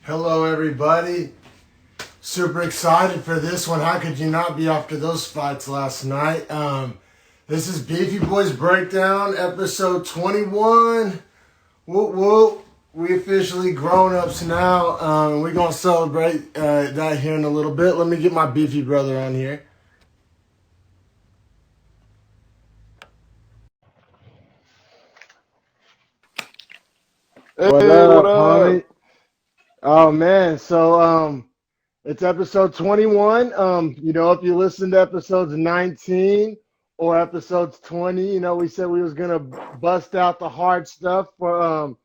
Hello, everybody. Super excited for this one. How could you not be after those fights last night? This is Beefy Boys Breakdown, episode 21. Whoop, whoop. We officially grown-ups now. We're going to celebrate that here in a little bit. Let me get my Beefy brother on here. Hey, What what up, up? homie? Oh, man. So, it's episode 21. If you listen to episodes 19 or episodes 20, we said we was gonna bust out the hard stuff for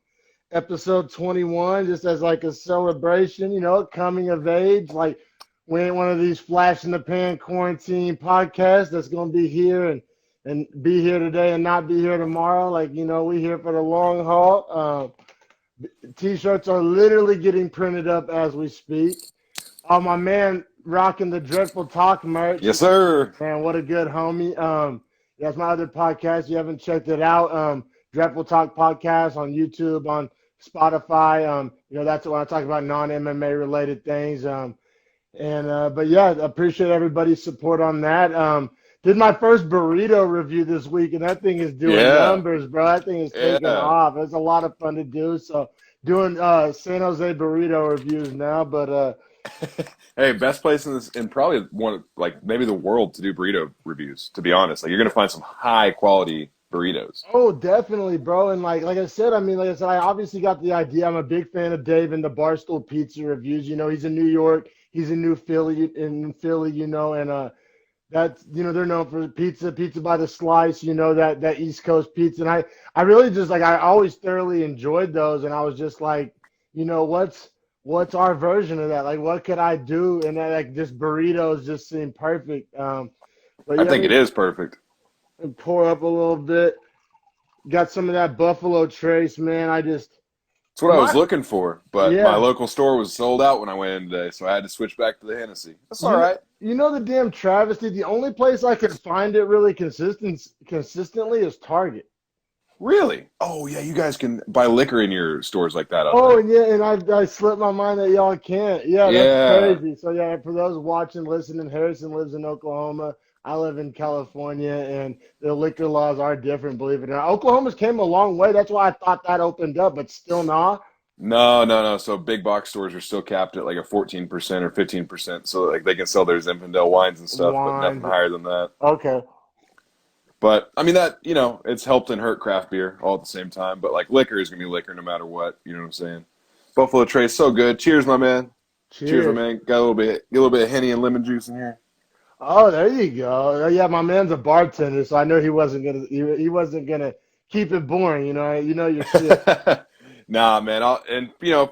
episode 21, just as like a celebration, coming of age. Like we ain't one of these flash in the pan quarantine podcasts that's gonna be here and be here today and not be here tomorrow. Like, we here for the long haul. T-shirts are literally getting printed up as we speak. Oh, my man rocking the Dreadful Talk merch. Yes, sir. Man, what a good homie. That's my other podcast. You haven't checked it out. Dreadful Talk podcast on YouTube, on Spotify. That's when I talk about non-MMA related things. But yeah, appreciate everybody's support on that. Did my first burrito review this week, and that thing is doing Yeah, numbers, bro. That thing is taking yeah. off. It's a lot of fun to do. So doing San Jose burrito reviews now, but Hey, best place in probably maybe the world to do burrito reviews, to be honest. Like you're gonna find some high quality burritos. oh, definitely, bro. And like I said, I obviously got the idea. I'm a big fan of Dave and the Barstool Pizza reviews. He's in New York, he's in Philly, and that's they're known for pizza by the slice. That East Coast pizza, and I really just I always thoroughly enjoyed those, and I was just like, what's our version of that? Like, what could I do? And like just burritos just seem perfect. But I yeah, think it is perfect. and pour up a little bit. Got some of that Buffalo Trace, man. It's what I was My, looking for, but my yeah. local store was sold out when I went in today, so I had to switch back to the Hennessy. That's all You know, right. the damn travesty. The only place I can find it really consistently is Target. Really? Oh yeah, you guys can buy liquor in your stores like that out Oh, there. and yeah, and I slipped my mind that y'all can't. Yeah, that's Yeah. crazy. So yeah, for those watching, listening, Harrison lives in Oklahoma. I live in California, and the liquor laws are different. Believe it or not, Oklahoma's came a long way. That's why I thought that opened up, but still not. No, no, no. So big box stores are still capped at like a 14% or 15%. So like they can sell their Zinfandel wines and stuff, but nothing Wines. higher than that. Okay. But I mean that, it's helped and hurt craft beer all at the same time. But like liquor is gonna be liquor no matter what. You know what I'm saying? Buffalo Trace, so good. Cheers, my man. Cheers, my Cheers. man. Get a little bit of Henny and lemon juice in here. Oh, there you go. Yeah, my man's a bartender, so I know he wasn't gonna keep it boring. You know your shit. Nah, man.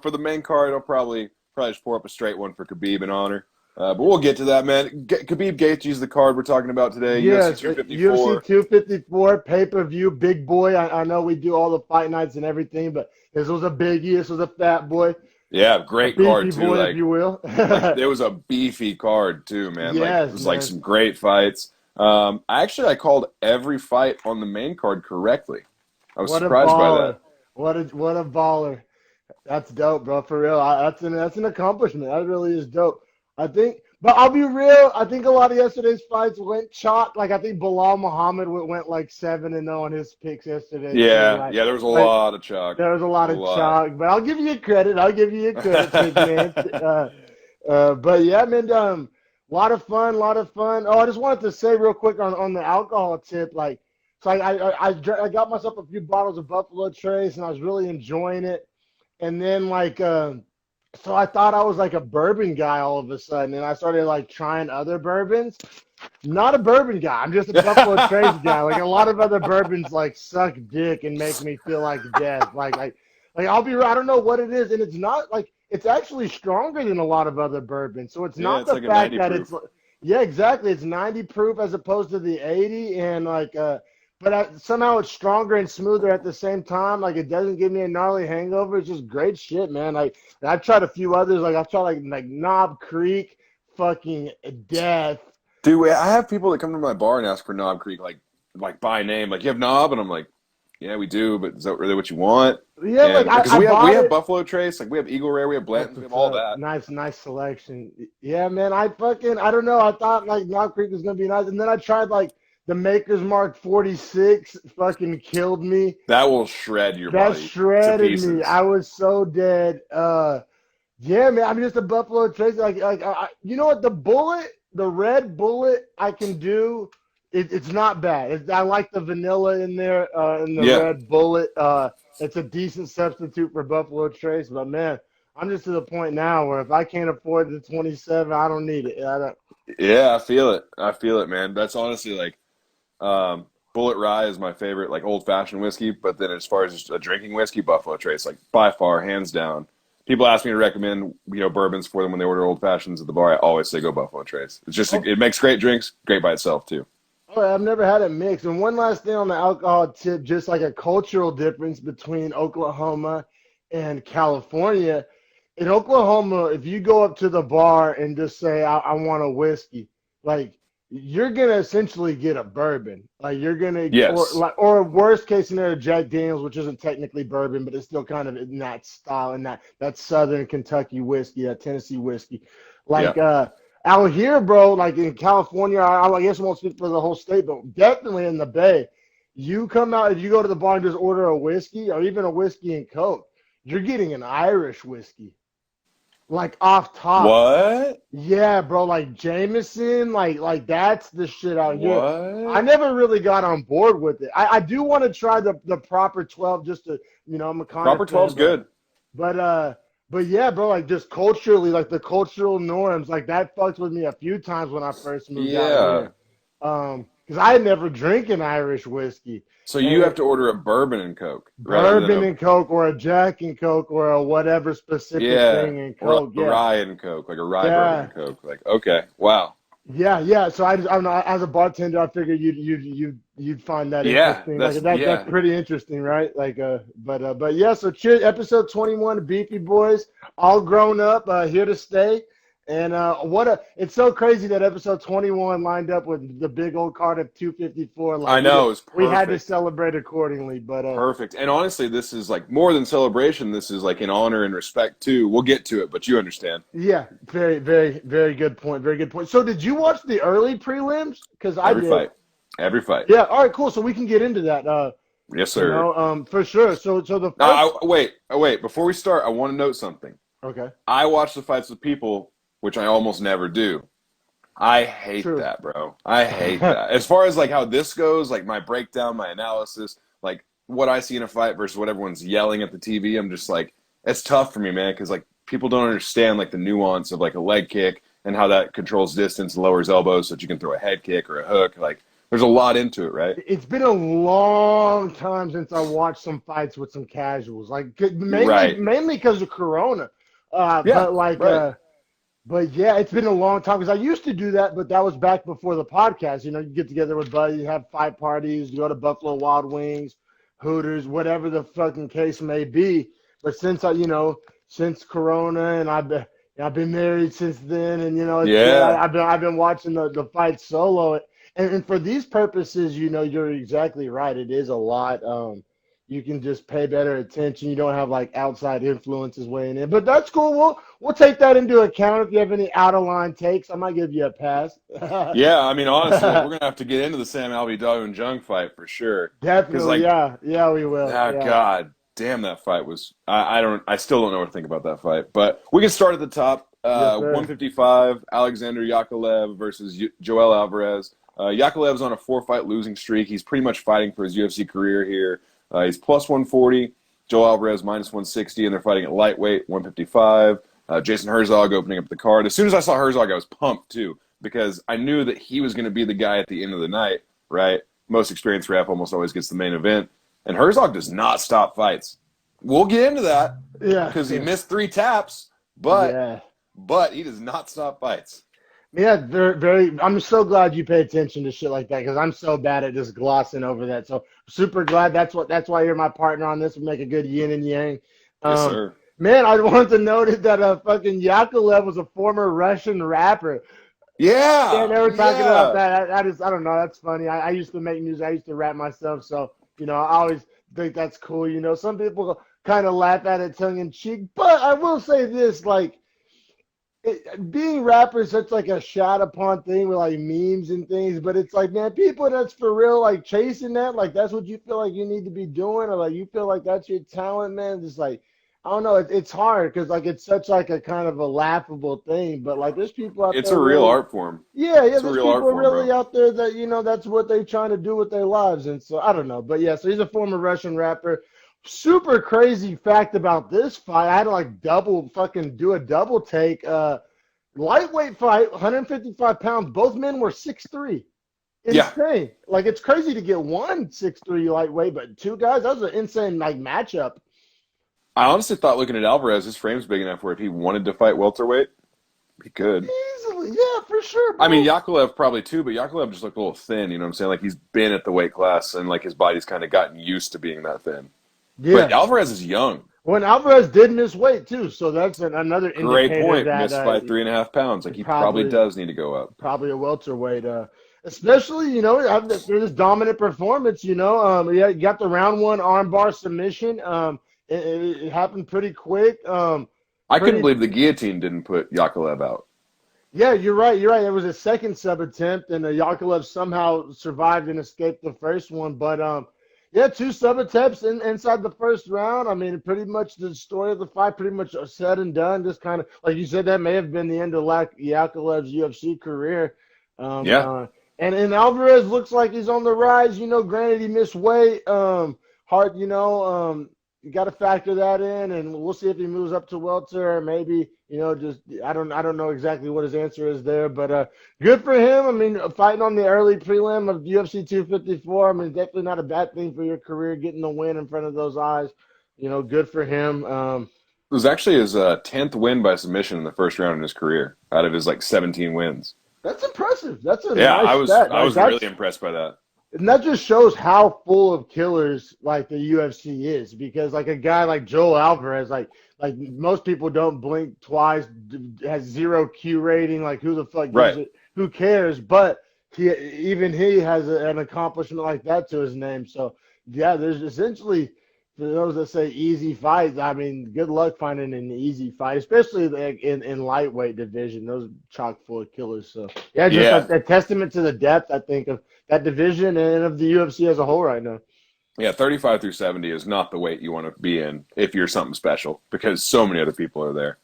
For the main card, I'll probably just pour up a straight one for Khabib in honor. But we'll get to that, man. Khabib Gaethje is the card we're talking about today. UFC Yes, UFC 254. 254 pay-per-view, big boy. I know we do all the fight nights and everything, but this was a biggie. This was a fat boy, Yeah, a great beefy card too. boy, if you will. There was a beefy card too, man. Like it Yes, was like man. some great fights. I called every fight on the main card correctly. I was What a surprised by baller. that. What a baller. That's dope, bro. For real. That's an accomplishment. That really is dope. But I'll be real. I think a lot of yesterday's fights went chalk. Like I think Bilal Muhammad went like 7-0 on his picks yesterday too. Yeah, Like, yeah. There was a like lot of chalk, there was a lot a of lot. chalk. But I'll give you credit. I'll give you credit, big man. But yeah, man. Lot of fun. Lot of fun. Oh, I just wanted to say real quick on the alcohol tip. Like, so I got myself a few bottles of Buffalo Trace, and I was really enjoying it. And then so I thought I was like a bourbon guy all of a sudden, and I started like trying other bourbons. Not a bourbon guy. I'm just a Buffalo Trace guy. Like a lot of other bourbons, like suck dick and make me feel like death. Like I'll be. I don't know what it is, and it's not like it's actually stronger than a lot of other bourbons. So it's Yeah, not it's the like a fact 90 that it's. proof. Yeah, exactly. It's 90 proof as opposed to the 80, and somehow it's stronger and smoother at the same time. Like it doesn't give me a gnarly hangover. It's just great shit, man. Like I've tried a few others. Like I've tried like Knob Creek, fucking death. Dude, I have people that come to my bar and ask for Knob Creek, like by name. Like, you have Knob? And I'm like, yeah, we do, but is that really what you want? Yeah, like And because I we bought have it. Buffalo Trace, like we have Eagle Rare, we have That's Blanton's, we have what's all up. that. Nice selection. Yeah, man. I don't know. I thought like Knob Creek was gonna be nice, and then I tried like the Maker's Mark 46. Fucking killed me. That will shred your That body to shredded me. I pieces. was so dead. Yeah, man. I'm just a Buffalo Trace. You know what? The red bullet, I can do. It's not bad. I like the vanilla in there, in the Yeah, red bullet. It's a decent substitute for Buffalo Trace. But man, I'm just to the point now where if I can't afford the 27, I don't need it. I don't. yeah, I feel it. I feel it, man. That's honestly like Bullet Rye is my favorite, like old fashioned whiskey. But then as far as just a drinking whiskey, Buffalo Trace, like by far, hands down. People ask me to recommend, bourbons for them when they order old fashions at the bar. I always say go Buffalo Trace. It's just Oh, it makes great drinks, great by itself too. oh, I've never had it mixed. And one last thing on the alcohol tip, just like a cultural difference between Oklahoma and California. In Oklahoma, if you go up to the bar and just say, I want a whiskey, like you're gonna essentially get a bourbon. Like you're gonna Yes. or worst case scenario, Jack Daniels, which isn't technically bourbon, but it's still kind of in that style and that Southern Kentucky whiskey, that Tennessee whiskey. Yeah. Like out here, bro, like in California, I guess I won't speak for the whole state, but definitely in the Bay, you come out if you go to the bar and just order a whiskey or even a whiskey and Coke, you're getting an Irish whiskey like off top. What? Yeah, bro, like Jameson, like that's the shit out here. I What? never really got on board with it. I do want to try the proper 12 just to, I'm a kind of Proper fan, 12's good. but but yeah, bro, like just culturally, like the cultural norms, like that fucked with me a few times when I first moved out Yeah. here. Because I had never drinking Irish whiskey. So And you have to order a bourbon and Coke rather than bourbon and Coke or a Jack and Coke or a whatever specific yeah, thing in or Coke. a Yeah. rye and Coke, like a rye bourbon Yeah. and Coke. Like, okay, wow. Yeah. So I don't know. As a bartender, I figured you'd find that Yeah, interesting. Like that's that's yeah. pretty interesting, right? But yeah. So cheers, episode 21, Beefy Boys, all grown up, here to stay. And it's so crazy that episode 21 lined up with the big old card of 254. Like I know, it's we had to perfect. celebrate accordingly. But Perfect. And honestly, this is like more than celebration. This is like in honor and respect too. We'll get to it, but you understand. yeah, very, very, very good point. Very good point. So did you watch the early prelims? Because I Every did. fight. Every fight. Yeah. All right. Cool. So we can get into that. Yes, sir. For sure. So the first. Now, wait. Before we start, I want to note something. Okay. I watch the fights with people, which I almost never do. I hate True. that, bro. I hate that. As far as like how this goes, like my breakdown, my analysis, like what I see in a fight versus what everyone's yelling at the TV, I'm just like, it's tough for me, man, because like people don't understand like the nuance of like a leg kick and how that controls distance and lowers elbows so that you can throw a head kick or a hook. Like there's a lot into it, right? It's been a long time since I watched some fights with some casuals, like Right. mainly because of Corona. Yeah. But like Right. but yeah, it's been a long time because I used to do that, but that was back before the podcast. You get together with buddies, have fight parties, you go to Buffalo Wild Wings, Hooters, whatever the fucking case may be. But since Corona, and I've been married since then, and Yeah. I've been watching the fight solo, and for these purposes, you're exactly right. It is a lot. You can just pay better attention. You don't have like outside influences weighing in, but that's cool. We'll take that into account. If you have any out of line takes, I might give you a pass. Yeah. I mean, honestly, like we're gonna have to get into the Sam Alvey and Jung fight for sure. Because Definitely, like yeah, we will. oh Yeah, God, damn that fight was. I still don't know what to think about that fight. But we can start at the top. yes, sir. 155, Alexander Yakovlev versus Joel Alvarez. Yakovlev's on a 4-fight losing streak. He's pretty much fighting for his UFC career here. He's plus 140. Joel Alvarez minus 160, and they're fighting at lightweight 155. Jason Herzog opening up the card. As soon as I saw Herzog, I was pumped too because I knew that he was going to be the guy at the end of the night. Right, most experienced ref almost always gets the main event. And Herzog does not stop fights. We'll get into that Yeah, because he missed 3 taps, but yeah. he does not stop fights. Yeah, very, very. I'm so glad you pay attention to shit like that because I'm so bad at just glossing over that. So super glad. That's why you're my partner on this. We make a good yin and yang. Yes, Um, sir. man, I wanted to note that fucking Yakovlev was a former Russian rapper. Yeah, Yeah, they were talking about yeah. that. I don't know. That's funny. I used to make music. I used to rap myself. So I always think that's cool. You know, some people kind of laugh at it tongue in cheek, but I will say this, like, being rapper is such like a shot upon thing with like memes and things, but it's like, man, people that's for real like chasing that, like that's what you feel like you need to be doing, or like you feel like that's your talent, man. Just like I don't know, it's hard because like it's such like a kind of a laughable thing, but like there's people out It's there a real really, art form. yeah, It's a there's real art people form, really bro. out there that that's what they're trying to do with their lives, and so I don't know, but yeah, so he's a former Russian rapper. Super crazy fact about this fight, I had to like double fucking do a double take. Lightweight fight, 155 pounds. Both men were 6'3". Yeah. Insane. Like, it's crazy to get one 6'3" lightweight, but two guys, that was an insane, like, matchup. I honestly thought looking at Alvarez, his frame's big enough where if he wanted to fight welterweight, he could. Easily. Yeah, for sure, bro. I mean, Yakovlev probably too, but Yakovlev just looked a little thin, you know what I'm saying? Like, he's been at the weight class and, like, his body's kind of gotten used to being that thin. Yeah. But Alvarez is young. When Alvarez did miss weight, too, so that's another Great indicator point. that Missed by 3.5 pounds. Like, he probably probably does need to go up. probably a welterweight. Especially, after this dominant performance, yeah, you got the round one armbar submission. It happened pretty quick. I couldn't believe the guillotine didn't put Yakovlev out. Yeah, you're right. You're right. It was a second sub attempt, and Yakovlev somehow survived and escaped the first one. But yeah, two sub attempts inside the first round. I mean, pretty much the story of the fight, pretty much said and done. Just kind of like you said, that may have been the end of Yakovlev's UFC career. Yeah. And Alvarez looks like he's on the rise. Granted he missed weight. Hard. You got to factor that in, and we'll see if he moves up to welter, or maybe just I don't know exactly what his answer is there, but good for him. I mean, fighting on the early prelim of UFC 254. I mean, definitely not a bad thing for your career, getting the win in front of those eyes. Good for him. It was actually his 10th win by submission in the first round in his career out of his 17 wins. That's impressive. That's a Yeah, nice stat. I was really impressed by that. And that just shows how full of killers like the UFC is, because like a guy like Joel Alvarez, like most people don't blink twice, has 0 Q rating, like who the fuck gives it? Who cares? But he has an accomplishment like that to his name. So yeah, there's essentially, for those that say easy fights, I mean, good luck finding an easy fight, especially in lightweight division. Those are chock full of killers. So yeah, just a testament to the depth, I think, of that division and of the UFC as a whole right now. Yeah, 35 through 70 is not the weight you want to be in if you're something special, because so many other people are there.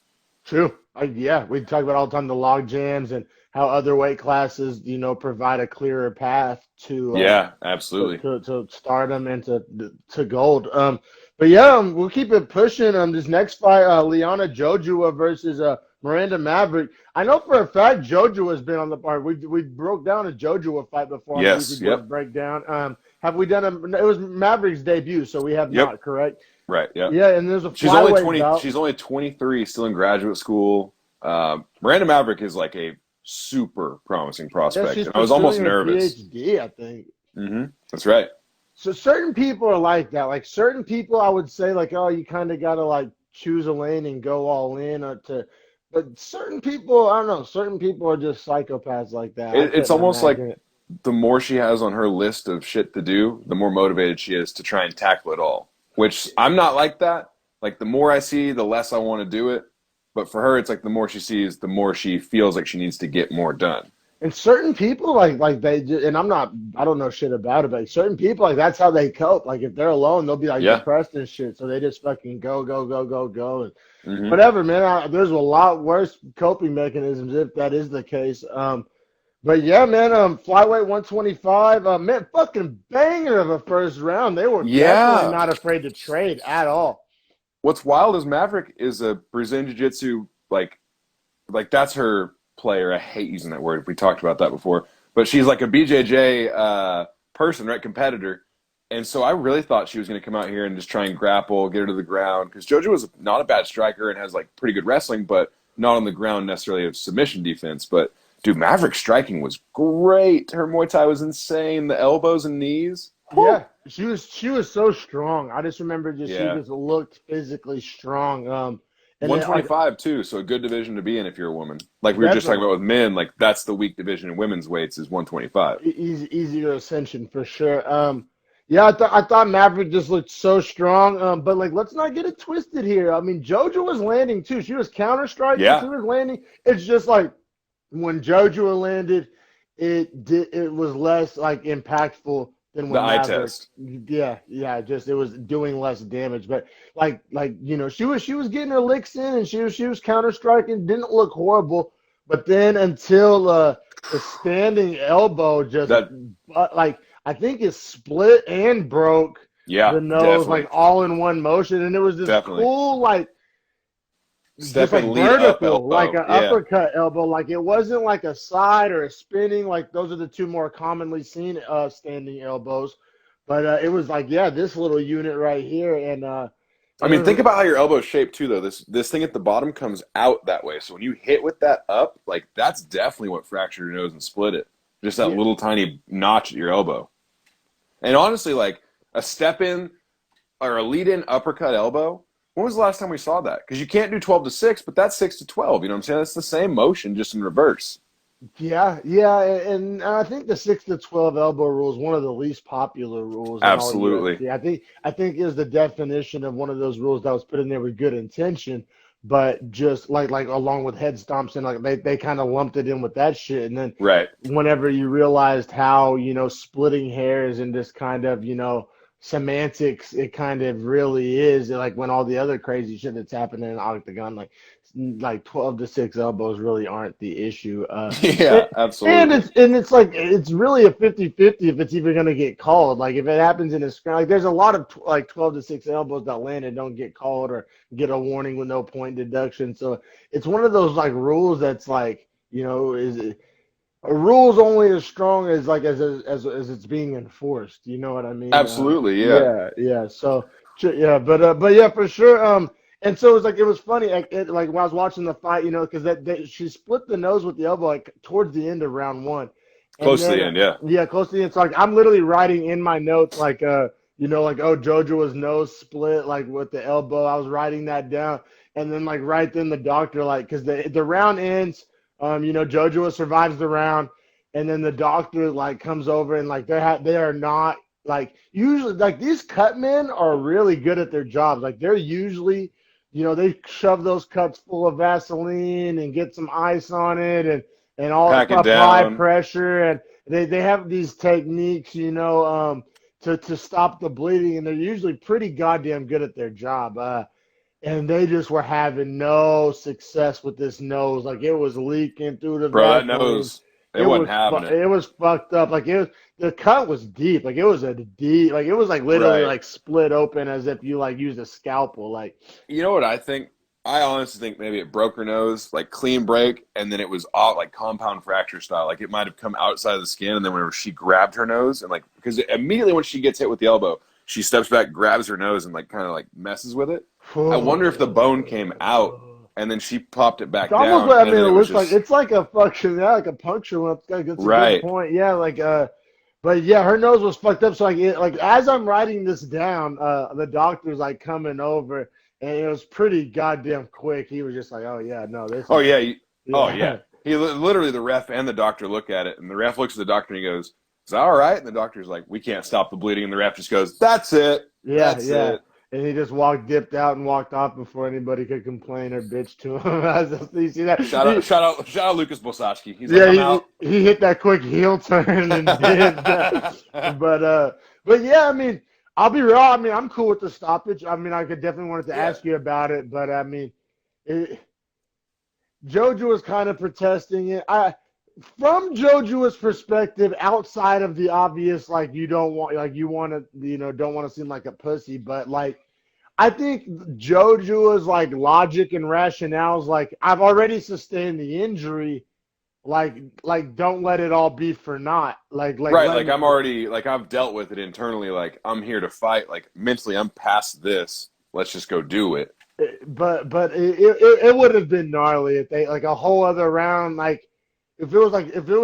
True. Yeah, we talk about all the time the log jams and how other weight classes, provide a clearer path to absolutely to stardom and to gold. But yeah, we'll keep it pushing. This next fight, Liana Jojua versus Miranda Maverick. I know for a fact Jojua has been on the part. We broke down a Jojua fight before. Yes. Yep. Breakdown. Have we done it was Maverick's debut, so we have not, correct? Right. Yeah. Yeah, and there's a she's only 20. She's only 23, still in graduate school. Miranda Maverick is like a super promising prospect. And I was almost nervous. PhD, I think. Mm-hmm. That's right. So certain people are like that. Like certain people, I would say, like, oh, you kind of gotta like choose a lane and go all in, But certain people, I don't know. Certain people are just psychopaths like that. It's almost like the more she has on her list of shit to do, the more motivated she is to try and tackle it all. Which I'm not like that. Like the more I see, the less I want to do it. But for her, it's like the more she sees, the more she feels like she needs to get more done. And certain people, like they, and I don't know shit about it, but certain people, like that's how they cope. Like if they're alone, they'll be like depressed and shit. So they just fucking go, and whatever, man. There's a lot worse coping mechanisms if that is the case. But yeah, man, flyweight 125, man, fucking banger of a first round. They were definitely not afraid to trade at all. What's wild is Maverick is a Brazilian Jiu-Jitsu, like that's her player. I hate using that word. We talked about that before. But she's like a BJJ person, right, competitor. And so I really thought she was going to come out here and just try and grapple, get her to the ground. Because Jojo was not a bad striker and has like pretty good wrestling, but not on the ground necessarily of submission defense. But dude, Maverick's striking was great. Her Muay Thai was insane. The elbows and knees. Yeah, she was so strong. I just remember she just looked physically strong. And 125 too, so a good division to be in if you're a woman. Like we were just talking about with men, like that's the weak division in women's weights is 125. Easier ascension for sure. Yeah, I thought Maverick just looked so strong. But like, let's not get it twisted here. I mean, JoJo was landing too. She was counter striking. She Yeah, was landing. It's just like when JoJo landed, it was less like impactful than the when eye Maverick. test. Yeah, just it was doing less damage. But she was getting her licks in and she was counter striking. Didn't look horrible. But then until the standing elbow just That like I think it split and broke yeah, the nose like definitely, all in one motion, and it was this definitely. cool like just Step like and lead up vertical, like elbow. an Yeah. uppercut elbow. Like it wasn't like a side or a spinning. Like those are the two more commonly seen standing elbows. But it was like, yeah, this little unit right here, and I it mean, think was about how your elbow's shaped too, though. This thing at the bottom comes out that way. So when you hit with that up, like that's definitely what fractured your nose and split it. Just that yeah, little tiny notch at your elbow. And honestly, like a step in or a lead in uppercut elbow. When was the last time we saw that? Because you can't do 12-6, but that's 6-12. You know what I'm saying? That's the same motion, just in reverse. yeah, and I think the 6-12 elbow rule is one of the least popular rules in all Absolutely. UFC. I think is the definition of one of those rules that was put in there with good intention, but just like along with head stomps and like they kind of lumped it in with that shit. And then Right. whenever you realized how splitting hairs and this kind of semantics it kind of really is like when all the other crazy shit that's happening in octagon like 12-6 elbows really aren't the issue. Yeah, And, and absolutely. it's like it's really a 50-50 if it's even going to get called. Like if it happens in a scrum, like there's a lot of like 12-6 elbows that land and don't get called or get a warning with no point deduction. So it's one of those like rules that's like is it a rule's only as strong as like as it's being enforced. You know what I mean? Absolutely, yeah. Yeah. So yeah, but yeah, for sure. And so it was funny. Like when I was watching the fight, because that she split the nose with the elbow like towards the end of round one, and Close to then the end, yeah. yeah, close to the end. So like I'm literally writing in my notes like like oh JoJo's nose split like with the elbow. I was writing that down, and then like right then the doctor like because the round ends. JoJo survives the round, and then the doctor like comes over and like they are not like usually like these cut men are really good at their jobs. Like they're usually, they shove those cuts full of Vaseline and get some ice on it and all Pack it apply down. pressure and they have these techniques, to stop the bleeding and they're usually pretty goddamn good at their job. And they just were having no success with this nose. Like it was leaking through the Bro, that Vaseline. nose, it wasn't having it. It was fucked up. Like the cut was deep. Like it was a deep. Like it was like literally Right. like split open as if you like used a scalpel. Like You know what I think? I honestly think maybe it broke her nose, like clean break, and then it was all like compound fracture style. Like it might have come outside of the skin, and then whenever she grabbed her nose, and like because immediately when she gets hit with the elbow, she steps back, grabs her nose, and like kind of like messes with it. I wonder if the bone came out, and then she popped it it's back almost down, like I and mean then it it was looks like just it's like a function, yeah, like a puncture wound. That's a good right. point. Yeah, like but yeah, her nose was fucked up. So like as I'm writing this down, the doctor's like coming over, and it was pretty goddamn quick. He was just like, "Oh yeah, no, this Oh is yeah, oh yeah, yeah. He literally the ref and the doctor look at it, and the ref looks at the doctor and he goes, "Is that all right?" And the doctor's like, "We can't stop the bleeding," and the ref just goes, "That's it, yeah, that's yeah." it." And he just dipped out, and walked off before anybody could complain or bitch to him. You see that? Shout out, Lucas Bosacki. He's like, Yeah, "I'm he out." he hit that quick heel turn and did that. But yeah, I mean, I'll be real. I mean, I'm cool with the stoppage. I mean, I could definitely wanted to Yeah, ask you about it, but I mean, it, Jojo was kind of protesting it. From Jojo's perspective, outside of the obvious, like you don't want, like you want to, don't want to seem like a pussy, but like I think Jojo's like logic and rationale is like I've already sustained the injury. Like don't let it all be for naught. Like right. let Like me. I'm already like I've dealt with it internally. Like I'm here to fight. Like mentally, I'm past this. Let's just go do it. But it would have been gnarly if they like a whole other round. Like if it was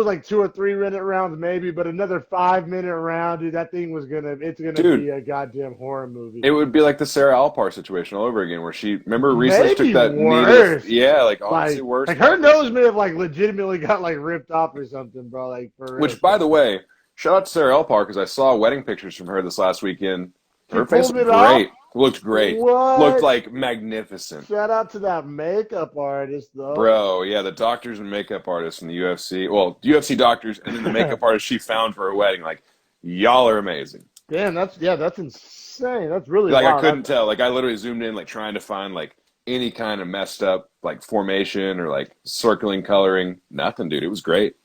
like 2 or 3 minute rounds maybe, but another 5 minute round, dude, that thing was it's gonna Dude, be a goddamn horror movie. it would be like the Sarah Alpar situation all over again, where she remember recently she took Maybe that knee to the worse. yeah, like honestly Like worse her probably. nose may have like legitimately got like ripped off or something, bro. Like for real. Which, by the way, Shout out to Sarah Elpar because I saw wedding pictures from her this last weekend. She Her face pulled looked it off. great. Looked great. Looked What? like magnificent. Shout out to that makeup artist, though. Bro, yeah, the doctors and makeup artists from the UFC. Well, UFC doctors and then the makeup artist she found for her wedding. Like, y'all are amazing. Damn, that's insane. That's really Like, I wild. couldn't tell. Like, I literally zoomed in, like, trying to find, like, any kind of messed up, like, formation or, like, circling coloring. Nothing, dude. It was great.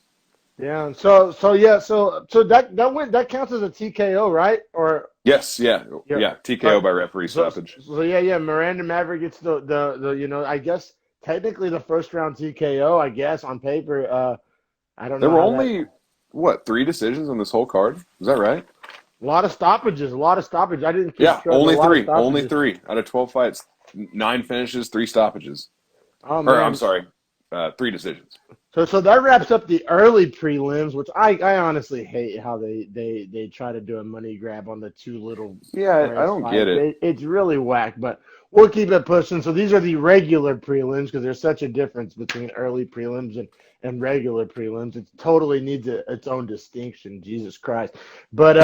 Yeah. So that counts as a TKO, right? Or Yes, yeah. yeah. Yeah, TKO So, by referee so, stoppage. so yeah. Miranda Maverick gets the I guess technically the first round TKO. I guess on paper. I don't There know were how that. only, what, 3 decisions on this whole card? Is that right? A lot of stoppages. A lot of stoppage. I didn't keep Yeah, track. A only lot of 3. Only stoppages. 3 out of 12 fights. 9 finishes, 3 stoppages. Oh Or, I'm man. sorry, 3 decisions. So that wraps up the early prelims, which I honestly hate how they try to do a money grab on the two little Yeah, I price don't get fights. it. It's really whack, but we'll keep it pushing. So these are the regular prelims because there's such a difference between early prelims and regular prelims. It totally needs its own distinction. Jesus Christ. But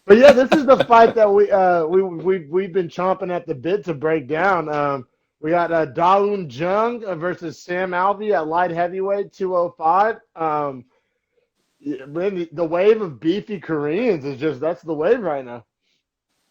yeah, this is the fight that we've been chomping at the bit to break down. We got Daun Jung versus Sam Alvey at light heavyweight 205. Man, the wave of beefy Koreans is just that's the wave right now.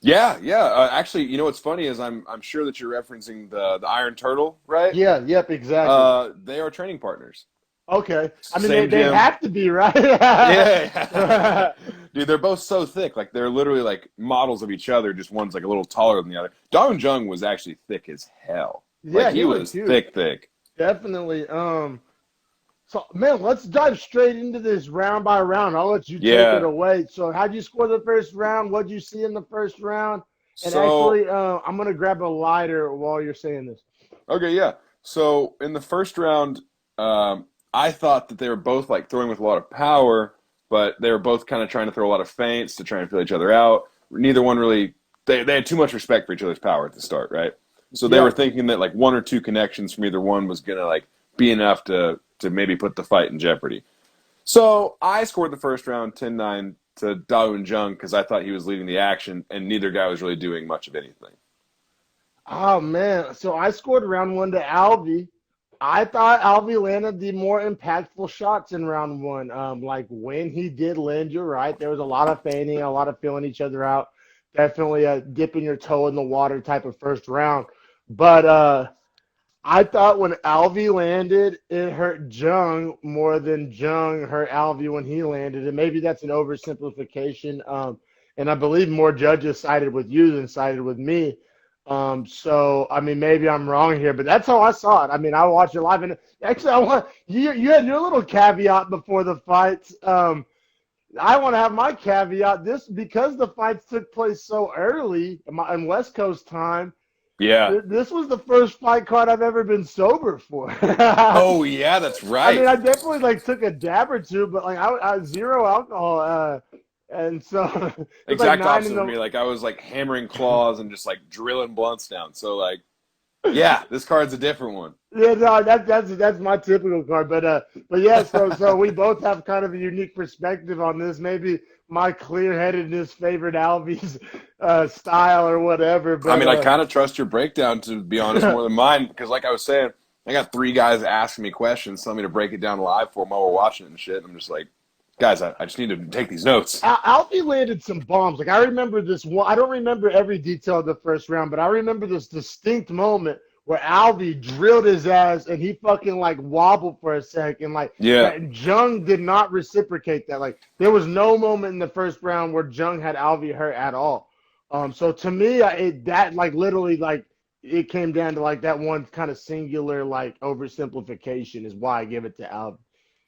Yeah, yeah. Actually, you know what's funny is I'm sure that you're referencing the Iron Turtle, right? Yeah, yep, exactly. They are training partners. Okay. I mean, they, Same they gym. have to be, right? Yeah. Dude, they're both so thick. Like they're literally like models of each other. Just one's like a little taller than the other. Dong Jung was actually thick as hell. Like Yeah, he he was was huge. thick, thick. Definitely. So man, let's dive straight into this round by round. I'll let you take it Yeah. away. So how'd you score the first round? What'd you see in the first round? And So actually, I'm gonna grab a lighter while you're saying this. okay, yeah. So in the first round, I thought that they were both like throwing with a lot of power, but they were both kind of trying to throw a lot of feints to try and feel each other out. Neither one really they had too much respect for each other's power at the start, right? So they were Yeah. thinking that like 1 or 2 connections from either one was gonna like be enough to maybe put the fight in jeopardy. So I scored the first round 10-9 to Daun Jung because I thought he was leading the action, and neither guy was really doing much of anything. Oh man. So I scored round one to Alvey. I thought Alvey landed the more impactful shots in round one. Like when he did land, you're right. There was a lot of feigning, a lot of feeling each other out. Definitely a dipping your toe in the water type of first round. But I thought when Alvey landed, it hurt Jung more than Jung hurt Alvey when he landed. And maybe that's an oversimplification. And I believe more judges sided with you than sided with me. So I mean, maybe I'm wrong here, but that's how I saw it. I mean, I watched it live, and actually, I want you had your little caveat before the fights. I want to have my caveat. This because the fights took place so early in West Coast time. Yeah. This was the first fight card I've ever been sober for. I Oh yeah, that's mean, right. I definitely like took a dab or two, but like I zero alcohol, and so it's like Exact nine in opposite of the me. Like I was like hammering claws and just like drilling blunts down. So like, yeah, this card's a different one. yeah, no, that's my typical card, but yeah, so we both have kind of a unique perspective on this. Maybe my clear-headedness favored Alvy's style or whatever, I but mean, I kind of trust your breakdown to be honest more than mine because, like I was saying, I got 3 guys asking me questions, telling me to break it down live for them while we're watching it and shit. And I'm just like, guys, I just need to take these notes. Alfie landed some bombs. Like I remember this one. I don't remember every detail of the first round, but I remember this distinct moment where Alvy drilled his ass and he fucking like wobbled for a second. Like Yeah. that Jung did not reciprocate that. Like there was no moment in the first round where Jung had Alvy hurt at all. So to me, that like literally like it came down to like that one kind of singular like oversimplification is why I give it to Alvy.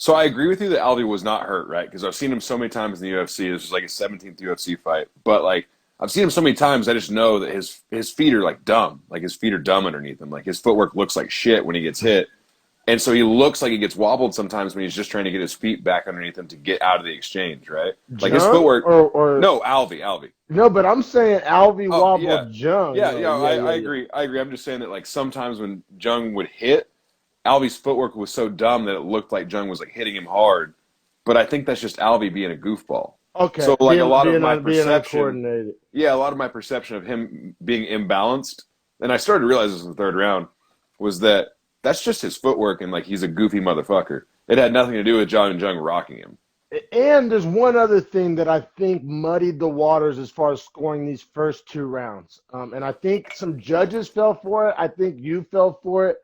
So I agree with you that Alvey was not hurt, right? Because I've seen him so many times in the UFC. This was like his 17th UFC fight. But like I've seen him so many times, I just know that his feet are like dumb. Like his feet are dumb underneath him. Like his footwork looks like shit when he gets hit. And so he looks like he gets wobbled sometimes when he's just trying to get his feet back underneath him to get out of the exchange, right? Like his Jung footwork. or No, Alvey. no, but I'm saying Alvy Oh yeah, wobbled Jung. yeah, Yeah, yeah. yeah, I yeah, yeah. agree. I agree. I'm just saying that like sometimes when Jung would hit, Alvey's footwork was so dumb that it looked like Jung was like hitting him hard. But I think that's just Alvey being a goofball. Okay, So like a lot of being my being perception, uncoordinated. yeah, a lot of my perception of him being imbalanced, and I started to realize this in the third round, was that that's just his footwork and like he's a goofy motherfucker. It had nothing to do with John Jung rocking him. And there's one other thing that I think muddied the waters as far as scoring these first two rounds. And I think some judges fell for it. I think you fell for it.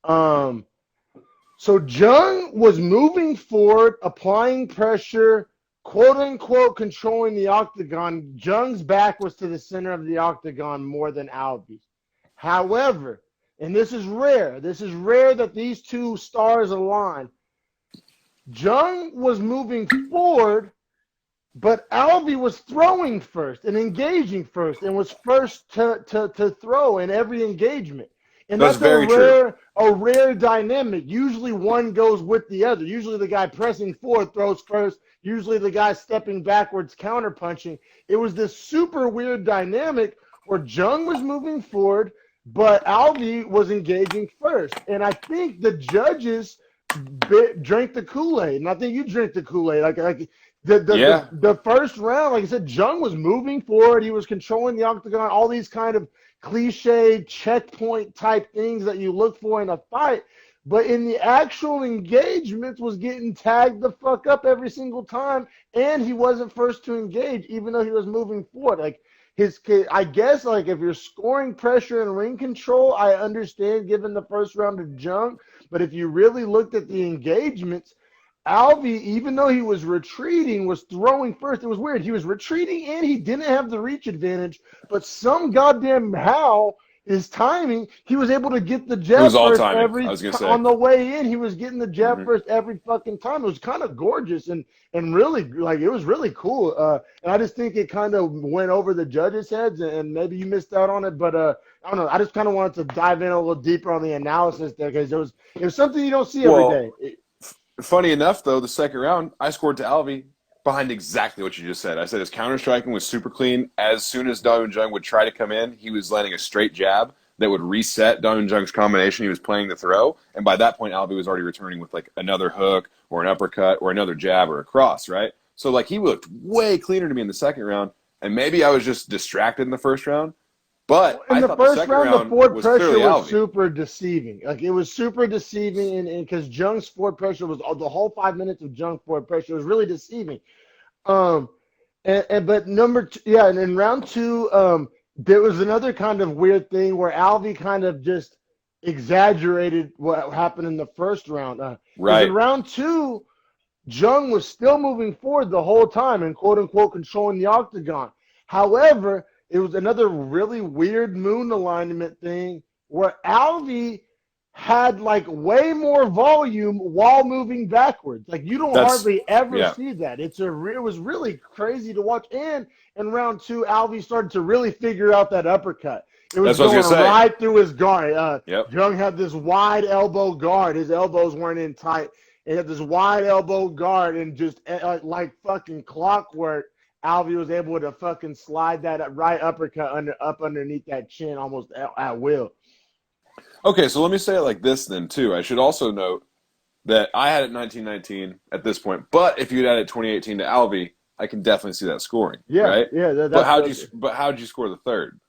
So Jung was moving forward, applying pressure, quote unquote, controlling the octagon. Jung's back was to the center of the octagon more than Albi's. However, and this is rare that these two stars align. Jung was moving forward, but Alvey was throwing first and engaging first and was first to throw in every engagement. And That's very true. A rare dynamic. Usually one goes with the other. Usually the guy pressing forward throws first. Usually the guy stepping backwards counterpunching. It was this super weird dynamic where Jung was moving forward, but Alvey was engaging first. And I think the judges drank the Kool-Aid, and I think you drank the Kool-Aid. The first round, like I said, Jung was moving forward. He was controlling the octagon. All these kind of cliche checkpoint type things that you look for in a fight, but in the actual engagements was getting tagged the fuck up every single time, and he wasn't first to engage, even though he was moving forward. Like I guess, like if you're scoring pressure and ring control, I understand given the first round of Jung. But if you really looked at the engagements, Alvey, even though he was retreating, was throwing first. It was weird. He was retreating and he didn't have the reach advantage, but some goddamn how his timing, he was able to get the jab first on the way in. He was getting the jab first every fucking time. It was kind of gorgeous and really, like, it was really cool. And I just think it kind of went over the judges' heads, and maybe you missed out on it, but I don't know. I just kind of wanted to dive in a little deeper on the analysis there because it was something you don't see every day. Funny enough, though, the second round, I scored to Alvey behind exactly what you just said. I said his counter-striking was super clean. As soon as Da Jung would try to come in, he was landing a straight jab that would reset Da Jung's combination. He was playing the throw, and by that point, Alvey was already returning with, like, another hook or an uppercut or another jab or a cross, right? So, like, he looked way cleaner to me in the second round, and maybe I was just distracted in the first round. But in the first round, the forward pressure was Alvey. super deceiving. Like, it was super deceiving, and because Jung's forward pressure was the whole 5 minutes of Jung forward pressure was really deceiving. But number two, yeah, and in round two, there was another kind of weird thing where Alvey kind of just exaggerated what happened in the first round. Right. In round two, Jung was still moving forward the whole time and quote unquote controlling the octagon. However, it was another really weird moon alignment thing where Alvey had like way more volume while moving backwards. Like you don't hardly ever see that. It was really crazy to watch. And in round two, Alvey started to really figure out that uppercut. It was going right through his guard. Jung had this wide elbow guard. His elbows weren't in tight. He had this wide elbow guard, and just like fucking clockwork, Alvey was able to fucking slide that right uppercut up underneath that chin almost at will. Okay, so let me say it like this then, too. I should also note that I had it 19-19 at this point, but if you'd added 2018 to Alvey, I can definitely see that scoring. Yeah, right? Yeah. But how'd you score the third?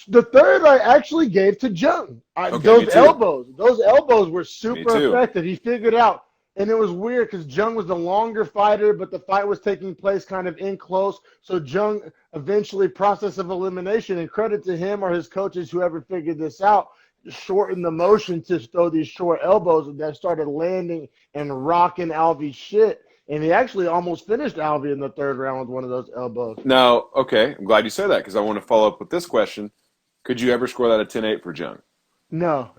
The third I actually gave to Jung. Those elbows were super effective. He figured out. And it was weird because Jung was the longer fighter, but the fight was taking place kind of in close. So Jung eventually, process of elimination, and credit to him or his coaches, whoever figured this out, shortened the motion to throw these short elbows that started landing and rocking Alvey's shit. And he actually almost finished Alvey in the third round with one of those elbows. Now, okay, I'm glad you said that because I want to follow up with this question. Could you ever score that at 10-8 for Jung? No.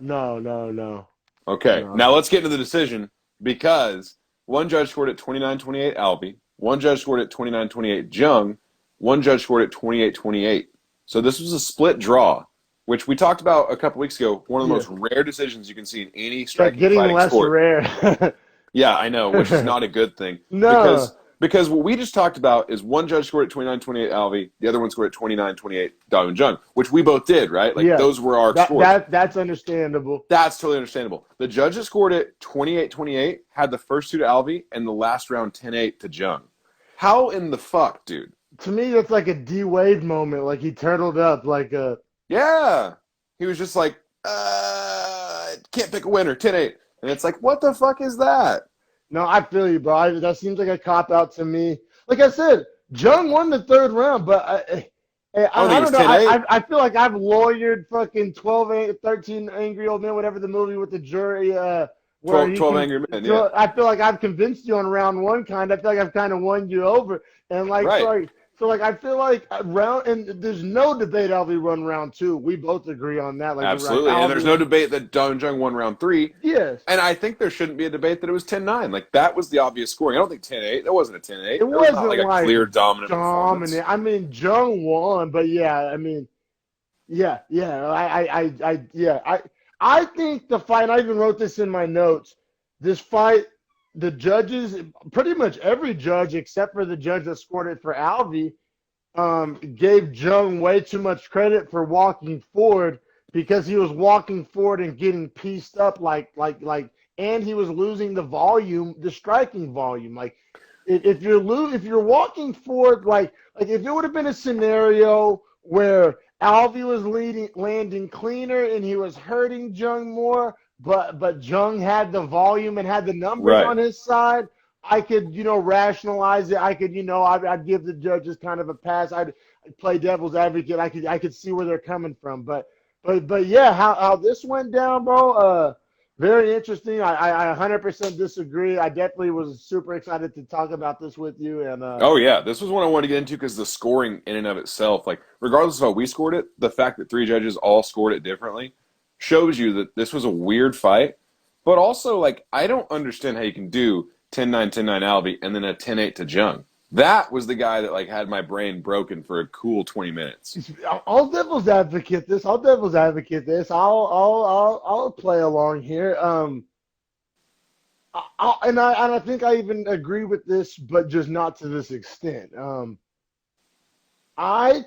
Okay, Now let's get into the decision. Because one judge scored at 29-28 Alvey, one judge scored at 29-28 Jung, one judge scored at 28-28. So this was a split draw, which we talked about a couple weeks ago. One of the most rare decisions you can see in any striking fighting sport. Rare. Yeah, I know, which is not a good thing. No. Because what we just talked about is one judge scored at 29-28 Alvey, the other one scored at 29-28 Da Jung, which we both did, right? Like those were our scores. That's understandable. That's totally understandable. The judge that scored it 28-28 had the first two to Alvey and the last round 10-8 to Jung. How in the fuck, dude? To me, that's like a D-Wade moment. Like he turtled up like a. Yeah. He was just like, can't pick a winner, 10-8. And it's like, what the fuck is that? No, I feel you, bro. That seems like a cop-out to me. Like I said, Jung won the third round, but I Think don't it's know. 10-8. I feel like I've lawyered fucking 12, 13 Angry Old Men, whatever the movie with the jury, where 12 Angry Men, yeah. I feel like I've convinced you on round one, kind of. I feel like I've kind of won you over, and like Right. I feel like and there's no debate Alvey won round two. We both agree on that. Like Absolutely. Alvey, And there's no debate that Don Jung won round 3. Yes. And I think there shouldn't be a debate that it was 10-9. Like, that was the obvious scoring. I don't think 10-8. That wasn't a 10-8. It wasn't not like a clear dominant performance. I mean, Jung won, but yeah, I mean, yeah. I think the fight. I even wrote this in my notes. This fight, the judges, pretty much every judge except for the judge that scored it for Alvey, gave Jung way too much credit for walking forward because he was walking forward and getting pieced up and he was losing the volume, the striking volume. Like if you're walking forward, like if it would have been a scenario where Alvey was landing cleaner and he was hurting Jung more, but Jung had the volume and had the numbers on his side, I could, rationalize it. I could, I'd give the judges kind of a pass. I'd play devil's advocate. I could see where they're coming from. But yeah, how this went down, bro. Very interesting. I 100% disagree. I definitely was super excited to talk about this with you. And oh yeah, this was one I wanted to get into because the scoring in and of itself, like regardless of how we scored it, the fact that 3 judges all scored it differently shows you that this was a weird fight. But also, like, I don't understand how you can do 10-9, 10-9 Alvey, and then a 10-8 to Jung. That was the guy that like had my brain broken for a cool 20 minutes. I'll devil's advocate this. I'll play along here. I think I even agree with this, but just not to this extent. I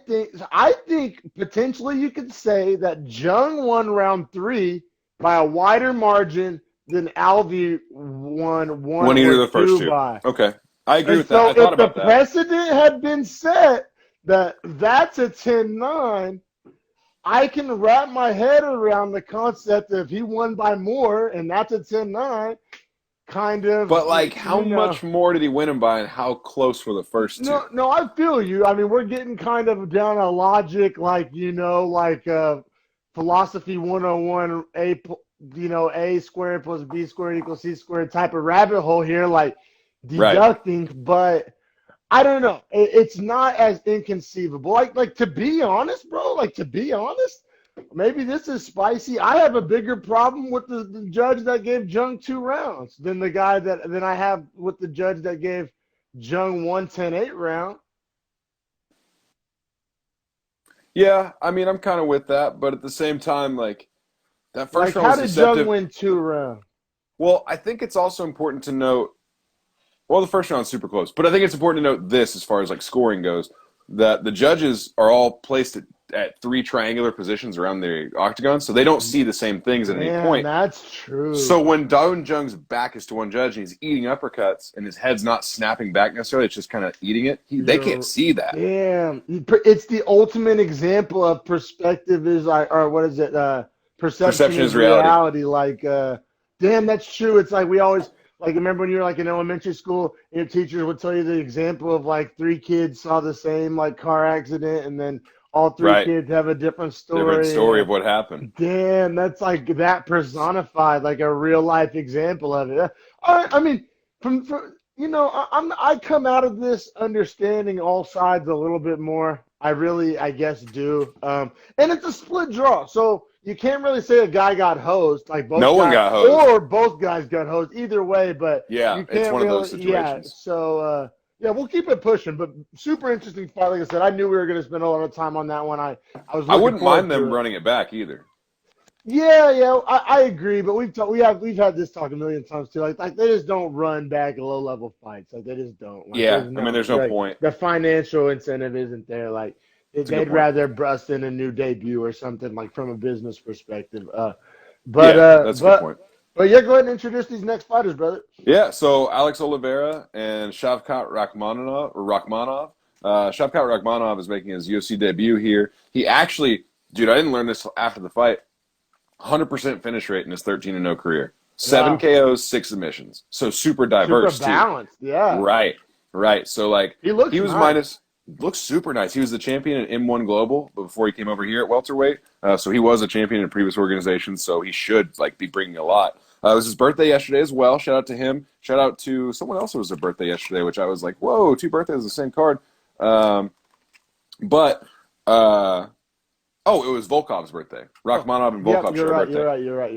think potentially you could say that Jung won round 3 by a wider margin than Alvey won either of the first 2. By. Okay. I agree with so that. I thought about if the precedent had been set that's a 10-9, I can wrap my head around the concept of he won by more and that's a 10-9. Kind of. But like, how much more did he win him by, and how close were the first 2? No, I feel you. I mean, we're getting kind of down a logic, philosophy 101, A squared plus B squared equals C squared type of rabbit hole here, like deducting. Right. But I don't know. It's not as inconceivable. Like to be honest, bro. Maybe this is spicy. I have a bigger problem with the judge that gave Jung 2 rounds than I have with the judge that gave Jung 10-8 round. Yeah, I mean, I'm kind of with that, but at the same time, like that first round was deceptive. How did Jung win 2 rounds? Well, I think it's also important to note. Well, the first round's super close, but I think it's important to note this as far as like scoring goes, that the judges are all placed at 3 triangular positions around the octagon, so they don't see the same things at any point. That's true. So when Don Jung's back is to one judge and he's eating uppercuts and his head's not snapping back necessarily, it's just kind of eating it, they can't see that. Damn. It's the ultimate example of perspective perception is reality. Like, damn, that's true. It's like we always – like, remember when you were, like, in elementary school, your teachers would tell you the example of, like, 3 kids saw the same, like, car accident, and then all 3 kids have a different story. Different story of what happened. Damn, that's, like, that personified, like, a real-life example of it. I mean, I come out of this understanding all sides a little bit more. I guess, do. And it's a split draw, so – you can't really say a guy got hosed, like both one got hosed, or both guys got hosed. Either way, but yeah, you can't it's one of those situations. Yeah, so we'll keep it pushing. But super interesting fight. Like I said, I knew we were going to spend a lot of time on that one. I wouldn't mind them running it back either. Yeah, I agree. But we've had this talk a million times too. Like they just don't run back low level fights. Like they just don't. Like, yeah, there's no point. The financial incentive isn't there. Like. They'd rather bust in a new debut or something, like from a business perspective. That's a good point. But yeah, go ahead and introduce these next fighters, brother. Yeah, so Alex Oliveira and Shavkat Rakhmonov. Shavkat Rakhmonov is making his UFC debut here. He actually, dude, I didn't learn this after the fight. 100% finish rate in his 13-0 career. 7 Wow. KOs, 6 submissions. So super diverse, Super balanced, too. yeah. Right. So, like, he was nice. Looks super nice. He was the champion in M1 Global before he came over here at welterweight. So he was a champion in previous organizations, so he should, like, be bringing a lot. It was his birthday yesterday as well. Shout out to him. Shout out to someone else who was their birthday yesterday, which I was like, whoa, 2 birthdays on the same card. It was Volkov's birthday. Rakhmonov and Volkov share a birthday. You're right.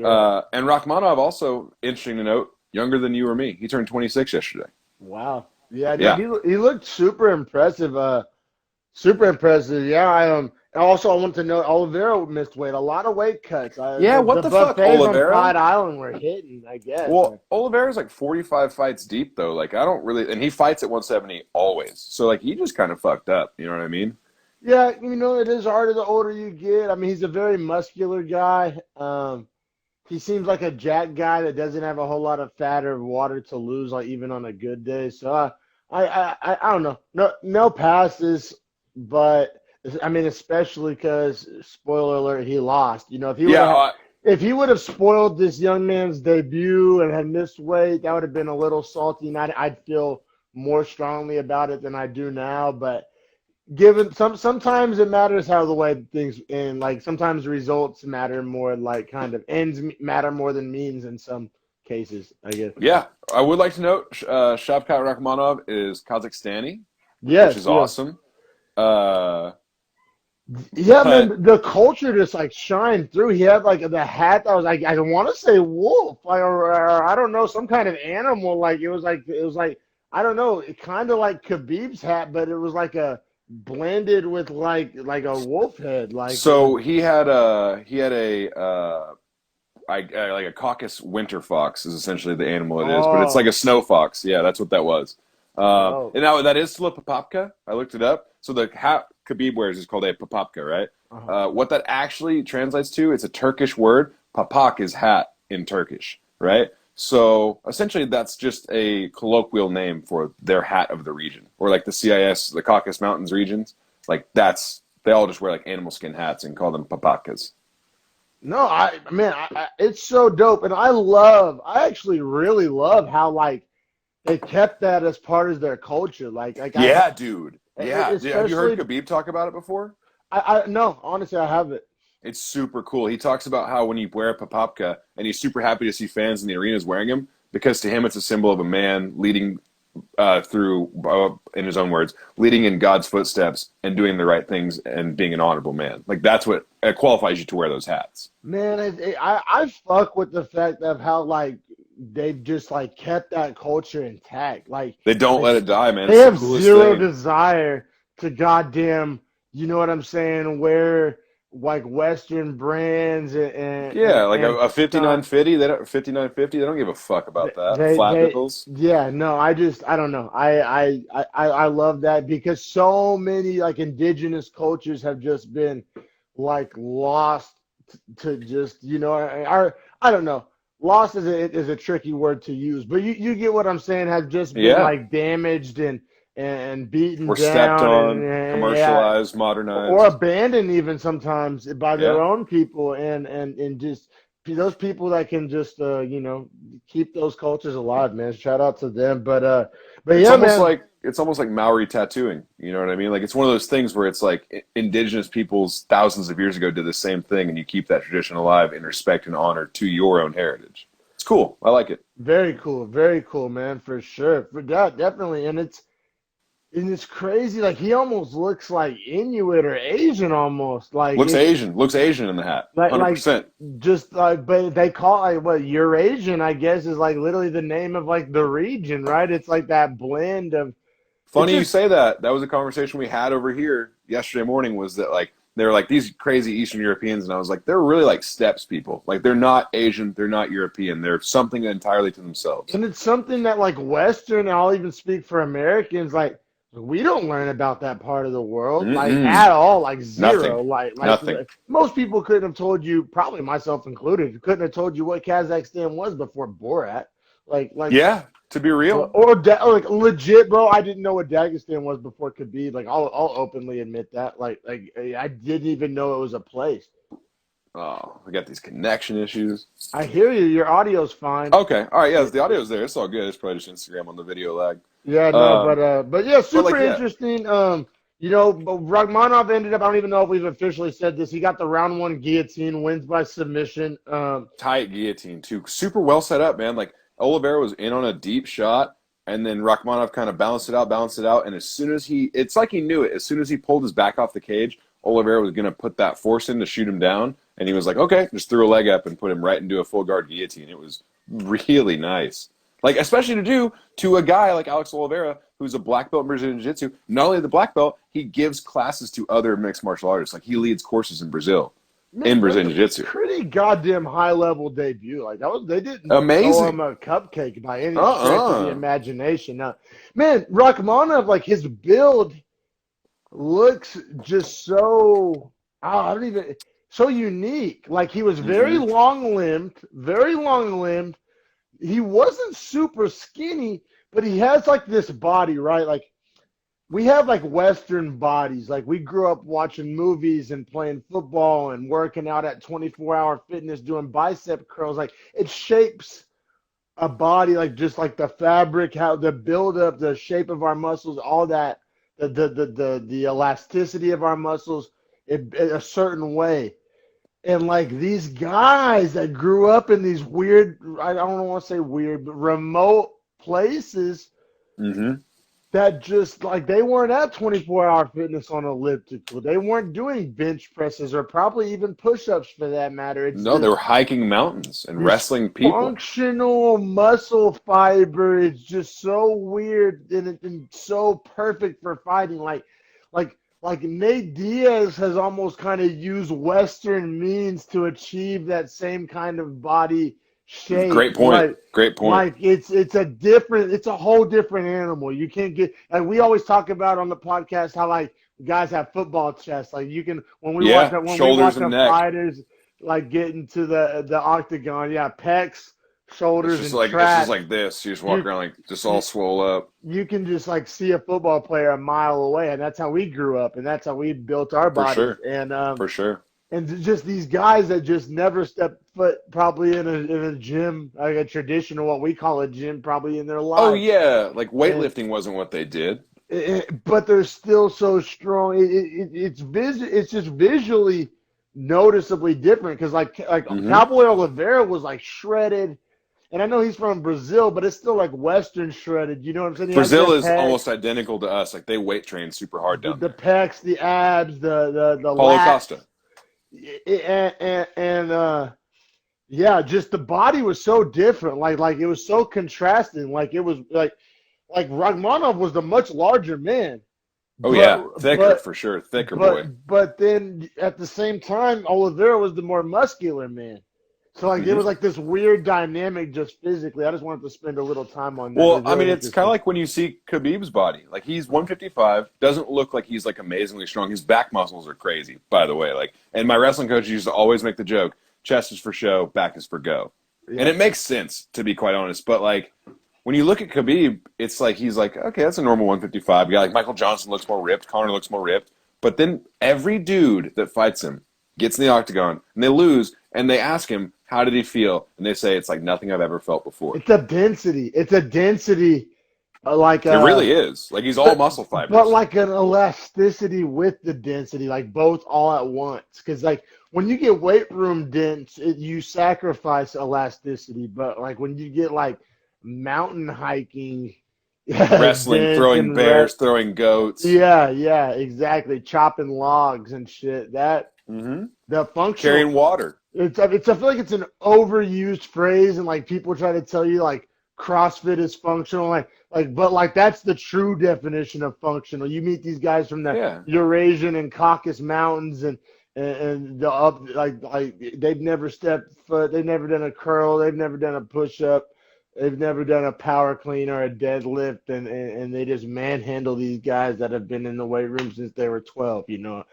And Rakhmonov also, interesting to note, younger than you or me. He turned 26 yesterday. Wow. Yeah. He looked super impressive. Yeah. Also, I want to know Oliveira missed weight. A lot of weight cuts. What the fuck, Oliveira? On Pride Island were hitting, I guess. Well, Oliveira's like 45 fights deep, though. Like, I don't really – and he fights at 170 always. So, like, he just kind of fucked up. You know what I mean? Yeah, it is harder the older you get. I mean, he's a very muscular guy. He seems like a jack guy that doesn't have a whole lot of fat or water to lose, like even on a good day. So I don't know. No passes, but I mean, especially because spoiler alert, he lost. If he would have spoiled this young man's debut and had missed weight, that would have been a little salty, and I'd feel more strongly about it than I do now. But sometimes it matters how the way things end. Like sometimes results matter more, like kind of ends matter more than means in some cases, I guess. Yeah, I would like to note Shavkat Rakhmonov is Kazakhstani, which is awesome. Man, the culture just like shined through. He had like the hat that was like, I don't want to say wolf, or I don't know, some kind of animal. Like it was like I don't know, kind of like Khabib's hat, but it was like a blended with like a wolf head. Like so he had a like a Caucasus winter fox is essentially the animal it is, but it's like a snow fox. Yeah, that's what that was. And now that is still a papapka. I looked it up. So the hat Khabib wears is called a papapka, right? What that actually translates to, it's a Turkish word. Papak is hat in Turkish, right? So essentially that's just a colloquial name for their hat of the region. Or like the CIS, the Caucasus Mountains regions. Like they all just wear like animal skin hats and call them papakas. No, it's so dope. And I actually really love how like they kept that as part of their culture. Dude. Yeah. Have you heard Khabib talk about it before? No, honestly, I haven't. It's super cool. He talks about how when you wear a papapka, and he's super happy to see fans in the arenas wearing him, because to him it's a symbol of a man leading through, in his own words, leading in God's footsteps and doing the right things and being an honorable man. Like that's what qualifies you to wear those hats. Man, I fuck with the fact of how like they've just like kept that culture intact. Like they don't let it die, man. They have zero desire to goddamn, you know what I'm saying, wear like Western brands and a 5950. They don't 5950. They don't give a fuck about that. Flat nipples. Yeah, no, I don't know. I love that because so many like indigenous cultures have just been like lost to just I don't know. Lost is a tricky word to use, but you get what I'm saying. Have just been like damaged and beaten or down stepped on, commercialized, modernized, or abandoned even sometimes by their own people, and just those people that can just keep those cultures alive, man. Shout out to them. But it's almost like Maori tattooing. You know what I mean? Like it's one of those things where it's like indigenous peoples thousands of years ago did the same thing, and you keep that tradition alive in respect and honor to your own heritage. It's cool. I like it. Very cool, man, for sure. For that, definitely, and it's crazy. Like he almost looks like Inuit or Asian, almost like looks Asian in the hat. 100%. Just like, but they call it what Eurasian, I guess, is like literally the name of like the region, right? It's like that blend of. Funny you say that. That was a conversation we had over here yesterday morning. Was that like they're like these crazy Eastern Europeans, and I was like, they're really like steppes people. Like they're not Asian, they're not European, they're something entirely to themselves. And it's something that like Western, I'll even speak for Americans, like. We don't learn about that part of the world, like Mm-mm. at all, like zero. Nothing. Like Nothing. most people couldn't have told you, probably myself included, couldn't have told you what Kazakhstan was before Borat. Like, Yeah, to be real. or like legit, bro. I didn't know what Dagestan was before Khabib. Like, I'll openly admit that. Like I didn't even know it was a place. Oh, we got these connection issues. I hear you. Your audio's fine. Okay. All right. Yeah, the audio's there. It's all good. It's probably just Instagram on the video lag. Yeah, no, Um, but yeah, but super like, yeah, interesting. But Ragmanov ended up. I don't even know if we've officially said this. He got the round one guillotine, wins by submission. tight guillotine too. Super well set up, man. Like Oliveira was in on a deep shot, and then Rachmanov kind of balanced it out, and as soon as it's like he knew it. As soon as he pulled his back off the cage, Oliveira was going to put that force in to shoot him down, and he was like, okay, just threw a leg up and put him right into a full guard guillotine. It was really nice. Like, especially to do to a guy like Alex Oliveira, who's a black belt in Brazilian Jiu-Jitsu. Not only the black belt, he gives classes to other mixed martial artists. Like, he leads courses in Brazil, in Brazilian Jiu-Jitsu. Pretty goddamn high level debut. Like that was, they didn't throw him Amazing. a cupcake by any stretch of the imagination. Now, man, Rachmanov, like his build looks just so I don't even so unique. Like he was very very long limbed. He wasn't super skinny, but he has like this body, right? Like we have like Western bodies. Like we grew up watching movies and playing football and working out at 24-hour fitness, doing bicep curls. Like it shapes a body, like just like the fabric, how the buildup, the shape of our muscles, all that, the elasticity of our muscles in a certain way. And like these guys that grew up in these weird, I don't want to say weird, but remote places Mm-hmm. that just like they weren't at 24-hour fitness on elliptical. They weren't doing bench presses or probably even push-ups for that matter. It's No, they were hiking mountains and this wrestling people. functional muscle fiber. It's just so weird and so perfect for fighting. Like Nate Diaz has almost kind of used Western means to achieve that same kind of body shape. Great point. Great point. Like it's a whole different animal. You can't get like we always talk about on the podcast how like guys have football chests. Like you can when we watch shoulders and the neck. fighters like get into the octagon, yeah, pecs, shoulders, It's just and like traps. it's just like this. You just walk around like just all swole up. You can just like see a football player a mile away, and that's how we grew up, and that's how we built our bodies. Sure. And For sure. and just these guys that just never stepped foot probably in a gym, like a traditional what we call a gym, probably in their life. Oh yeah, like weightlifting wasn't what they did. But they're still so strong. It's just visually noticeably different because like Cowboy Oliveira was like shredded, and I know he's from Brazil, but it's still like Western shredded. You know what I'm saying? Brazil is almost identical to us. Like they weight train super hard down the there. pecs, the abs, the Paulo lats, Costa. and yeah, just the body was so different. Like it was so contrasting. Like it was like Rachmanov was the much larger man. Oh yeah, thicker for sure, thicker boy. But then at the same time, Oliveira was the more muscular man. So like it was like this weird dynamic just physically. I just wanted to spend a little time on that. Well, I mean, it's kind of like when you see Khabib's body. Like he's 155, doesn't look like he's like amazingly strong. His back muscles are crazy, by the way. Like, and my wrestling coach used to always make the joke: chest is for show, back is for go. Yeah. And it makes sense, to be quite honest. But like when you look at Khabib, it's like he's like, okay, that's a normal 155 guy. Like Michael Johnson looks more ripped, Conor looks more ripped. But then every dude that fights him gets in the octagon and they lose, and they ask him, how did he feel? And they say, it's like nothing I've ever felt before. It's a density. It's a density like it really is. Like he's all muscle fibers. But like an elasticity with the density, like both all at once. Because like when you get weight room dense, you sacrifice elasticity. But like when you get like mountain hiking, wrestling, throwing bears, throwing goats. Yeah, exactly. Chopping logs and shit. That the function carrying water. I feel like it's an overused phrase, and like people try to tell you like CrossFit is functional, but like that's the true definition of functional. You meet these guys from the Eurasian and Caucasus Mountains, and the up like they've never stepped foot, they've never done a curl, they've never done a push up. They've never done a power clean or a deadlift, and they just manhandle these guys that have been in the weight room since they were 12. You know,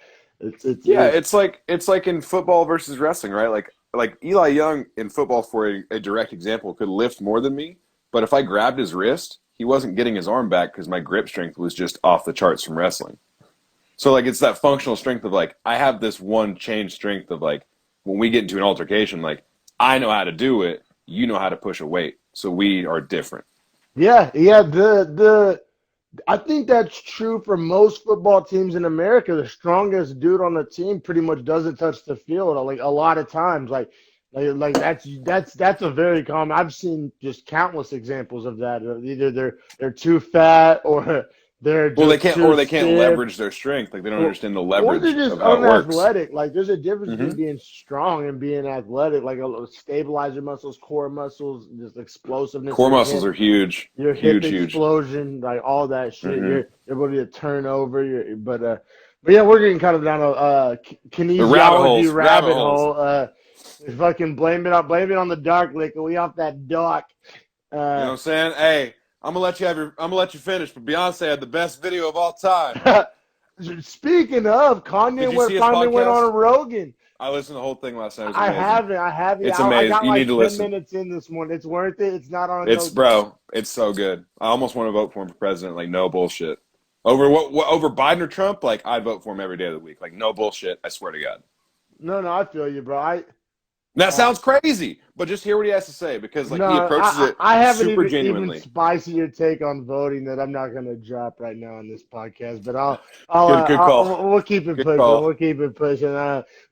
Yeah, it's it's like in football versus wrestling, right? Like Eli Young in football, for a direct example, could lift more than me, but if I grabbed his wrist, he wasn't getting his arm back because my grip strength was just off the charts from wrestling. So like it's that functional strength of like I have this one chain strength of like when we get into an altercation, like I know how to do it, you know how to push a weight, so we are different. yeah. The I think that's true for most football teams in America. The strongest dude on the team pretty much doesn't touch the field. Like a lot of times, like that's a very common. I've seen just countless examples of that. Either they're too fat or they're Well, just too they can't stiff. leverage their strength. Like they don't Or, understand the or they're leverage just of how it works. unathletic. Like there's a difference between Hmm. being strong and being athletic. Like a stabilizer muscles, core muscles, just explosiveness. Core muscles are huge, Your hip huge, huge. explosion, like all that shit. Hmm. Your ability to turn over. But yeah, we're getting kind of down a The rabbit kinesiology holes, rabbit rabbit holes. hole. Fucking blame it on the dark liquor. We off that dark. You know Uh, what I'm saying? Hey, I'm gonna let you finish. But Beyonce had the best video of all time. Speaking of, Did you see his finally went on a podcast? Rogan. I listened to the whole thing last night. It was amazing. I haven't. It's I amazing. got You need like to 10 listen. minutes in this one. It's worth it. It's not on It's no. bro. It's so good. I almost want to vote for him for president. Like no bullshit. Over what over Biden or Trump? Like I'd vote for him every day of the week. Like no bullshit. I swear to God. No, I feel you, bro. That Uh, sounds crazy, but just hear what he has to say because like No, he approaches it I haven't super even genuinely. spicier take on voting that I'm not gonna drop right now on this podcast. But Good call. we'll keep it Good pushing. call. We'll keep it pushing.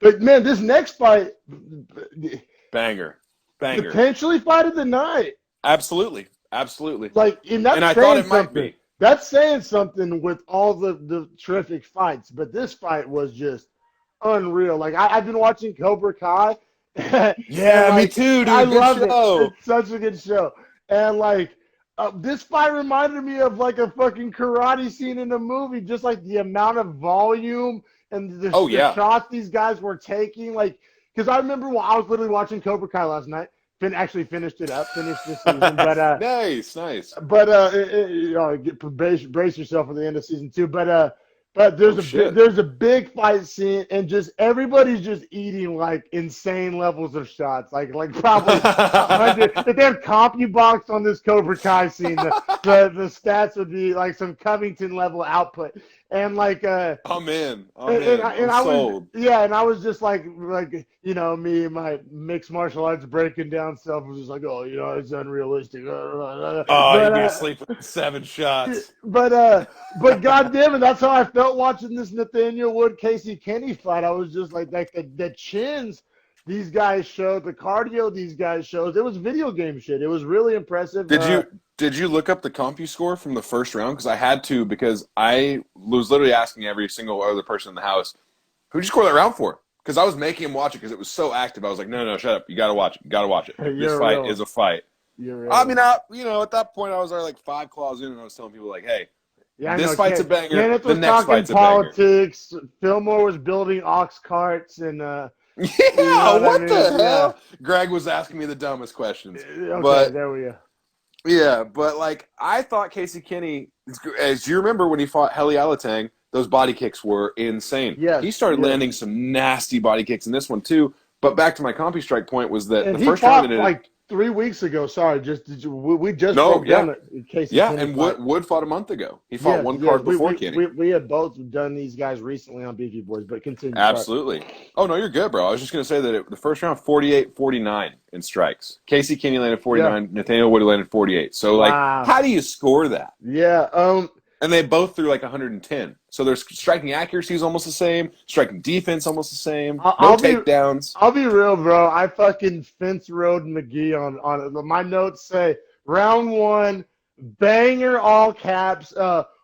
But man, this next fight Banger. Banger. potentially fight of the night. Absolutely. Absolutely. Like, and And that's I thought saying it might something. be. That's saying something with all the terrific fights. But this fight was just unreal. Like I've been watching Cobra Kai, and Yeah, me like too, I dude. Good love it. show. It's such a good show, and like this fight reminded me of like a fucking karate scene in a movie. Just like the amount of volume and Oh the yeah. shots these guys were taking. Like because I remember when I was literally watching Cobra Kai last night. Actually finished it up, finished the season, Nice, nice. you know, brace yourself for the end of season 2. But Oh shit. there's a big fight scene, and just everybody's just eating like insane levels of shots, like probably 100. If they have CompuBox on this Cobra Kai scene, the stats would be like some Covington level output, and like I'm in. I'm in. I'm I was sold. yeah, and I was just like you know me and my mixed martial arts breaking down stuff was just like oh you know it's unrealistic, Oh, but you'd be asleep with 7 shots. but God damn it, that's how I felt watching this Nathaniel Wood Casey Kenny fight. I was just like the chins these guys showed, the cardio these guys showed. It was video game shit. It was really impressive. Did you look up the CompuScore from the first round? Because I had to because I was literally asking every single other person in the house, who'd you score that round for? Because I was making him watch it because it was so active. I was like, no, shut up. You got to watch it. You got to watch it. Like, this You're fight real. is a fight. You're real. I mean, at that point, I was already like 5 claws in, and I was telling people, like, hey, Yeah, I this know. fight's a banger. Kenneth The was next talking fight's a banger. politics. Fillmore was building ox carts, and you Yeah, know what I what the mean? Yeah. hell? Greg was asking me the dumbest questions. Okay, But there we go. yeah, but like I thought Casey Kenny, as you remember when he fought Heli Alatang, those body kicks were insane. He Yes, started yes. landing some nasty body kicks in this one too. But back to my compy strike point was that And the he first round fought ended. like 3 weeks ago. Sorry, we just No, broke yeah, down the Casey yeah, Kenny and fight. Wood fought a month ago. He fought one Yes, card before Kenny. we had both done these guys recently on Beefy Boys, but continue. Sorry. Absolutely. Oh, no, you're good, bro. I was just going to say that the first round, 48-49 in strikes. Casey Kenny landed 49. Yeah. Nathaniel Wood landed 48. So, like, Wow. how do you score that? Yeah. And they both threw like 110. So their striking accuracy is almost the same. Striking defense almost the same. No takedowns. I'll be real, bro. I fucking fence road McGee on it. My notes say round 1, banger all caps.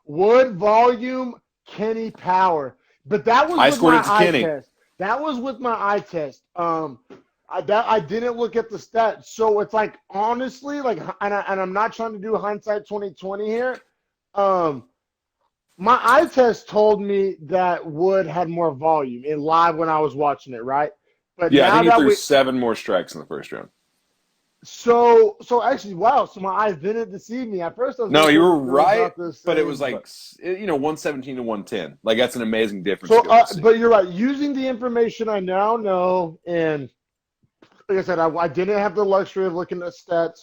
Wood volume, Kenny power. But that was I with scored my it to eye Kenny. test. That was with my eye test. I didn't look at the stats, so it's like honestly, like, and I'm not trying to do hindsight 2020 here. My eye test told me that Wood had more volume in live when I was watching it, right? But Yeah, I now think he that threw we 7 more strikes in the first round. So actually, wow. So my eyes didn't deceive me. At first, I was No, thinking you were they're right, about the but it was same. like, 117 to 110. Like, that's an amazing difference So, to be able to see. but you're right. Using the information I now know, and like I said, I didn't have the luxury of looking at stats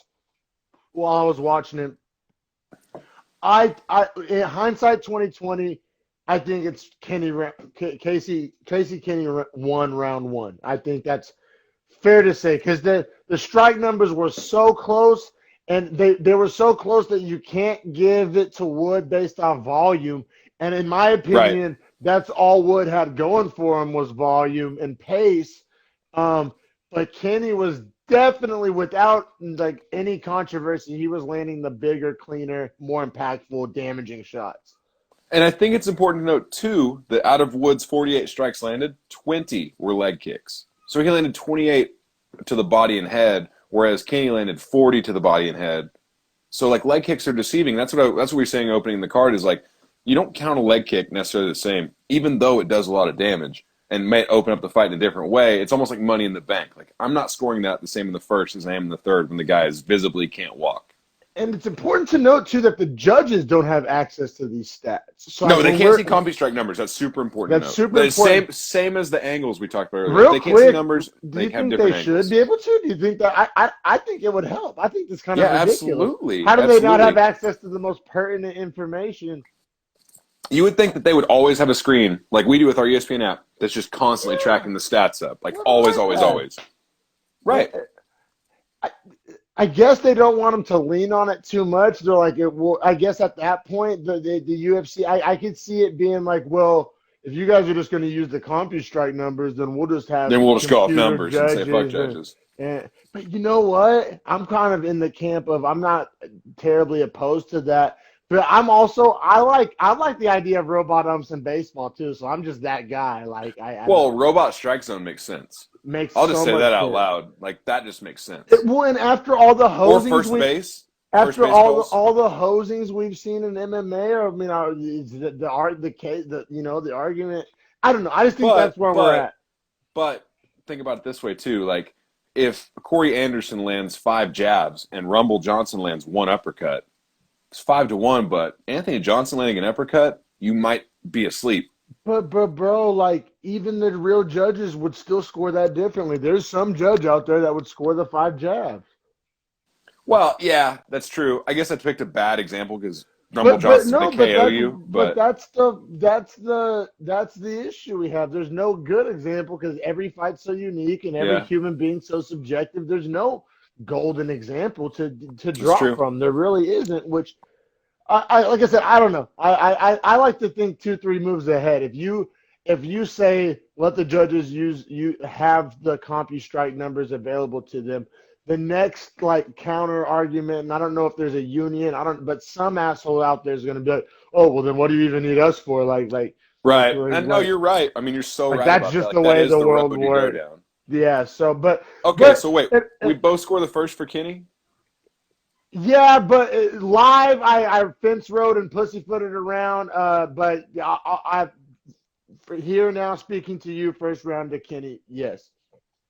while I was watching it. In hindsight 2020, I think it's Casey Kenny won round one. I think that's fair to say because the strike numbers were so close, and they were so close that you can't give it to Wood based on volume. And in my Right. opinion, that's all Wood had going for him was volume and pace. But Kenny was definitely, without like any controversy, he was landing the bigger, cleaner, more impactful, damaging shots. And I think it's important to note, too, that out of Wood's 48 strikes landed, 20 were leg kicks. So he landed 28 to the body and head, whereas Kenny landed 40 to the body and head. So, like, leg kicks are deceiving. That's what we were saying opening the card is, like, you don't count a leg kick necessarily the same, even though it does a lot of damage and may open up the fight in a different way. It's almost like money in the bank. Like, I'm not scoring that the same in the first as I am in the third when the guy is visibly can't walk. And it's important to note too that the judges don't have access to these stats. So No, they when can't see we're comp strike numbers. That's super important to that's note. super But it's important. same as the angles we talked about earlier. If Real they can't see quick, numbers, do they you have think they different should angles. be able to? Do you think that I think it would help. I think it's kind Yeah, of ridiculous. absolutely. How do they not have Absolutely. access to the most pertinent information? You would think that they would always have a screen like we do with our ESPN app that's just constantly Yeah, tracking the stats up. Like what an always, always, iPad. always. Right. I, I guess they don't want them to lean on it too much. They're like, it will. I guess at that point, the UFC, I could see it being like, well, if you guys are just going to use the CompuStrike numbers, then we'll just have Then we'll just go off computer numbers and say fuck judges judges. but you know what? I'm kind of in the camp of I'm not terribly opposed to that. But I'm also I like the idea of robot umps in baseball too. So I'm just that guy. Like I don't Well, robot strike zone makes sense. makes I'll just so say much that out sense. loud. Like that just makes sense. Well, and after all the Or hosings first we base. First after base calls. all the hosings we've seen in MMA, or I mean, the art, the case, the argument. I don't know. I just think But that's where we're but at. but think about it this way too. Like if Corey Anderson lands 5 jabs and Rumble Johnson lands 1 uppercut, it's 5-1. But Anthony Johnson landing an uppercut, you might be asleep. But bro, like even the real judges would still score that differently. There's some judge out there that would score the 5 jabs. Well, yeah, that's true. I guess I picked a bad example because Rumble But Johnson's no, going to but KO that you. but But that's the issue we have. There's no good example because every fight's so unique and every yeah, human being's so subjective. There's no golden example to it's draw true. from. There really isn't. Which I like I said, I don't know. I like to think 2-3 moves ahead. If you say let the judges you have the CompuStrike numbers available to them, the next like counter argument, and I don't know if there's a union, but some asshole out there is going to be like, oh well, then what do you even need us for? Right. And no, you're right. I mean, you're so like right that's about that. just Like the that way is the the road world you go works. down. Yeah. So, Okay, but so wait, it, we it, both score the first for Kenny? yeah, but live, I fence rode and pussyfooted around. But for here now speaking to you, first round to Kenny, yes.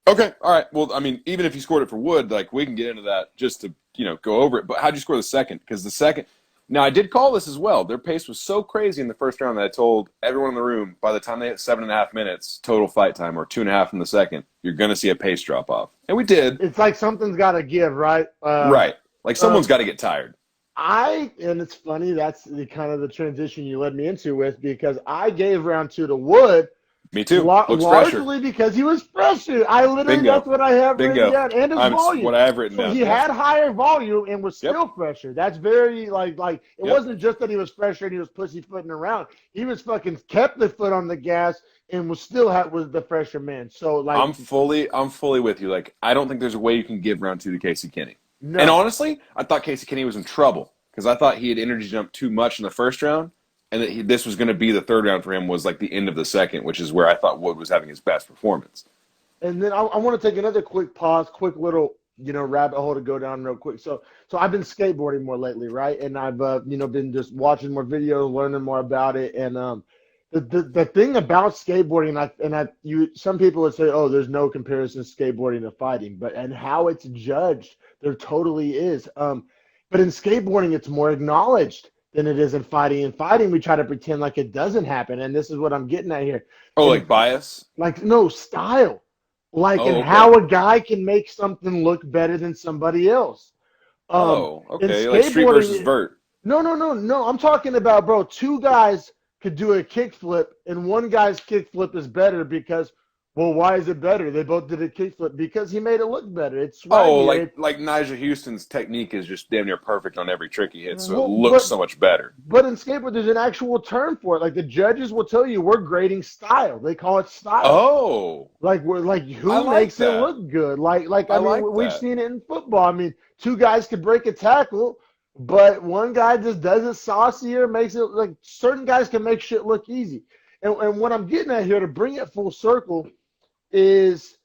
Okay, all right. Well, I mean, even if you scored it for Wood, like we can get into that just to, go over it. But how'd you score the second? Because the second now I did call this as well. Their pace was so crazy in the first round that I told everyone in the room by the time they hit 7.5 minutes total fight time or 2.5 in the second, you're gonna see a pace drop off. And we did. It's like something's got to give, right? Right. Like Uh, someone's gotta get tired. and it's funny, that's the kind of the transition you led me into with because I gave round two to Wood Me too. Looks fresher. largely because he was fresher. I literally, that's Bingo. what I have written Bingo. down, and his I'm volume. what I have written So down. he Yep. had higher volume and was Yep. still fresher. That's very like it Yep. wasn't just that he was fresher and he was pussyfooting around. He was fucking kept the foot on the gas and was the fresher man. So like I'm fully with you. Like, I don't think there's a way you can give round two to Casey Kenny. And no. honestly, I thought Casey Kenny was in trouble because I thought he had energy jumped too much in the first round, and that this was going to be the third round for him was like the end of the second, which is where I thought Wood was having his best performance. And then I want to take another quick pause, quick little rabbit hole to go down real quick. So I've been skateboarding more lately, right? And I've been just watching more videos, learning more about it, and the thing about skateboarding, some people would say, oh, there's no comparison skateboarding to fighting, and how it's judged, there totally is. But in skateboarding, it's more acknowledged than it is in fighting. In fighting, we try to pretend like it doesn't happen, and this is what I'm getting at here. Oh, And like bias? like no style, Oh, and okay. how a guy can make something look better than somebody else. Oh, In okay. Like street versus skateboarding, vert. no. I'm talking about, bro, two guys could do a kickflip, and one guy's kickflip is better because, well, why is it better? They both did a kickflip because he made it look better. It's Oh, swaggier. like Nigel Houston's technique is just damn near perfect on every trick he hits, so it Well, looks so much better. but in skateboard, there's an actual term for it. Like the judges will tell you, we're grading style. They call it style. Oh, Like we're like I who like makes it that. look good? Like I I mean, like we've that. seen it in football. I mean, two guys could break a tackle, but one guy just does it saucier, makes it like certain guys can make shit look easy. And what I'm getting at here to bring it full circle is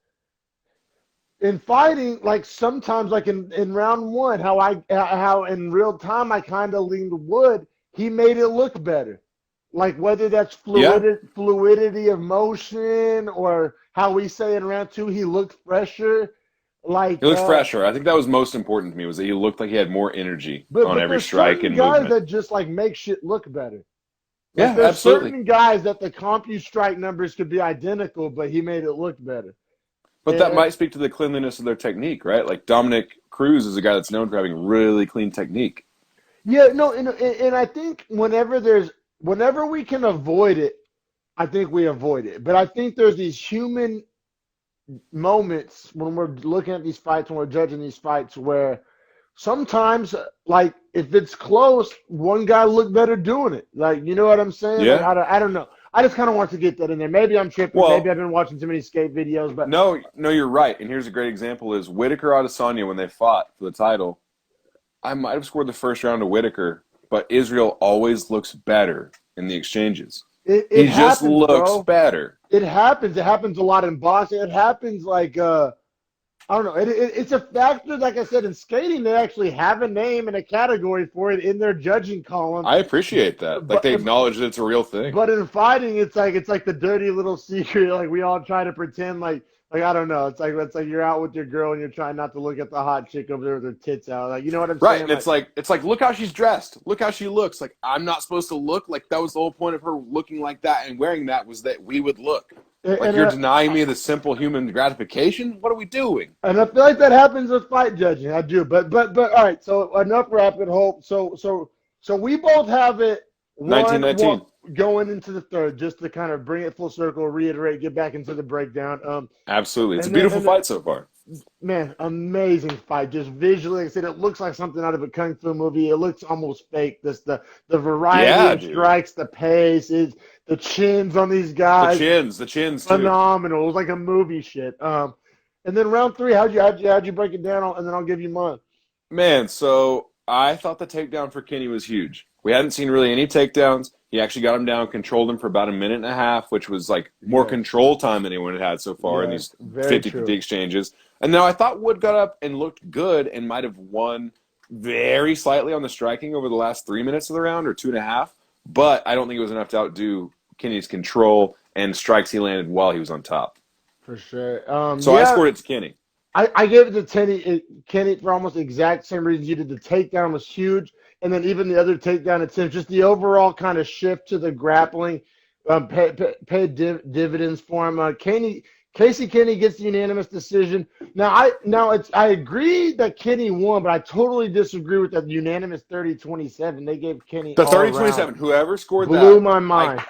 in fighting, like sometimes like in round one, how in real time I kind of leaned Wood, he made it look better. Like whether that's Yeah, fluidity of motion or how we say in round two, he looked fresher. he Like, looked fresher. I think that was most important to me was that he looked like he had more energy on but every there's strike certain and guys movement. that just like make shit look better. Like Yeah, there's absolutely. certain guys that the CompuStrike numbers could be identical, but he made it look better. But that And might speak to the cleanliness of their technique, right? Like Dominic Cruz is a guy that's known for having really clean technique. yeah, no, and I think whenever we can avoid it, I think we avoid it. But I think there's these human moments when we're looking at these fights, when we're judging these fights, where sometimes, like, if it's close, one guy look better doing it. Like, you know what I'm saying? Like, Yeah. I don't know. I just kind of want to get that in there. Maybe I'm tripping. Maybe Well, I've been watching too many skate videos, but no, you're right. And here's a great example: is Whitaker Adesanya when they fought for the title. I might have scored the first round to Whitaker, but Israel always looks better in the exchanges. it He just happens, looks bro. better. It happens. It happens a lot in boxing. It happens like I don't know. It's a factor. Like I said, in skating, they actually have a name and a category for it in their judging column. I appreciate that. Like But they acknowledge that it's a real thing. but in fighting, it's like the dirty little secret. Like we all try to pretend like I don't know. It's like you're out with your girl and you're trying not to look at the hot chick over there with her tits out. Like you know what I'm Right, saying? and it's like look how she's dressed. Look how she looks. Like I'm not supposed to look like that was the whole point of her looking like that and wearing that was that we would look. Like And you're denying me the simple human gratification? What are we doing? and I feel like that happens with fight judging. I do, but all right. So enough rapid hope. So we both have it one 1919. going into the third, just to kind of bring it full circle, reiterate, get back into the breakdown. Absolutely. It's a And then beautiful fight so far. man, amazing fight. Just visually, like I said, it looks like something out of a kung fu movie. It looks almost fake. The variety Yeah, of dude. strikes, the pace, is the chins on these The guys, chins, the chins too. phenomenal. It was like a movie shit. And then round three, how'd you break it down? And then I'll give you mine. Man, so I thought the takedown for Kenny was huge. We hadn't seen really any takedowns. He actually got him down, controlled him for about a minute and a half, which was like more Yes, control time than anyone had had so far in yes, these very 50-50 true. exchanges. And now I thought Wood got up and looked good and might have won very slightly on the striking over the last 3 minutes of the round or 2.5. But I don't think it was enough to outdo Kenny's control and strikes he landed while he was on top. For sure. So I scored it to Kenny. I gave it to Kenny for almost the exact same reason you did. The takedown was huge, and then even the other takedown attempts, just the overall kind of shift to the grappling, paid dividends for him. Casey Kenny gets the unanimous decision. I agree that Kenny won, but I totally disagree with that unanimous 30-27. They gave Kenny The all around. 30-27, whoever scored Blew that, my mind.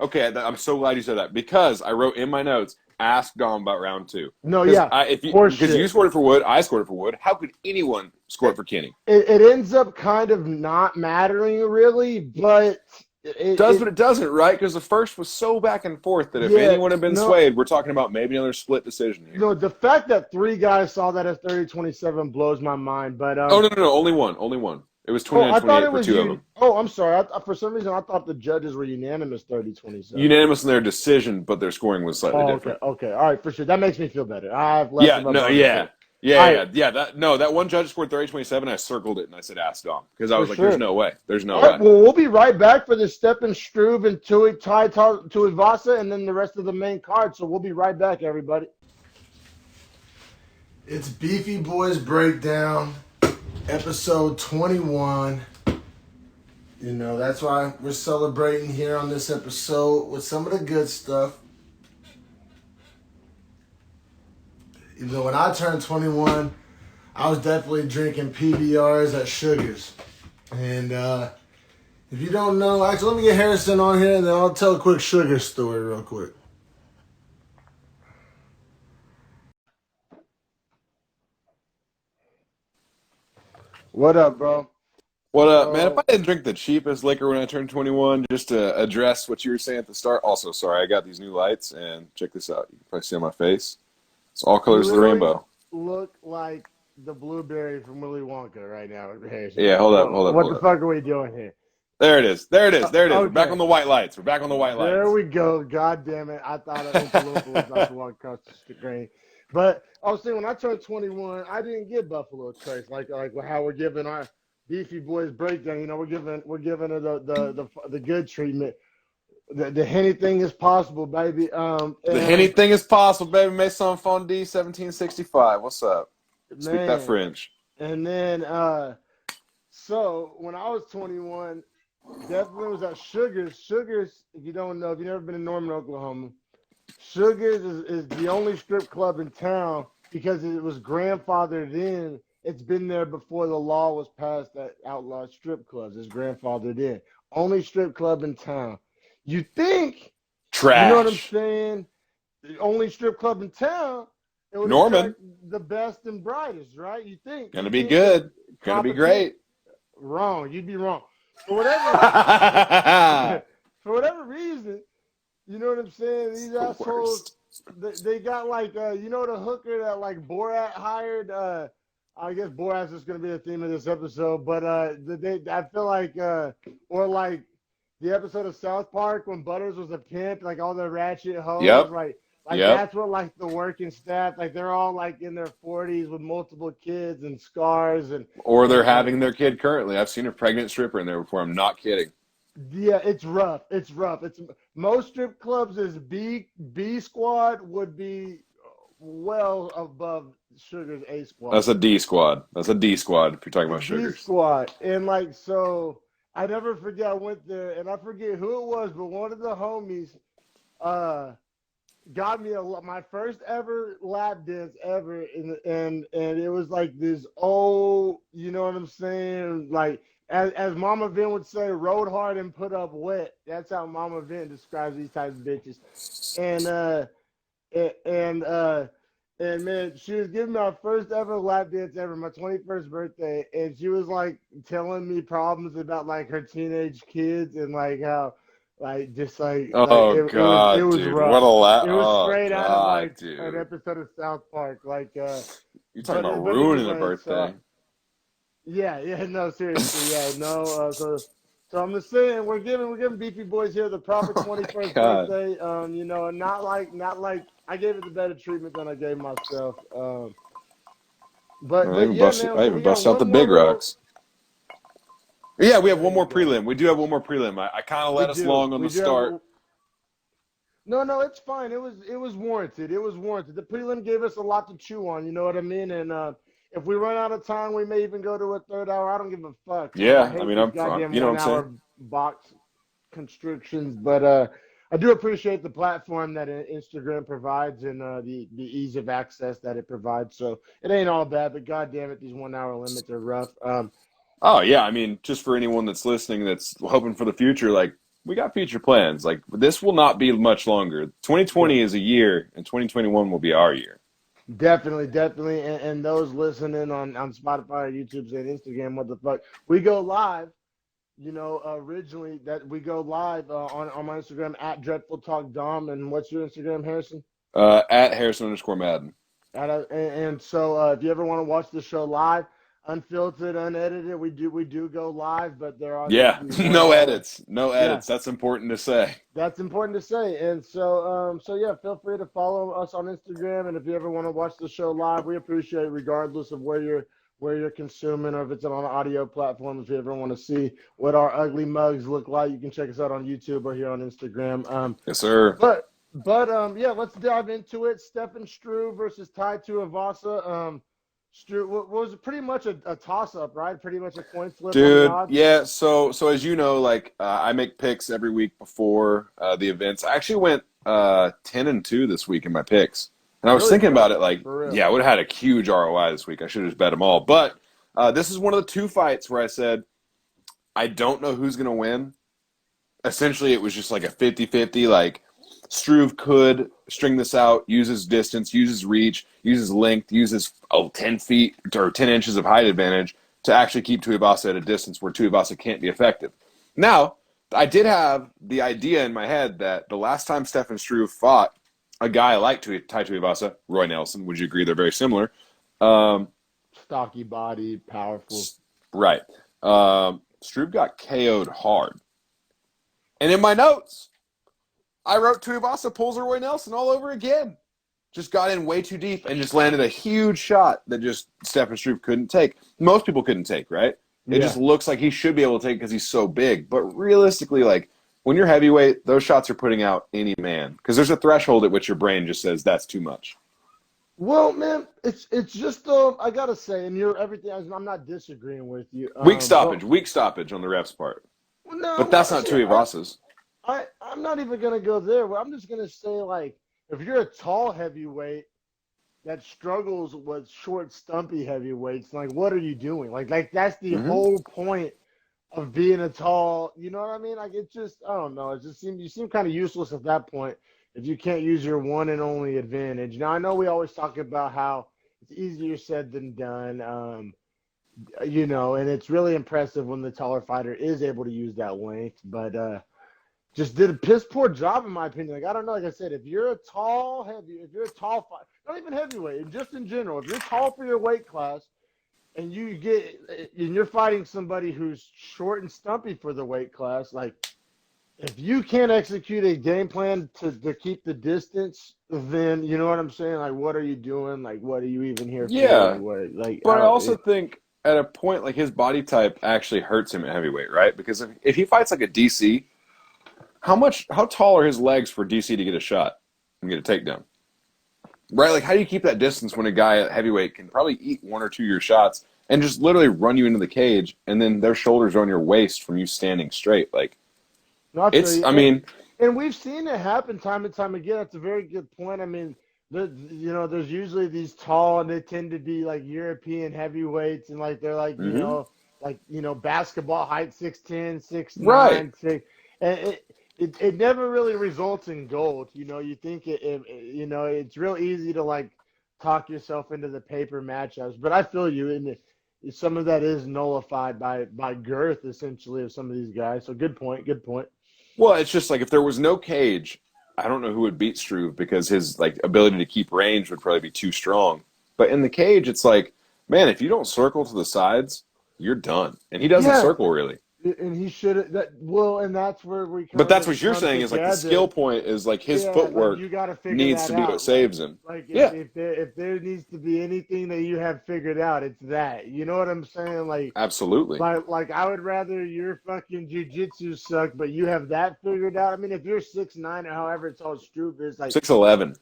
okay, I'm so glad you said that because I wrote in my notes, ask Dom about round two. No, yeah, Because you scored it for Wood, I scored it for Wood. How could anyone score it for Kenny? It ends up kind of not mattering really, but It does, but it doesn't, right? Because the first was so back and forth that if anyone had been swayed, we're talking about maybe another split decision here. No, the fact that three guys saw that as 30-27 blows my mind. But Oh no, only one. It was 29-28 for two of them. Oh, I'm sorry. For some reason, I thought the judges were unanimous 30-27. Unanimous in their decision, but their scoring was slightly different. Okay. All right, for sure. That makes me feel better. I have less of a bone to pick. That one judge scored 30-27. I circled it and I said ask Dom because I For was like, "There's sure. no way. There's no All way." right, well, we'll be right back for the Steppen Struve and Tuivasa, and then the rest of the main card. So we'll be right back, everybody. It's Beefy Boys Breakdown, episode 21. You know, that's why we're celebrating here on this episode with some of the good stuff. Even though when I turned 21, I was definitely drinking PBRs at Sugars. And if you don't know, actually, let me get Harrison on here, and then I'll tell a quick Sugar story real quick. What up, bro? What up, man? If I didn't drink the cheapest liquor when I turned 21, just to address what you were saying at the start. Also, sorry, I got these new lights, and check this out. You can probably see on my face. It's all colors of the rainbow. Look like the blueberry from Willy Wonka right now. Yeah, hold up. What the fuck are we doing here? There it is. Okay. We're back on the white lights. There we go. God damn it. I thought Oompa was about to walk across the screen. But I was saying, when I turned 21, I didn't get Buffalo Trace like how we're giving our Beefy Boys Breakdown. You know, we're giving her the good treatment. The Henny thing is possible, baby. The Henny thing is possible, baby. Maison Fondue, 1765. What's up? Speak that French. And then, so when I was 21, definitely was at Sugars. Sugars, if you don't know, if you've never been to Norman, Oklahoma, Sugars is the only strip club in town because it was grandfathered in. It's been there before the law was passed that outlawed strip clubs. It's grandfathered in. Only strip club in town. You think, trash. You know what I'm saying? The only strip club in town. It would Norman. The best and brightest, right? You think. Gonna be good. Gonna be great. Wrong. You'd be wrong. For whatever reason, you know what I'm saying? These assholes, they got like, you know, the hooker that like Borat hired. I guess Borat's just gonna be the theme of this episode, but I feel like, or like the episode of South Park when Butters was a pimp, like all the ratchet hoes, like that's what like the working staff, like they're all like in their 40s with multiple kids and scars, or they're having their kid currently. I've seen a pregnant stripper in there before. I'm not kidding. Yeah, it's rough. It's most strip clubs is B squad would be well above Sugar's A squad. That's a D squad. If you're talking about Sugars. D squad. And like, so I never forget, I went there and I forget who it was, but one of the homies got me my first ever lap dance ever, and it was like this old, you know what I'm saying, like as Mama Vin would say, rode hard and put up wet. That's how Mama Vin describes these types of bitches. And man, she was giving me our first ever lap dance ever, my 21st birthday, and she was like telling me problems about like her teenage kids and like how, like just like, God, it was dude, rough. what a lap! It was straight out of like dude. an episode of South Park. Like, you're talking about ruining a birthday. No, seriously, no. So I'm just saying we're giving Beefy Boys here the proper 21st birthday. You know, not like I gave it the better treatment than I gave myself. But I even bust out the big rocks. Yeah, we have one more prelim. We do have one more prelim. I kind of let us long on the start. No, it's fine. It was warranted. It was warranted. The prelim gave us a lot to chew on. You know what I mean? And if we run out of time, we may even go to a third hour. I don't give a fuck. Yeah, I mean, I'm fine. You know what I'm saying? Box constrictions, but I do appreciate the platform that Instagram provides and the ease of access that it provides. So it ain't all bad, but God damn it, these 1 hour limits are rough. Oh yeah, I mean, just for anyone that's listening, that's hoping for the future, like we got future plans. Like this will not be much longer. 2020 is a year, and 2021 will be our year. Definitely, and those listening on Spotify, YouTube, and Instagram, what the fuck, we go live. You know, originally that we go live on my Instagram at Dreadful Talk Dom, and what's your Instagram, Harrison? At Harrison_Madden. And so if you ever want to watch the show live, unfiltered, unedited. We do go live, but there are Yeah, no edits, no yeah, edits. That's important to say. that's important to say. And so yeah, feel free to follow us on Instagram. And if you ever want to watch the show live, we appreciate it regardless of where you're consuming or if it's on an audio platform. If you ever want to see what our ugly mugs look like, you can check us out on YouTube or here on Instagram. Yes, sir. Yeah, let's dive into it. Stefan Struve versus Tai Tuivasa. Struve was pretty much a toss-up, right? Pretty much a coin flip on the Dude, odds. yeah. So as you know, like I make picks every week before the events. I actually went 10-2 this week in my picks, and I was Really thinking good, about it. Like, for real. yeah, I would have had a huge ROI this week. I should have just bet them all. But this is one of the two fights where I said I don't know who's going to win. Essentially, it was just like a 50-50. Like Struve could string this out, use his distance, use his reach, use his length, use his 10 feet or 10 inches of height advantage to actually keep Tuivasa at a distance where Tuivasa can't be effective. Now, I did have the idea in my head that the last time Stefan Struve fought a guy like Tai Tuivasa, Roy Nelson, would you agree they're very similar? Stocky body, powerful. Right. Struve got KO'd hard. And in my notes, I wrote Tuivasa pulls a Roy Nelson all over again. Just got in way too deep and just landed a huge shot that just Stefan Struve couldn't take. Most people couldn't take, right? It just looks like he should be able to take because he's so big. But realistically, like when you're heavyweight, those shots are putting out any man because there's a threshold at which your brain just says that's too much. Well, man, it's just I gotta say, and you're everything. I'm not disagreeing with you. Weak stoppage on the ref's part. Well, no, But that's not Tuivasa's. I'm not even gonna go there. I'm just gonna say, like, if you're a tall heavyweight that struggles with short, stumpy heavyweights, like, what are you doing? Like that's the whole point of being a tall. You know what I mean? Like, it just, I don't know. It just you seem kind of useless at that point if you can't use your one and only advantage. Now, I know we always talk about how it's easier said than done. You know, and it's really impressive when the taller fighter is able to use that length, but just did a piss poor job in my opinion. Like, I don't know. Like I said, if you're a tall fighter, not even heavyweight, just in general, if you're tall for your weight class and you're fighting somebody who's short and stumpy for the weight class, like if you can't execute a game plan to keep the distance, then you know what I'm saying? Like, what are you doing? Like, what are you even here for? Yeah. Like, But I also think at a point, like his body type actually hurts him at heavyweight, right? Because if he fights like a DC, how tall are his legs for DC to get a shot and get a takedown? Right? Like, how do you keep that distance when a guy at heavyweight can probably eat one or two of your shots and just literally run you into the cage and then their shoulders are on your waist from you standing straight? Like, and we've seen it happen time and time again. That's a very good point. I mean, there's usually these tall, and they tend to be like European heavyweights, and like they're like basketball height 6'10", 6'9", right. 6, and it never really results in gold. You know, you think it's real easy to like talk yourself into the paper matchups, but I feel you, and some of that is nullified by girth essentially of some of these guys. So good point. Well, it's just like if there was no cage, I don't know who would beat Struve because his like ability to keep range would probably be too strong. But in the cage, it's like, man, if you don't circle to the sides, you're done. And he doesn't circle really. And he should have and that's where we. But that's what you're saying is like the skill point is like his footwork you gotta figure needs that to be out. what saves him. Like if there needs to be anything that you have figured out, it's that. You know what I'm saying? Like absolutely. Like I would rather your fucking jiu-jitsu suck, but you have that figured out. I mean, if you're 6'9" or however tall Struve is, like 6'11".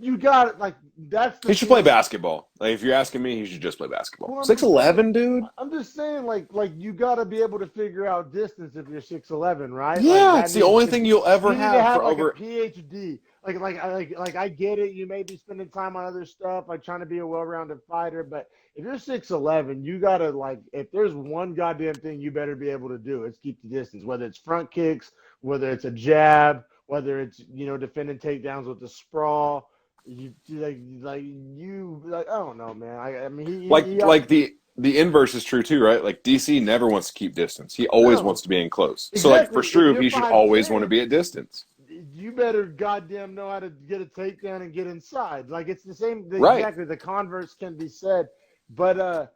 You got it. Like that's. He should play basketball. Like if you're asking me, he should just play basketball. 6'11", dude. I'm just saying, like you got to be able to figure out distance if you're 6'11", right? Yeah, like, it's the only thing you'll ever have for like over a PhD. Like I get it. You may be spending time on other stuff, like trying to be a well-rounded fighter. But if you're 6'11", you gotta like. If there's one goddamn thing you better be able to do, it's keep the distance. Whether it's front kicks, whether it's a jab, whether it's defending takedowns with a sprawl. I don't know, man. I mean, the inverse is true too, right? Like DC never wants to keep distance. He always wants to be in close. Exactly. So like for Struve, he should always want to be at distance. You better goddamn know how to get a takedown and get inside. Like it's the same. Right. Exactly. The converse can be said, but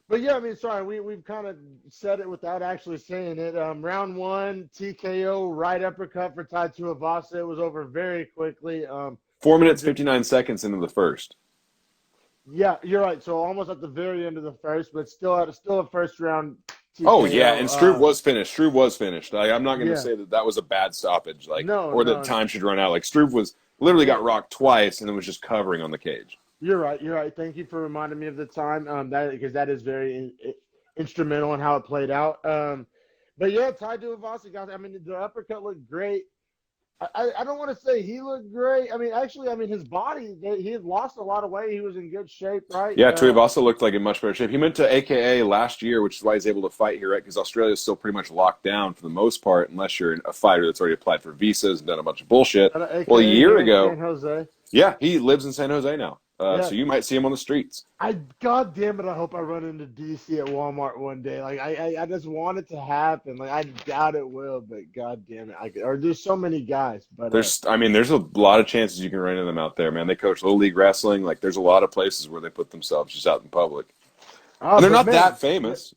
But yeah, I mean, sorry, we've kind of said it without actually saying it. Round one, TKO, right uppercut for Tai Tuivasa. It was over very quickly. 4 minutes 59 seconds into the first. Yeah, you're right. So almost at the very end of the first, but still a first round Oh yeah, and TKO. Struve was finished. Struve was finished. I'm not going to Yeah, say that that was a bad stoppage, like, no, or that no, time should run out. Like Struve was literally got no. rocked twice and then was just covering on the cage. You're right. You're right. Thank you for reminding me of the time. That because that is very instrumental in how it played out. But yeah, Tai Tuivasa, guys. I mean, the uppercut looked great. I don't want to say he looked great. I mean, actually, I mean his body. He had lost a lot of weight. He was in good shape, right? Yeah, Tuivasa looked like in much better shape. He went to AKA last year, which is why he's able to fight here, right? Because Australia is still pretty much locked down for the most part, unless you're a fighter that's already applied for visas and done a bunch of bullshit. Well, a AKA year here in ago, San Jose. yeah, he lives in San Jose now. Yeah, So you might see him on the streets. God damn it, I hope I run into DC at Walmart one day. Like, I just want it to happen. Like, I doubt it will, but God damn it. Or there's so many guys, but, There's a lot of chances you can run into them out there, man. They coach Little League Wrestling. Like, there's a lot of places where they put themselves just out in public. And they're but not man, that famous.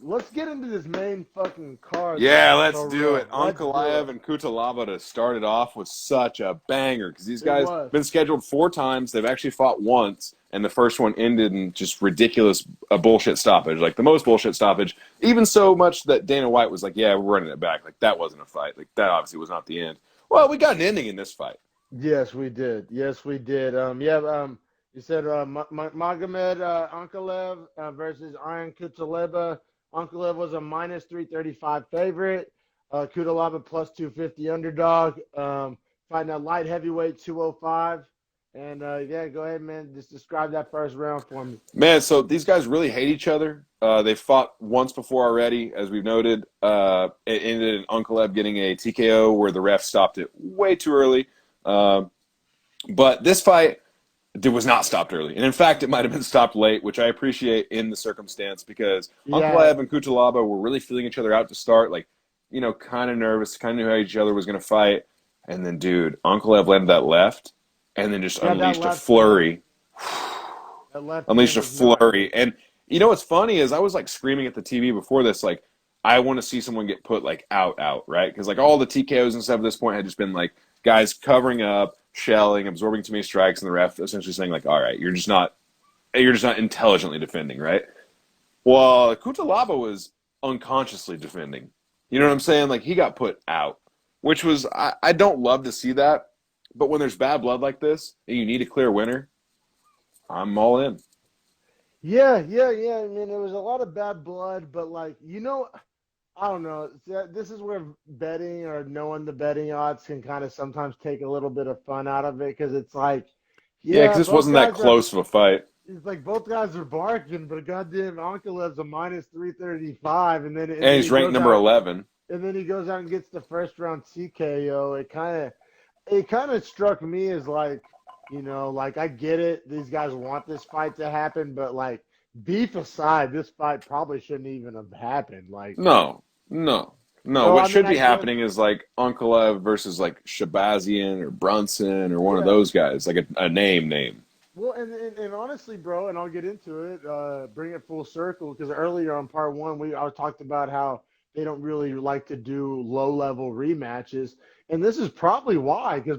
let's get into this main fucking card. Yeah, Though, let's for do real. it. Let's do Ankalaev it. and Kutalaba to start it off was such a banger because these It guys was. been scheduled 4 times. They've actually fought once, and the first one ended in just ridiculous bullshit stoppage, like the most bullshit stoppage. Even so much that Dana White was like, "Yeah, we're running it back." Like that wasn't a fight. Like that obviously was not the end. Well, we got an ending in this fight. Yes, we did. Yes, we did. Yeah. You said Magomed Ankalaev versus Iron Kutalaba. Ankalaev was a minus 335 favorite. Kutalaba plus 250 underdog. Fighting at light heavyweight 205. And yeah, go ahead, man. Just describe that first round for me. Man, so these guys really hate each other. They fought once before already, as we've noted. It ended in Ankalaev getting a TKO where the ref stopped it way too early. But this fight was not stopped early. And in fact, it might have been stopped late, which I appreciate in the circumstance because Yeah, Ankalaev and Kutalaba were really feeling each other out to start, like, kind of nervous, kind of knew how each other was going to fight. And then, dude, Ankalaev landed that left and then just yeah, unleashed a flurry. that left Unleashed hand a was nuts. flurry. And what's funny is I was like screaming at the TV before this, like, I want to see someone get put like out, right? Because like all the TKOs and stuff at this point had just been like guys covering up, shelling, absorbing too many strikes, and the ref essentially saying like, all right, you're just not intelligently defending, right? Well, Kutalaba was unconsciously defending. You know what I'm saying? Like he got put out, which was I don't love to see that, but when there's bad blood like this and you need a clear winner, I'm all in. Yeah. I mean, there was a lot of bad blood, but like, I don't know. This is where betting or knowing the betting odds can kind of sometimes take a little bit of fun out of it because it's like, Yeah, because yeah, this both wasn't that guys are. close of a fight. It's like both guys are barking, but goddamn, Ankalev's a minus 335, and And then he's he ranked goes number out 11. and then he goes out and gets the first round TKO. It kind of struck me as like, like I get it. These guys want this fight to happen, but like beef aside, this fight probably shouldn't even have happened. Like, No, no, no. so What I mean, should I be guess, happening is like Ankalaev versus like Shabazian or Brunson or one of yeah. those guys, like a name. Well, and honestly, bro, and I'll get into it. Bring it full circle because earlier on part one, I talked about how they don't really like to do low level rematches, and this is probably why. Because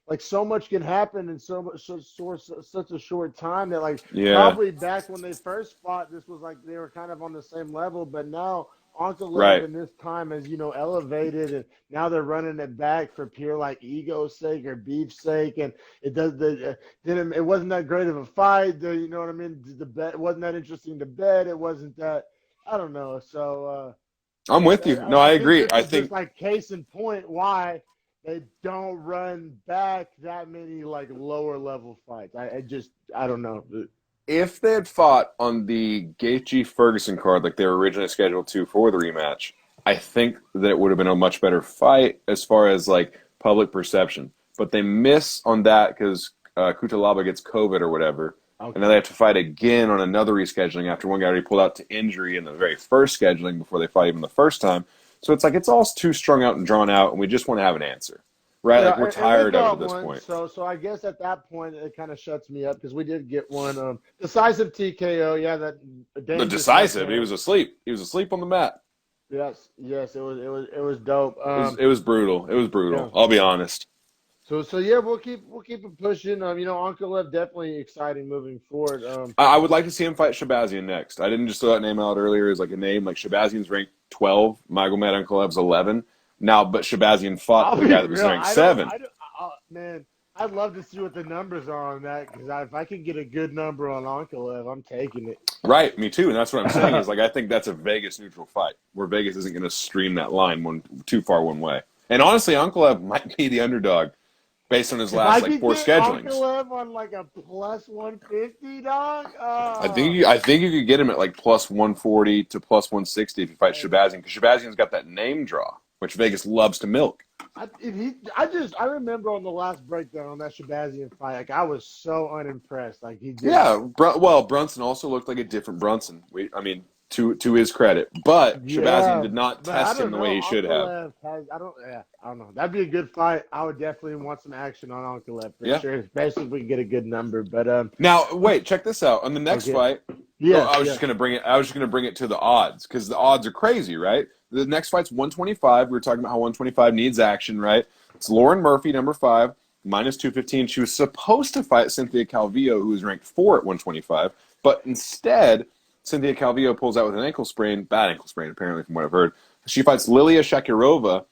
like so much can happen in such a short time that like Yeah, probably back when they first fought, this was like they were kind of on the same level, but now. Ankalaev right. in this time has, elevated, and now they're running it back for pure like ego's sake or beef's sake, and it does the didn't it wasn't that great of a fight. You know what I mean? The bet it wasn't that interesting to bet. It wasn't that I don't know. So I'm with you. No, I I think agree. this I is just think like case in point why they don't run back that many like lower level fights. I don't know. if they had fought on the Gaethje Ferguson card like they were originally scheduled to for the rematch, I think that it would have been a much better fight as far as like public perception. But they miss on that because Kutalaba gets COVID or whatever, and then they Okay. have to fight again on another rescheduling after one guy already pulled out to injury in the very first scheduling before they fought even the first time. So it's like it's all too strung out and drawn out, and we just want to have an answer, right? Yeah, Like we're and we tired of it got at this one. point. So I guess at that point it kind of shuts me up because we did get one. Decisive TKO. Yeah, that The dangerous left decisive, he hand. was asleep. He was asleep on the mat. Yes, it was dope. It was brutal. It was Yeah. brutal. I'll be honest. So yeah, we'll keep it pushing. Ankalev definitely exciting moving forward. I would like to see him fight Shabazian next. I didn't just throw that name out earlier as like a name. Like Shabazian's ranked 12, Magomed Ankalev's 11. Now, but Shabazian fought I'll the be guy that was real. ranked 7. Man, I'd love to see what the numbers are on that because if I can get a good number on Ankalev, I'm taking it. Right, me too. And that's what I'm saying is like I think that's a Vegas neutral fight where Vegas isn't going to stream that line too far one way. And honestly, Ankalev might be the underdog based on his If I last like could 4 get schedulings. Ankalev on like a plus 150, dog. I think you could get him at like plus 140 to plus 160 if you fight And Shabazian because Shabazian's got that name draw, which Vegas loves to milk. I remember on the last breakdown on that Shabazian fight, like I was so unimpressed. Like he just, Yeah, well, Brunson also looked like a different Brunson. I mean, to his credit, but Shabazian yeah, did not but I test him don't the way know. he should have. Ankalev has, I don't know. That'd be a good fight. I would definitely want some action on Ankalev for Yeah. sure, especially if we can get a good number. But Now, wait, check this out. On the next okay, fight, yes, I was yes. just gonna bring it. I was just gonna bring it to the odds because the odds are crazy, right? The next fight's 125. We were talking about how 125 needs action, right? It's Lauren Murphy, number 5, minus 215. She was supposed to fight Cynthia Calvillo, who was ranked 4 at 125, but instead, Cynthia Calvillo pulls out with an ankle sprain, bad ankle sprain, apparently, from what I've heard. She fights Lilia Shakirova,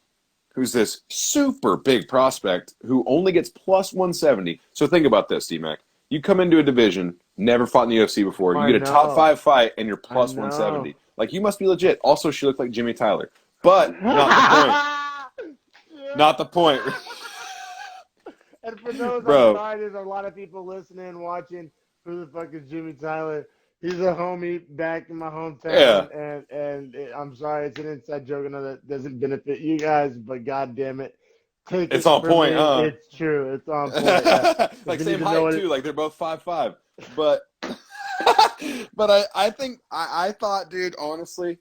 who's this super big prospect who only gets plus 170. So think about this, D-Mac. You come into a division, never fought in the UFC before. You I get a top know, 5 fight, and you're I plus know. 170. Like, you must be legit. Also, she looked like Jimmy Tyler. But not the point. Not the point. And for those, I'm Bro, sorry, there's a lot of people listening, watching. Who the fuck is Jimmy Tyler? He's a homie back in my yeah. hometown, and I'm sorry, it's an inside joke. I know that doesn't benefit you guys, but god damn it, take It's it on from me. point, huh? It's true. It's on point. Yeah. If Like, you need same to know height, what too. it, Like, they're both 5'5". But, but I think, I thought, dude, honestly,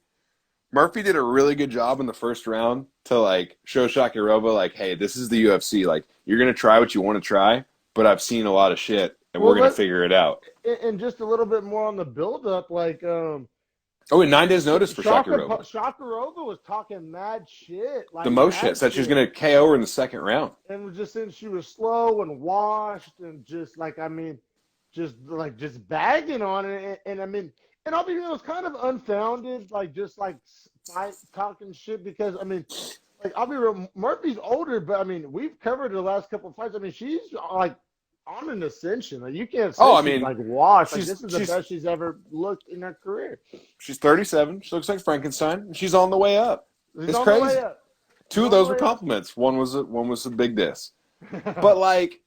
Murphy did a really good job in the first round to like show Shakirova like, hey, this is the UFC. Like, you're gonna try what you want to try, but I've seen a lot of shit, and we're well, gonna figure it out. and just a little bit more on the build up, like Oh, and 9 days notice for Shakirova. Shakarova was talking mad shit, The like most shit mad said she's shit. gonna KO her in the second round. And was just saying she was slow and washed and just like I mean, just bagging on it. And I mean, and I'll be real, it's kind of unfounded, like just like fight talking shit because I mean, like I'll be real, Murphy's older, but I mean, we've covered the last couple of fights. I mean, she's like on an ascension. Like you can't say Oh, I she's mean, like washed. Like she's this is the she's best she's ever looked in her career. she's 37. She looks like Frankenstein. And she's on the way up. She's It's on the way crazy. up. She's 2 of on the those were way up. compliments. One was a big diss. But like,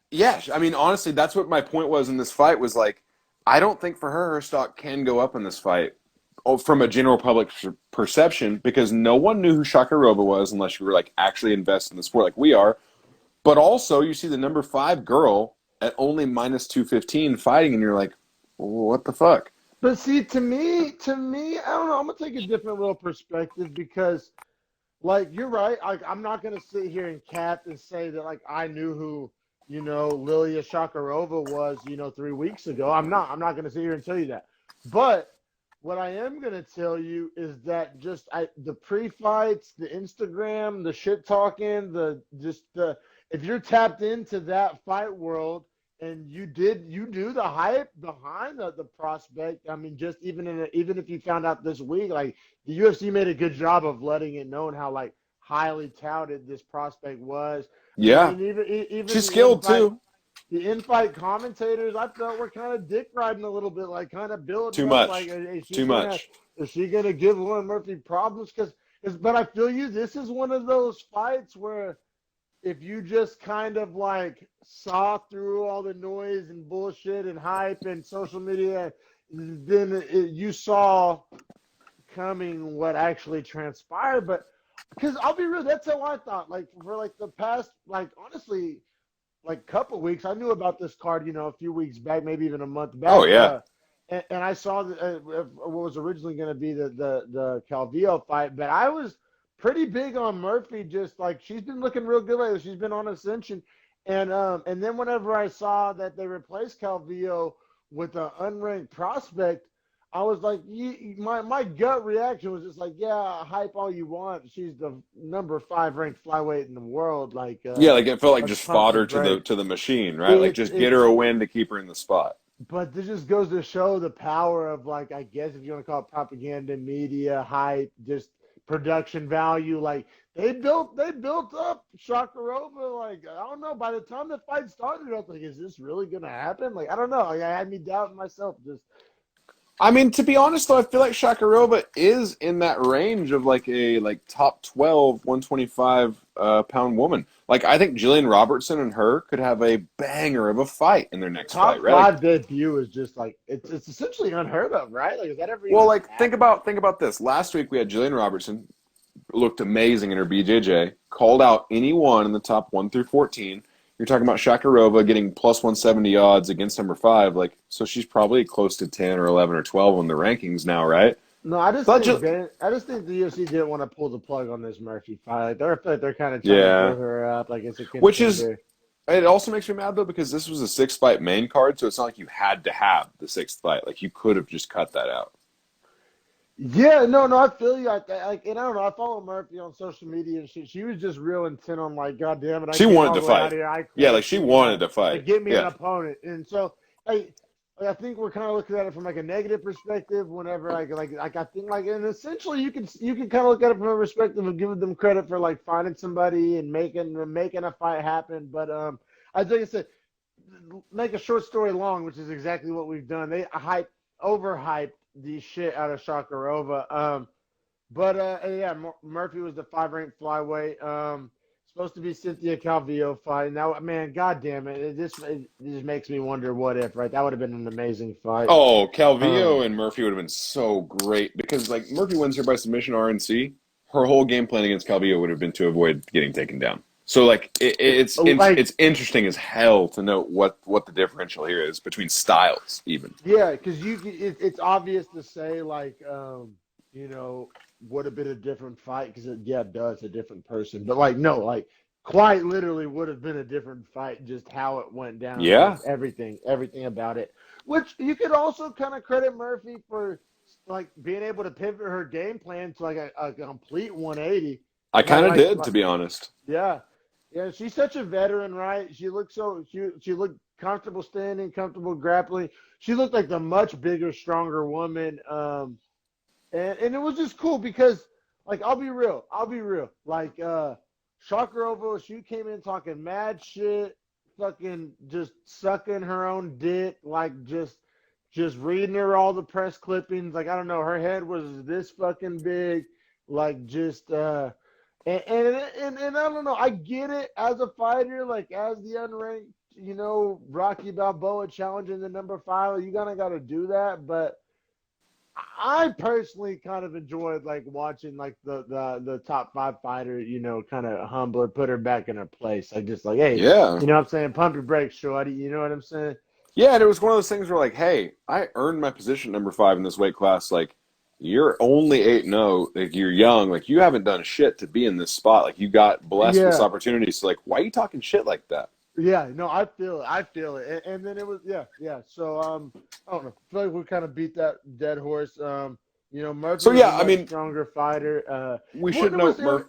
yeah, I mean, honestly, that's what my point was in this fight was like, I don't think for her stock can go up in this fight from a general public perception because no one knew who Shakirova was unless you were like actually invested in the sport like we are. But also, you see the number 5 girl at only minus 215 fighting, and you're like, what the fuck? But see, to me, I don't know. I'm gonna take a different little perspective because, like, you're right. Like, I'm not gonna sit here and cap and say that like I knew who Lilia Shakarova was 3 weeks ago. I'm not. I'm not gonna sit here and tell you that. But what I am gonna tell you is that the pre-fights, the Instagram, the shit talking, the if you're tapped into that fight world and you do the hype behind the prospect. I mean, just even if you found out this week, like the UFC made a good job of letting it known how like highly touted this prospect was. And I Yeah, mean, even she's skilled too. the in-fight commentators, I felt were kind of dick riding a little bit, like kind of building Too up, like much. Too much. is she gonna give Lauren Murphy problems? But I feel you. This is one of those fights where if you just kind of like saw through all the noise and bullshit and hype and social media, then you saw coming what actually transpired. But because I'll be real, that's how I thought. Like for like the past, like honestly, like couple weeks, I knew about this card, a few weeks back, maybe even a month Oh back. yeah. And I saw what was originally going to be the Calvillo fight, but I was pretty big on Murphy. Just like she's been looking real good lately. She's been on ascension, and then whenever I saw that they replaced Calvillo with an unranked prospect, I was like, my gut reaction was just like, yeah, hype all you want. She's the number 5 ranked flyweight in the world. Like, Yeah, like it felt like let's just pump the fodder to the brakes. machine, right? Like just get her It's a win to keep her in the spot. but this just goes to show the power of, like, I guess if you want to call it propaganda, media, hype, just production value. Like they built up Shakarova. Like, I don't know. By the time the fight started, I was like, is this really gonna happen? Like, I don't know. Like, I had me doubting myself. Just I mean, to be honest, though, I feel like Shakarova is in that range of like a top 12, 125 pound woman. Like, I think Jillian Robertson and her could have a banger of a fight in their next fight, top right? Like, five debut is just like it's essentially unheard of, right? Like, is that ever well, even like happened? think about this. Last week we had Jillian Robertson, looked amazing in her BJJ, called out anyone in the top 1 through 14. You're talking about Shakarova getting plus 170 odds against number 5. Like, so she's probably close to 10 or 11 or 12 on the rankings now, right? No, I just But think just, Ben. I just think the UFC didn't want to pull the plug on this Murphy fight. Like, I feel like they're kind of trying to yeah. build her up, like it's a Which is, contender. it also makes me mad, though, because this was a 6-fight main card, so it's not like you had to have the 6th fight. Like, you could have just cut that out. Yeah, no, I feel you. Like, and I don't know. I follow Murphy on social media and shit. She was just real intent on, like, God damn it, I She came wanted all to the way out fight. here. I Yeah, like, quit. she wanted to fight. Like, get me an Yeah. opponent. And so, I think we're kind of looking at it from like a negative perspective. Whenever I think, like, and essentially you can kind of look at it from a perspective of giving them credit for, like, finding somebody and making a fight happen. But I think I said, make a short story long, which is exactly what we've done. They overhyped the shit out of Shakarova. But yeah, Murphy was the 5 ranked flyweight. Supposed to be Cynthia Calvillo fight. Now, man, god damn it, it just makes me wonder what if, right? That would have been an amazing fight. Oh, Um, Calvillo and Murphy would have been so great because, like, Murphy wins her by submission RNC. Her whole game plan against Calvillo would have been to avoid getting taken down. So, like, like, it's interesting as hell to note what the differential here is between styles, even. yeah, because it's obvious to say, like, you know, would have been a different fight because yeah, it does a different person, but, like, no, like, quite literally would have been a different fight, just how it went down, Yeah, just everything about it. Which you could also kind of credit Murphy for, like, being able to pivot her game plan to, like, a complete 180. I kind of did, Like, to be honest. yeah, yeah, she's such a veteran, right? She looked comfortable standing, comfortable grappling. She looked like the much bigger, stronger woman. And it was just cool because, like, I'll be real. Like, Shakarova, she came in talking mad shit, fucking just sucking her own dick, like, just reading her all the press clippings. Like, I don't know, her head was this fucking big, like, just and I don't know, I get it as a fighter, like, as the unranked, Rocky Balboa challenging the number 5, you kind of got to do that, but I personally kind of enjoyed, like, watching, like, the top 5 fighter, kind of humble her, put her back in her place. Like, just like, hey, Yeah. you know what I'm saying? Pump your brakes, shorty. You know what I'm saying? Yeah, and it was one of those things where, like, hey, I earned my position number 5 in this weight class. Like, you're only 8-0. Like, you're young. Like, you haven't done shit to be in this spot. Like, you got blessed with this Yeah. opportunity. So, like, why are you talking shit like that? Yeah, no, I feel it. I feel it. And then it was, yeah, yeah. So, I don't know. I feel like we kind of beat that dead horse. Murphy So, was a yeah, I much mean, stronger fighter. we Well, should there was, note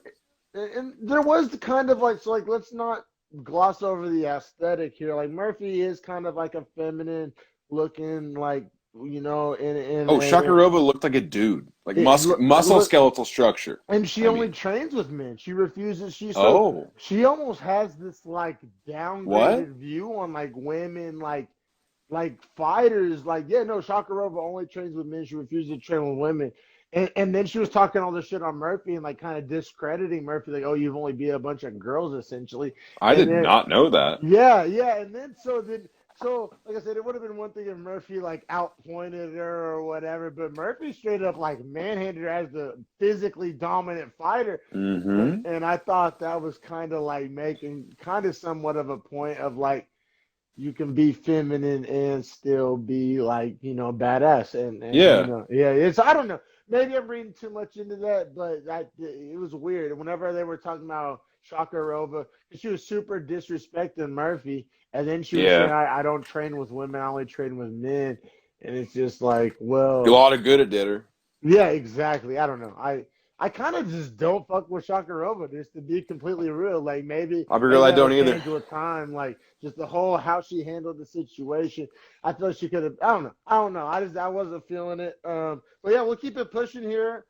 Murph. and there was the kind of, like, so, like, let's not gloss over the aesthetic here. Like, Murphy is kind of like a feminine looking, like, Oh, Shakarova looked like a dude. Like, muscle look, skeletal structure. and she I only mean, trains with men. She refuses. oh, She almost has this, like, what? downgraded view on, like, women, like fighters. Like, yeah, no, Shakarova only trains with men. She refuses to train with women. And then she was talking all this shit on Murphy and, like, kind of discrediting Murphy, like, oh, you've only beat a bunch of girls essentially. I And did then not know that. yeah, yeah, and then so like I said, it would have been one thing if Murphy, like, outpointed her or whatever, but Murphy straight up, like, manhandled her as the physically dominant fighter, Mm-hmm. and I thought that was kind of like making kind of somewhat of a point of, like, you can be feminine and still be, like, badass, and Yeah. yeah, it's, I don't know. maybe I'm reading too much into that, but it was weird. Whenever they were talking about Shakarova, she was super disrespecting Murphy, and then she was saying, Yeah, I don't train with women, I only train with men. And it's just like, a well, lot of good it did her. yeah, exactly. I don't know. I kind of just don't fuck with Shakarova, just to be completely real. Like I'll be real, maybe I that'll don't either. change with time. Like just the whole how she handled the situation. I thought she could have. I don't know. I don't know. I wasn't feeling it. But yeah, we'll keep it pushing here.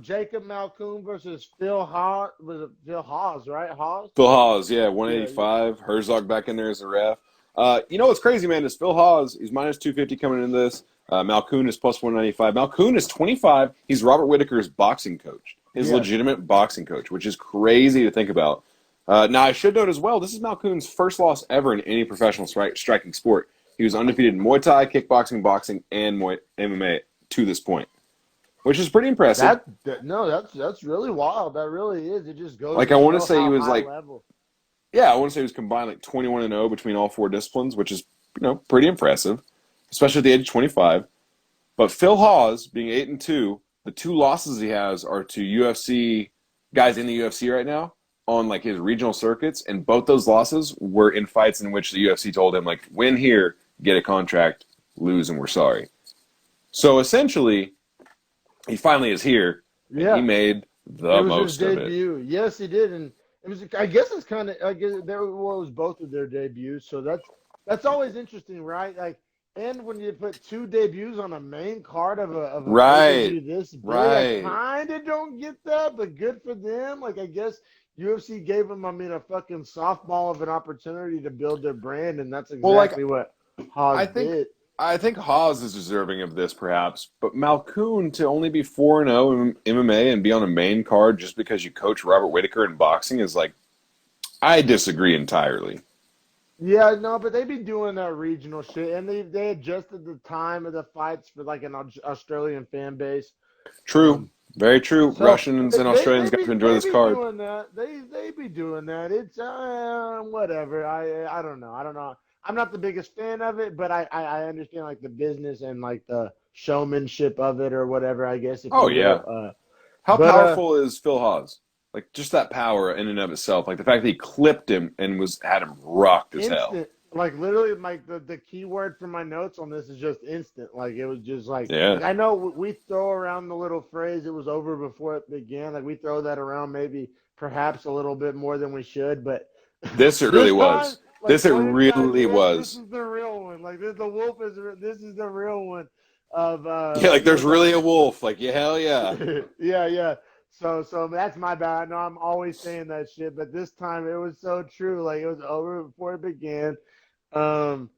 Jacob Malkoon versus Phil Haas. Was it Phil Haas, right? Haas. Phil Hawes, yeah, Yeah. 185. Herzog back in there as a ref. You know what's crazy, man, is Phil Hawes, he's minus 250 coming into this. Malkoon is plus 195. Malkoon is 25. He's Robert Whitaker's boxing coach, his Yes. legitimate boxing coach, which is crazy to think about. Now, I should note as well, this is Malkoon's first loss ever in any professional striking sport. He was undefeated in Muay Thai, kickboxing, boxing, and MMA to this point, which is pretty impressive. No, that's really wild. That really is. It just goes Like, to I want to show say he how was high like, level. yeah, I want to say he was combined like 21-0 between all four disciplines, which is, pretty impressive, especially at the age of 25. But Phil Hawes being 8-2, the two losses he has are to UFC guys in the UFC right now on like his regional circuits, and both those losses were in fights in which the UFC told him like, win here, get a contract, lose, and we're sorry. So essentially, he finally is here, and he Yeah. made It the was his most of it. debut. Yes, he did, and it was. I guess it's kind of. I guess well, it was both of their debuts, so that's always interesting, right? Like, and when you put two debuts on a main card of a pay per Right, view this big, I right. kind of don't get that, but good for them. Like, I guess UFC gave them, a fucking softball of an opportunity to build their brand, and that's Well, like exactly what Haas I think did. I think Haas is deserving of this, perhaps, but Malkoon to only be 4-0 in MMA and be on a main card just because you coach Robert Whitaker in boxing is like I disagree entirely. Yeah, no, but they be doing that regional shit, and they adjusted the time of the fights for like an Australian fan base. True, Um, very true. so Russians and Australians got to enjoy they this be card. doing that. They be doing that. It's whatever. I don't know. I don't know. I'm not the biggest fan of it, but I understand like the business and like the showmanship of it or whatever. I guess if Oh you will. yeah, how But powerful is Phil Haas? Like just that power in and of itself, like the fact that he clipped him and was had him rocked as hell. instant, like literally, like the key word for my notes on this is just instant. Like it was just like Yeah, I know we throw around the little phrase "it was over before it began." Like we throw that around maybe perhaps a little bit more than we should, but this it really this time, was. like This it pointed to really Isaiah, this was. is the real one. Like the wolf is this is the real one of Yeah, like there's really a Dominic. wolf. Like yeah, hell yeah. Yeah, yeah. So that's my bad. I know I'm always saying that shit, but this time it was so true. Like it was over before it began. Um,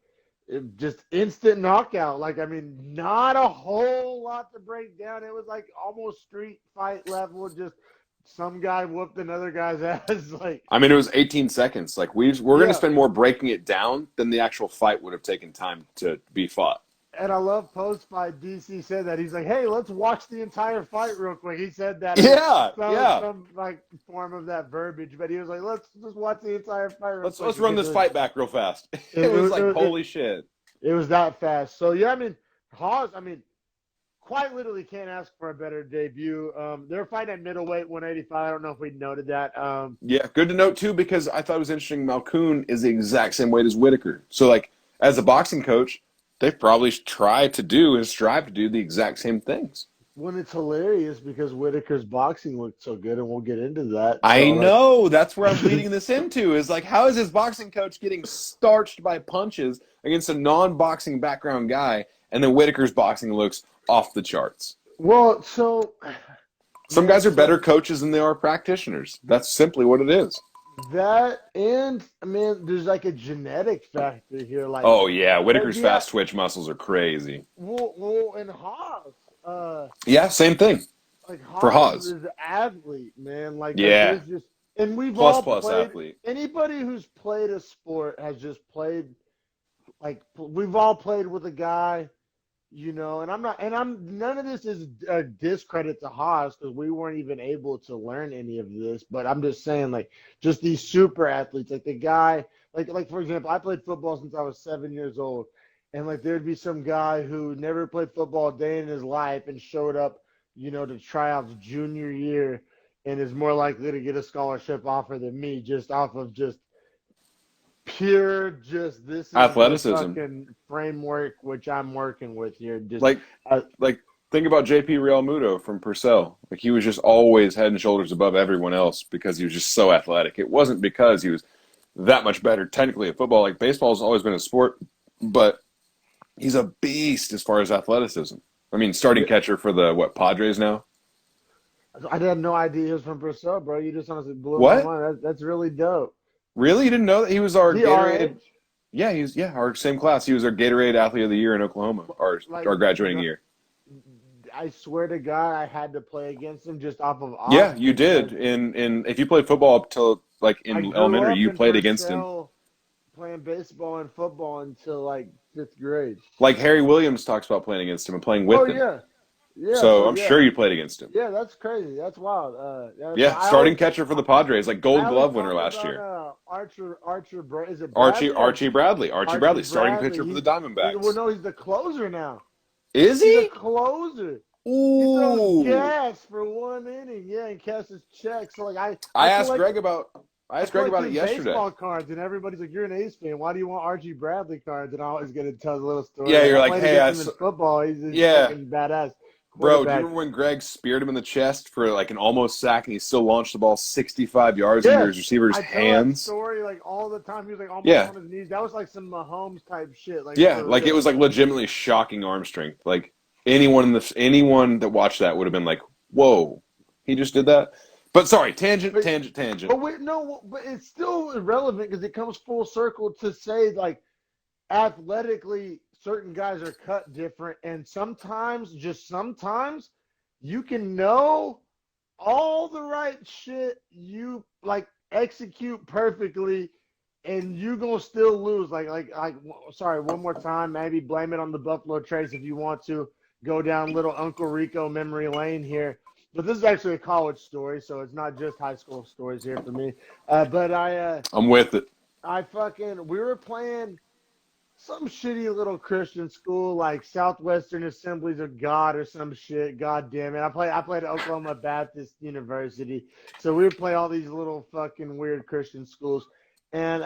just instant knockout. Like not a whole lot to break down. It was like almost street fight level. Just some guy whooped another guy's ass. Like I mean, it was 18 seconds. Like we're going to yeah. spend more breaking it down than the actual fight would have taken time to be fought. And I love post fight. DC said that he's like, "Hey, let's watch the entire fight real quick." He said that in Yeah, yeah. some like form of that verbiage, but he was like, "Let's just watch the entire fight real quick," Let's run because this fight back real fast. it, It was it, like it, holy shit. it was that fast. So yeah, Hawes. Quite literally can't ask for a better debut. They're fighting at middleweight, 185. I don't know if we noted that. Yeah, good to note too because I thought it was interesting. Malkoon is the exact same weight as Whitaker. So like as a boxing coach, they probably try to do and strive to do the exact same things. When it's hilarious because Whitaker's boxing looked so good, and we'll get into that. I So like, know. That's where I'm leading this into is like, how is his boxing coach getting starched by punches against a non-boxing background guy, and then Whitaker's boxing looks off the charts? well, so Some man, guys are so better coaches than they are practitioners. That's simply what it is. that and there's like a genetic factor here. Like, Oh yeah, Whitaker's yeah, fast twitch muscles are crazy. and Haas, Yeah, same thing like for Haas Hawes. is an athlete, man. Like Yeah, there's just, and we've plus all plus played. athlete. Anybody who's played a sport has just played. Like we've all played with a guy, and I'm none of this is a discredit to Haas because we weren't even able to learn any of this. But I'm just saying, like, just these super athletes, like the guy, like for example, I played football since I was 7 years old, and like there'd be some guy who never played football a day in his life and showed up, to tryouts junior year and is more likely to get a scholarship offer than me just off of just pure this is the Athleticism. fucking framework which I'm working with here. Just Like, like think about JP Real Muto from Purcell. Like he was just always head and shoulders above everyone else because he was just so athletic. It wasn't because he was that much better technically at football. Like baseball's always been a sport, but he's a beast as far as athleticism. I mean, starting catcher for the Padres now. I had no idea he was from Purcell, bro. You just honestly blew my What? mind. That's really dope. Really? You didn't know that he was our He Gatorade? RH? Yeah, he's our same class. He was our Gatorade Athlete of the Year in Oklahoma, our graduating year. I swear to God, I had to play against him just off of odds. Yeah, you did. In if you played football up till like in elementary, you played against him. Playing baseball and football until like 5th grade. Like Harry Williams talks about playing against him and playing with him. Yeah. So I'm sure you played against him. Yeah, that's crazy. That's wild. Starting catcher for the Padres, like Gold Glove winner last year. Is it Archie Bradley? Archie Bradley, starting pitcher for the Diamondbacks. Well, no, he's the closer now. Is He's he? the closer. Ooh. He's on gas for 1 inning. Yeah, and cashes checks. So like I asked Greg about it yesterday. Baseball cards, and everybody's like, "You're an A's fan. Why do you want Archie Bradley cards?" And I always get to tell a little story. Yeah, you're like, "Hey, I saw football. He's fucking badass." Bro, do you remember when Greg speared him in the chest for like an almost sack, and he still launched the ball 65 yards into his receiver's hands? I tell that story like all the time. He was like almost on his knees. That was like some Mahomes type shit. Like it was like legitimately shocking arm strength. Like anyone that watched that would have been like, "Whoa, he just did that." But sorry, tangent. But it's still irrelevant because it comes full circle to say like athletically certain guys are cut different, and sometimes you can know all the right shit, you like execute perfectly, and you gonna still lose. Sorry, one more time, maybe blame it on the Buffalo Trace if you want to go down little Uncle Rico memory lane here. But this is actually a college story, so it's not just high school stories here for me. I'm with it. We were playing some shitty little Christian school like Southwestern Assemblies of God or some shit. God damn it. I played at Oklahoma Baptist University. So we would play all these little fucking weird Christian schools. And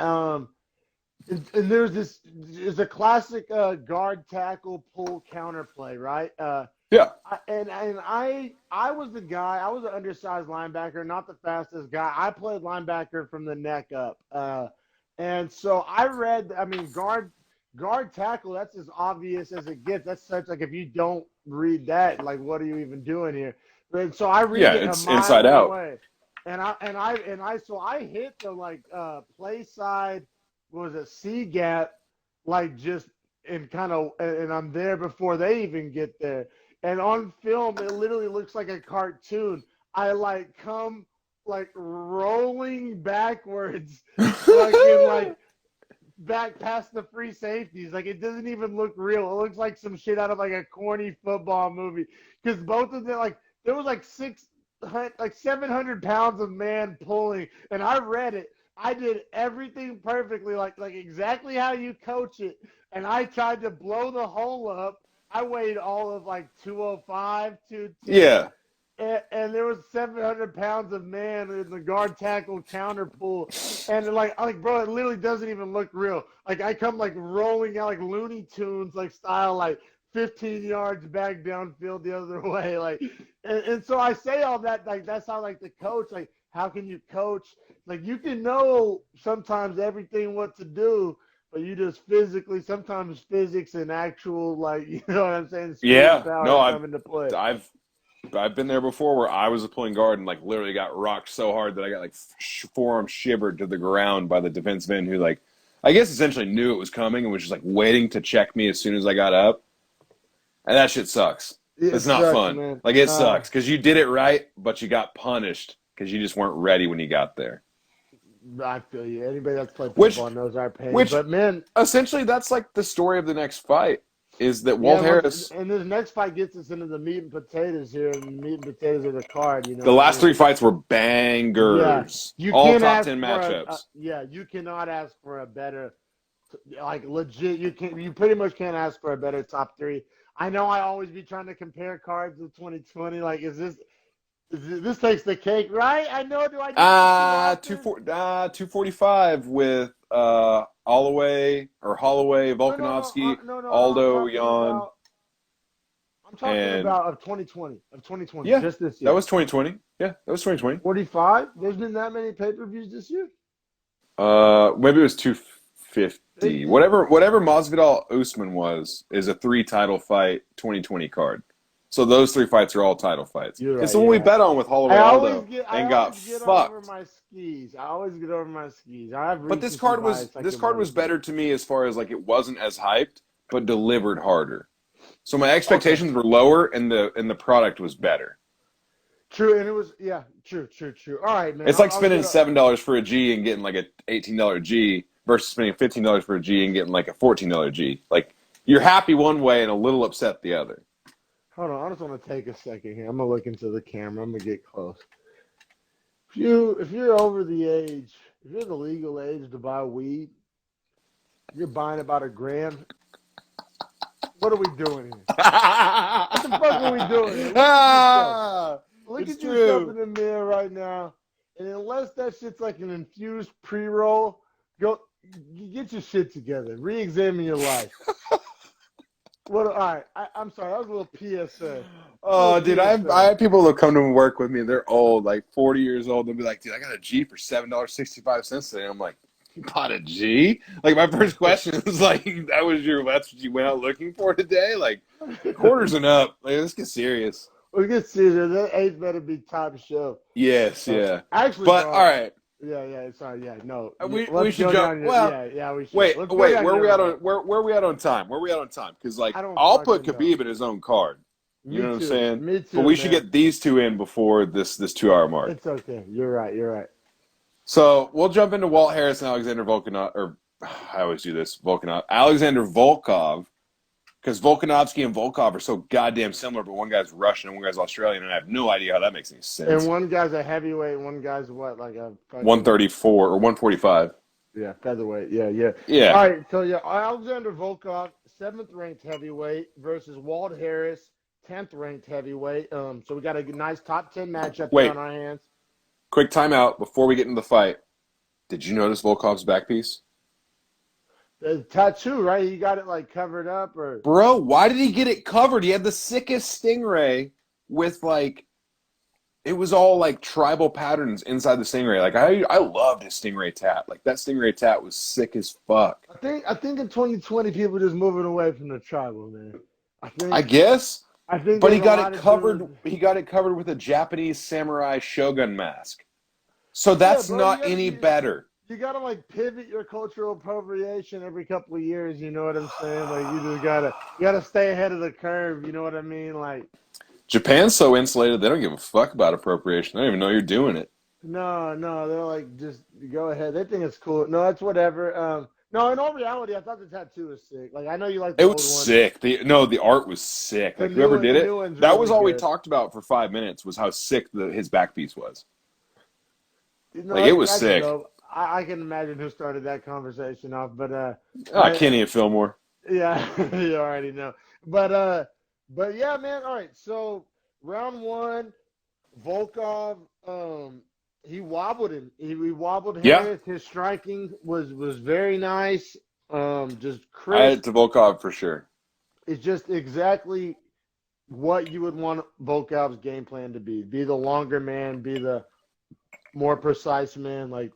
there's a classic guard tackle pull counterplay, right? I was the guy. I was an undersized linebacker, not the fastest guy. I played linebacker from the neck up. And so guard tackle, that's as obvious as it gets. That's such like if you don't read that, like what are you even doing here? And so I read it it's a mile inside out. Away. And I hit the like play side C gap like just and I'm there before they even get there. And on film it literally looks like a cartoon. I like come like rolling backwards fucking like back past the free safeties. Like it doesn't even look real. It looks like some shit out of like a corny football movie. Because both of them there was like 700 pounds of man pulling, and I read it. I did everything perfectly, like exactly how you coach it, and I tried to blow the hole up. I weighed all of like 205, 210. Yeah. And there was 700 pounds of man in the guard tackle counter pull. And bro, it literally doesn't even look real. Like I come like rolling out like Looney Tunes like style, like 15 yards back downfield the other way. Like, and so I say all that, like, that's how like the coach, like, how can you coach? Like you can know sometimes everything what to do, but you just sometimes physics and actual, like, you know what I'm saying? Come into play. I've been there before where I was a pulling guard and like literally got rocked so hard that I got like forearm shivered to the ground by the defensive end who like, I guess essentially knew it was coming and was just like waiting to check me as soon as I got up. And that shit sucks. It's not fun. Man. Like it sucks because you did it right, but you got punished because you just weren't ready when you got there. I feel you. Anybody that's played football knows our pain. But man, essentially that's like the story of the next fight. Is that Walt Harris? And this next fight gets us into the meat and potatoes here, and the meat and potatoes of the card. You know, the last 3 fights were bangers. Yeah. All top 10 matchups. You cannot ask for a better, like legit. You pretty much can't ask for a better top 3. I know I always be trying to compare cards with 2020. Like, this takes the cake, right? I know. Do I do this too often? 245 with Holloway, Volkanovski, No. Aldo, Jan, I'm talking and about of 2020, yeah, just this that year. was 2020. Yeah, that was 2020. 45. There's been that many pay-per-views this year. Maybe it was 250. 50? Whatever Masvidal Usman was is a 3-title fight 2020 card. So those 3 fights are all title fights. You're right. It's the one we bet on with Holloway Aldo I and got always get over fucked. my skis. I always get over my skis. I have But this recency card bias. was better to me as far as like it wasn't as hyped, but delivered harder. So my expectations were lower and the product was better. True, and it was true. All right, man. It's like spending $7 for a G and getting like a $18 G versus spending $15 for a G and getting like a $14 G. Like you're happy one way and a little upset the other. Hold on, I just want to take a second here. I'm gonna look into the camera. I'm gonna get close. If you're over the age, if you're the legal age to buy weed, you're buying about a gram. What are we doing here? What the fuck are we doing here? Look at yourself in the mirror right now, and unless that shit's like an infused pre-roll, go get your shit together. Re-examine your life. All right. I'm sorry. That was a little PSA. Oh, dude, I have people that come to work with me. They're old, like 40 years old. They'll be like, dude, I got a G for $7.65 today. I'm like, you bought a G? Like, my first question was like, that's what you went out looking for today? Like, quarters and up. Like, let's get serious. We get serious. That age better be top shelf. Yes, yeah. Actually, but all right. Yeah. Sorry, yeah. No, we should jump. Well, we should. Wait. Where are we at on where we at on time? Where are we at on time? Because like I'll put Khabib in his own card. You know what I'm saying? Me too. But we should get these two in before this 2-hour mark. It's okay. You're right. So we'll jump into Walt Harris and Alexander Volkanov, or I always do this, Alexander Volkov, because Volkanovski and Volkov are so goddamn similar, but one guy's Russian and one guy's Australian, and I have no idea how that makes any sense. And one guy's a heavyweight, one guy's what, like a 134 or 145. Yeah, featherweight. Yeah. All right, so Alexander Volkov, 7th ranked heavyweight versus Walt Harris, 10th ranked heavyweight. So we got a nice top 10 matchup on our hands. Quick timeout before we get into the fight. Did you notice Volkov's back piece? The tattoo, right? He got it like covered up, or bro, why did he get it covered? He had the sickest stingray with like, it was all like tribal patterns inside the stingray. Like I loved his stingray tat. Like that stingray tat was sick as fuck. I think in 2020 people are just moving away from the tribal, man. I guess. But he got it covered. He got it covered with a Japanese samurai shogun mask. So that's not any better. You gotta like pivot your cultural appropriation every couple of years. You know what I'm saying? Like you just gotta stay ahead of the curve. You know what I mean? Like Japan's so insulated they don't give a fuck about appropriation. They don't even know you're doing it. No, they're like just go ahead. They think it's cool. No, it's whatever. No, in all reality, I thought the tattoo was sick. Like I know you like the old one. It was sick. The art was sick. Like whoever did it, that was all we talked about for 5 minutes was how sick his back piece was. Like it was sick. I can imagine who started that conversation off, but Kenny and Fillmore. Yeah, you already know. But yeah, man. All right, so round 1, Volkov, he wobbled him. He wobbled Harris. Yeah. His striking was very nice. Just crisp. I had to Volkov for sure. It's just exactly what you would want Volkov's game plan to be. Be the longer man. Be the more precise man. Like.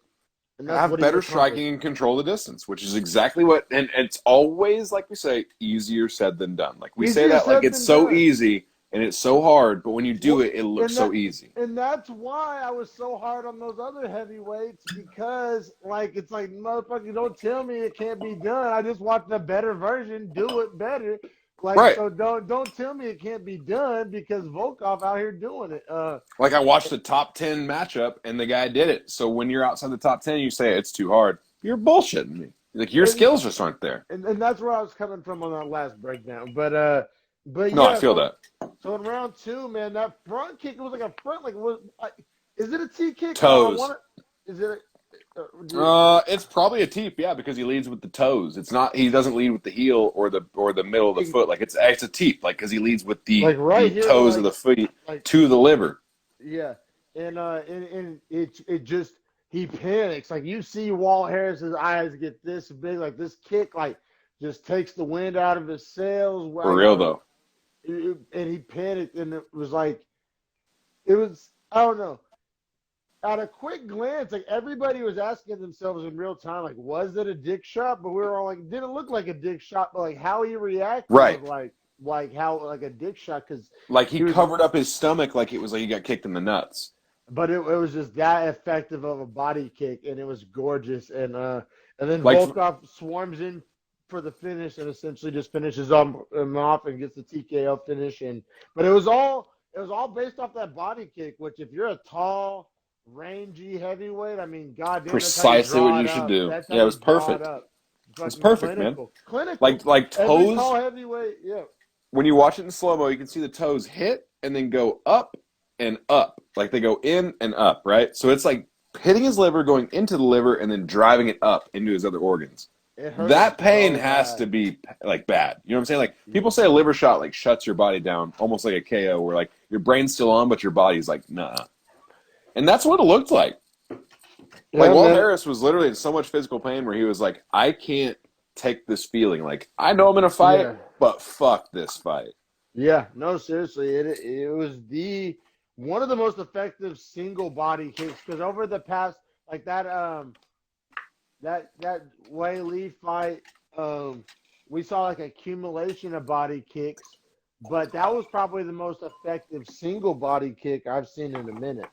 Have better striking and control the distance, which is exactly what, and it's always, like we say, easier said than done. Like we say that like it's so easy and it's so hard, but when you do it, it looks so easy. And that's why I was so hard on those other heavyweights, because like it's like, motherfucker, don't tell me it can't be done. I just want the better version, do it better. Like, right. So don't tell me it can't be done because Volkov out here doing it. Like I watched the top 10 matchup and the guy did it. So when you're outside the top 10, you say it's too hard. You're bullshitting me. Like your skills just aren't there. And that's where I was coming from on that last breakdown. But yeah. No, I feel that. So in round 2, man, that front kick, it was like a front, like is it a T kick? Toes. Is it? It's probably a teep, yeah, because he leads with the toes. It's not. He doesn't lead with the heel or the middle of the foot. Like it's a teep, like because he leads with like right the here, toes of the feet like to the liver. yeah, and it just he panics. Like you see Walt Harris's eyes get this big, like this kick, like just takes the wind out of his sails. For Like I real don't know, though. and he panicked, and it was I don't know. At a quick glance, like everybody was asking themselves in real time, like, was it a dick shot? But we were all like, it didn't look like a dick shot, but like how he reacted Right. was like how like a dick shot because Like he he was, covered up his stomach like it was like he got kicked in the nuts. but it was just that effective of a body kick, and it was gorgeous. And then Like Volkov swarms in for the finish and essentially just finishes him off and gets the TKO finish. But it was all based off that body kick, which if you're a tall, rangy heavyweight, I mean, goddamn, that's how you precisely draw what it you should up. do. That's how Yeah, it you was draw it perfect. up. It's Fucking perfect, man. Clinical. Like Every toes. tall heavyweight, yeah. When you watch it in slow mo, you can see the toes hit and then go up and up. Like they go in and up, right? So it's like hitting his liver, going into the liver, and then driving it up into his other organs. It hurts That pain so has to bad. be like bad. You know what I'm saying? Like Yeah. people say a liver shot like shuts your body down, almost like a KO, where like your brain's still on, but your body's like nah. And that's what it looked like. Like Yeah, Walt man. Harris was literally in so much physical pain where he was like, I can't take this feeling. Like I know I'm in a fight, Yeah. but fuck this fight. Yeah, no, seriously, it was the one of the most effective single body kicks because over the past like that Wei Lee fight, we saw like accumulation of body kicks, but that was probably the most effective single body kick I've seen in a minute.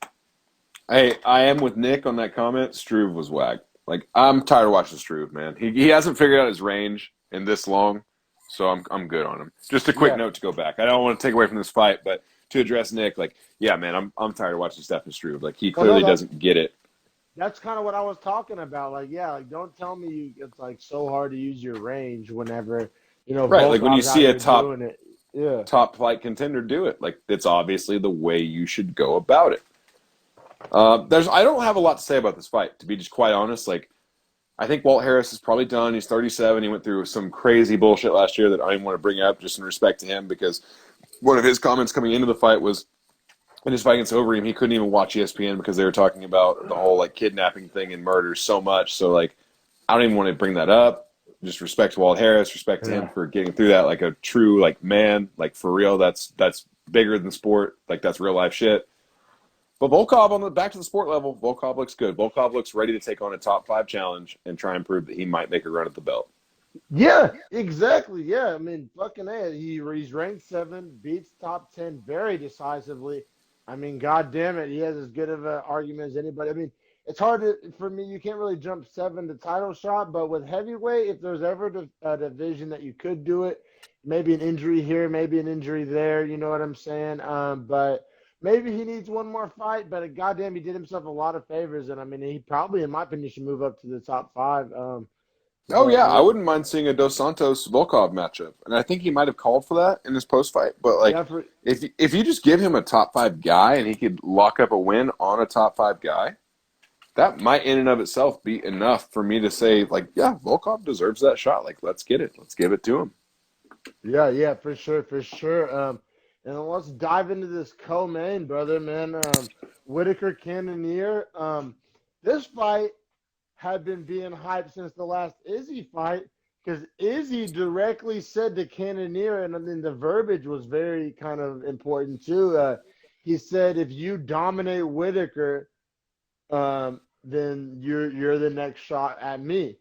Hey, I am with Nick on that comment. Struve was whack. Like I'm tired of watching Struve, man. He hasn't figured out his range in this long, so I'm good on him. Just a quick Yeah, note to go back. I don't want to take away from this fight, but to address Nick, like, yeah, man, I'm tired of watching Stephen Struve. Like he well, no, clearly doesn't get it. that's kind of what I was talking about. Like, yeah, like don't tell me it's like so hard to use your range whenever Right. Like when you Volkov's out see a here doing it. Yeah. top flight contender do it, like it's obviously the way you should go about it. I don't have a lot to say about this fight, to be just quite honest. Like I think Walt Harris is probably done. He's 37. He went through some crazy bullshit last year that I didn't want to bring up just in respect to him because one of his comments coming into the fight was in his fight against Overeem, he couldn't even watch ESPN because they were talking about the whole like kidnapping thing and murder so much. So like I don't even want to bring that up. Just respect to Walt Harris, respect to him Yeah. for getting through that like a true like man, like for real. That's bigger than sport. Like that's real life shit. But Volkov on the back to the sport level, Volkov looks good. Volkov looks ready to take on a top 5 challenge and try and prove that he might make a run at the belt. Yeah, exactly. Yeah, I mean, fucking A, he's ranked 7, beats top 10 very decisively. I mean, god damn it, he has as good of an argument as anybody. I mean, it's hard for me. You can't really jump 7 to title shot, but with heavyweight, if there's ever a division that you could do it, maybe an injury here, maybe an injury there. You know what I'm saying? But maybe he needs one more fight. But goddamn, he did himself a lot of favors, and I mean, he probably, in my opinion, should move up to the top 5. Oh But yeah, I yeah, wouldn't mind seeing a Dos Santos Volkov matchup, and I think he might have called for that in his post fight. But like, yeah, for if you just give him a top 5 guy and he could lock up a win on a top 5 guy, that might in and of itself be enough for me to say like, yeah, Volkov deserves that shot. Like, let's get it, let's give it to him. Yeah, for sure, for sure. And then let's dive into this co-main, brother, man. Whitaker Cannonier. This fight had been being hyped since the last Izzy fight because Izzy directly said to Cannonier, and then the verbiage was very kind of important too. He said, "If you dominate Whitaker, then you're the next shot at me."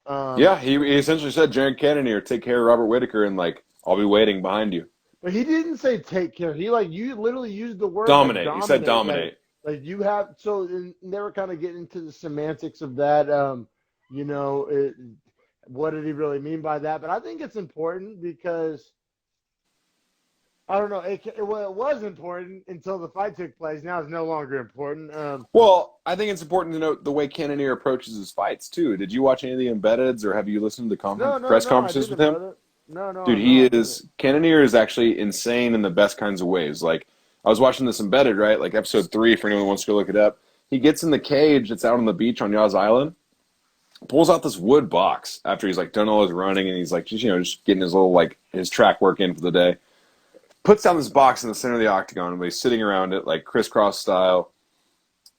Um, Yeah, he essentially said, Jared Cannonier, take care of Robert Whitaker, and like, I'll be waiting behind you. But he didn't say take care. He like you literally used the word like Dominate. He said dominate. dominate. Like you have so and they were kind of getting into the semantics of that. You know, what did he really mean by that? But I think it's important because I don't know. Well, it was important until the fight took place. Now it's no longer important. Well, I think it's important to note the way Cannonier approaches his fights too. Did you watch any of the embeds, or have you listened to the No, no, press no. I conferences with didn't, him? brother. No, no, Dude, no. I didn't. Cannonier is actually insane in the best kinds of ways. Like, I was watching this embedded, right? Like episode 3, for anyone who wants to go look it up. He gets in the cage that's out on the beach on Yas Island, pulls out this wood box after he's like done all his running and he's like just getting his little like his track work in for the day. Puts down this box in the center of the octagon and he's sitting around it like crisscross style.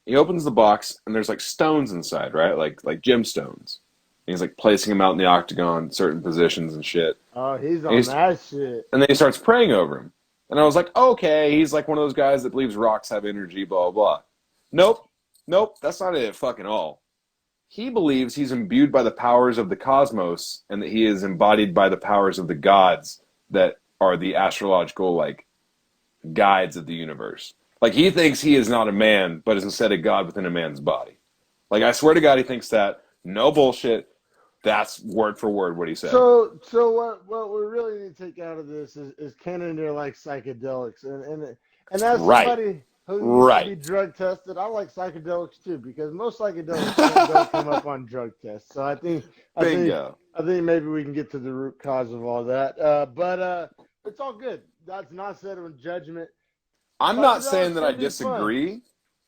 He opens the box and there's like stones inside, right? Like gemstones. And he's like placing them out in the octagon, certain positions and shit. Oh, he's on that shit. And then he starts praying over him. And I was like, okay, he's like one of those guys that believes rocks have energy, blah, blah, blah. Nope, that's not it fucking all. He believes he's imbued by the powers of the cosmos and that he is embodied by the powers of the gods that are the astrological, like, guides of the universe. Like, he thinks he is not a man, but is instead a god within a man's body. Like, I swear to God, he thinks that. No bullshit. That's word for word what he said. So what we really need to take out of this is Cannonier like psychedelics, and as somebody who used to be drug tested, I like psychedelics too because most psychedelics don't come up on drug tests. So I think maybe we can get to the root cause of all that. But it's all good. That's not said in judgment. I'm not saying that I disagree. Fun.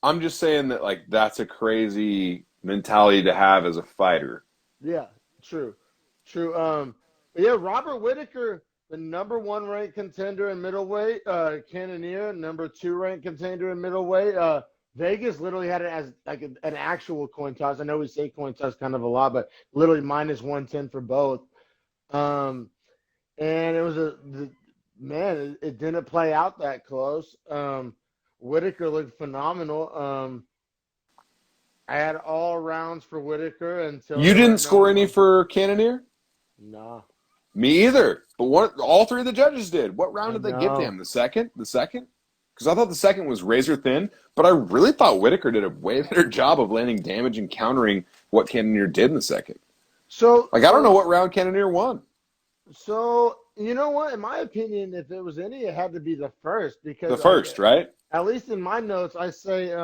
I'm just saying that like that's a crazy mentality to have as a fighter. Yeah. True. But yeah, Robert Whittaker, the number 1 ranked contender in middleweight. Cannonier, number 2 ranked contender in middleweight. Vegas literally had it as like an actual coin toss. I know we say coin toss kind of a lot, but literally minus 110 for both. And it was it didn't play out that close. Whittaker looked phenomenal. I had all rounds for Whittaker until you didn't score any for Cannonier. Nah, me either. But all 3 of the judges did. What round did they give to him? The second? Because I thought the second was razor thin, but I really thought Whittaker did a way better job of landing damage and countering what Cannonier did in the second. So, I don't know what round Cannonier won. So you know what? In my opinion, if it was any, it had to be the first because the first, right? At least in my notes, I say,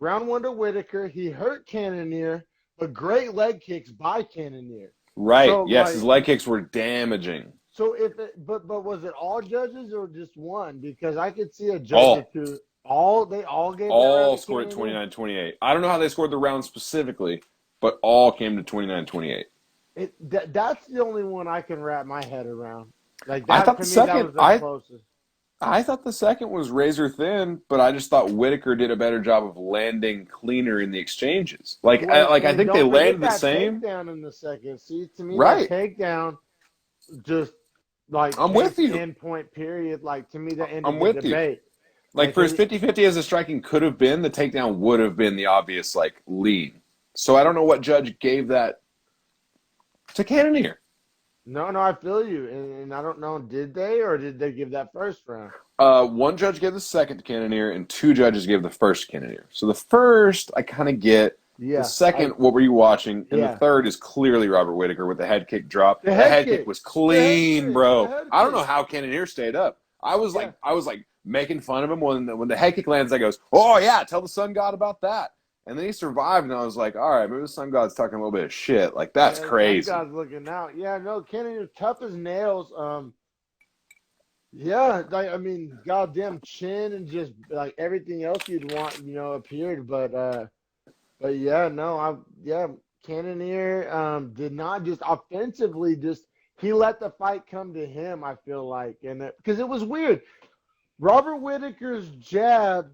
round 1 to Whittaker, he hurt Cannonier, but great leg kicks by Cannonier. Right. So, yes, his leg kicks were damaging. So but was it all judges or just one? Because I could see a judge or two. They all gave all scored 29-28. I don't know how they scored the round specifically, but all came to 29-28. That's the only one I can wrap my head around. Like that, I thought the second. That was the closest. I thought the second was razor thin, but I just thought Whittaker did a better job of landing cleaner in the exchanges. I think they landed the same. Takedown in the second. See, to me, right. That takedown just like I'm with you. End point period. Like to me, that ended I'm with the debate. You. Like for as 50-50 as the striking could have been, the takedown would have been the obvious like lead. So I don't know what judge gave that to Cannonier. No, I feel you, and I don't know. Did they give that first round? One judge gave the second to Cannonier, and 2 judges gave the first to Cannonier. So the first, I kind of get. Yeah. The second, what were you watching? And the third is clearly Robert Whittaker with the head kick drop. The head kick was clean, bro. I don't know how Cannonier stayed up. I was like making fun of him when the head kick lands. I goes, oh yeah, tell the sun god about that. And then he survived, and I was like, all right, maybe the sun god's talking a little bit of shit. Like, that's crazy. The sun god's looking out. Yeah, no, Cannonier's tough as nails. Yeah, goddamn chin and just, like, everything else you'd want, appeared. But yeah, no, Cannonier did not just offensively he let the fight come to him, I feel like. And because it was weird. Robert Whittaker's jab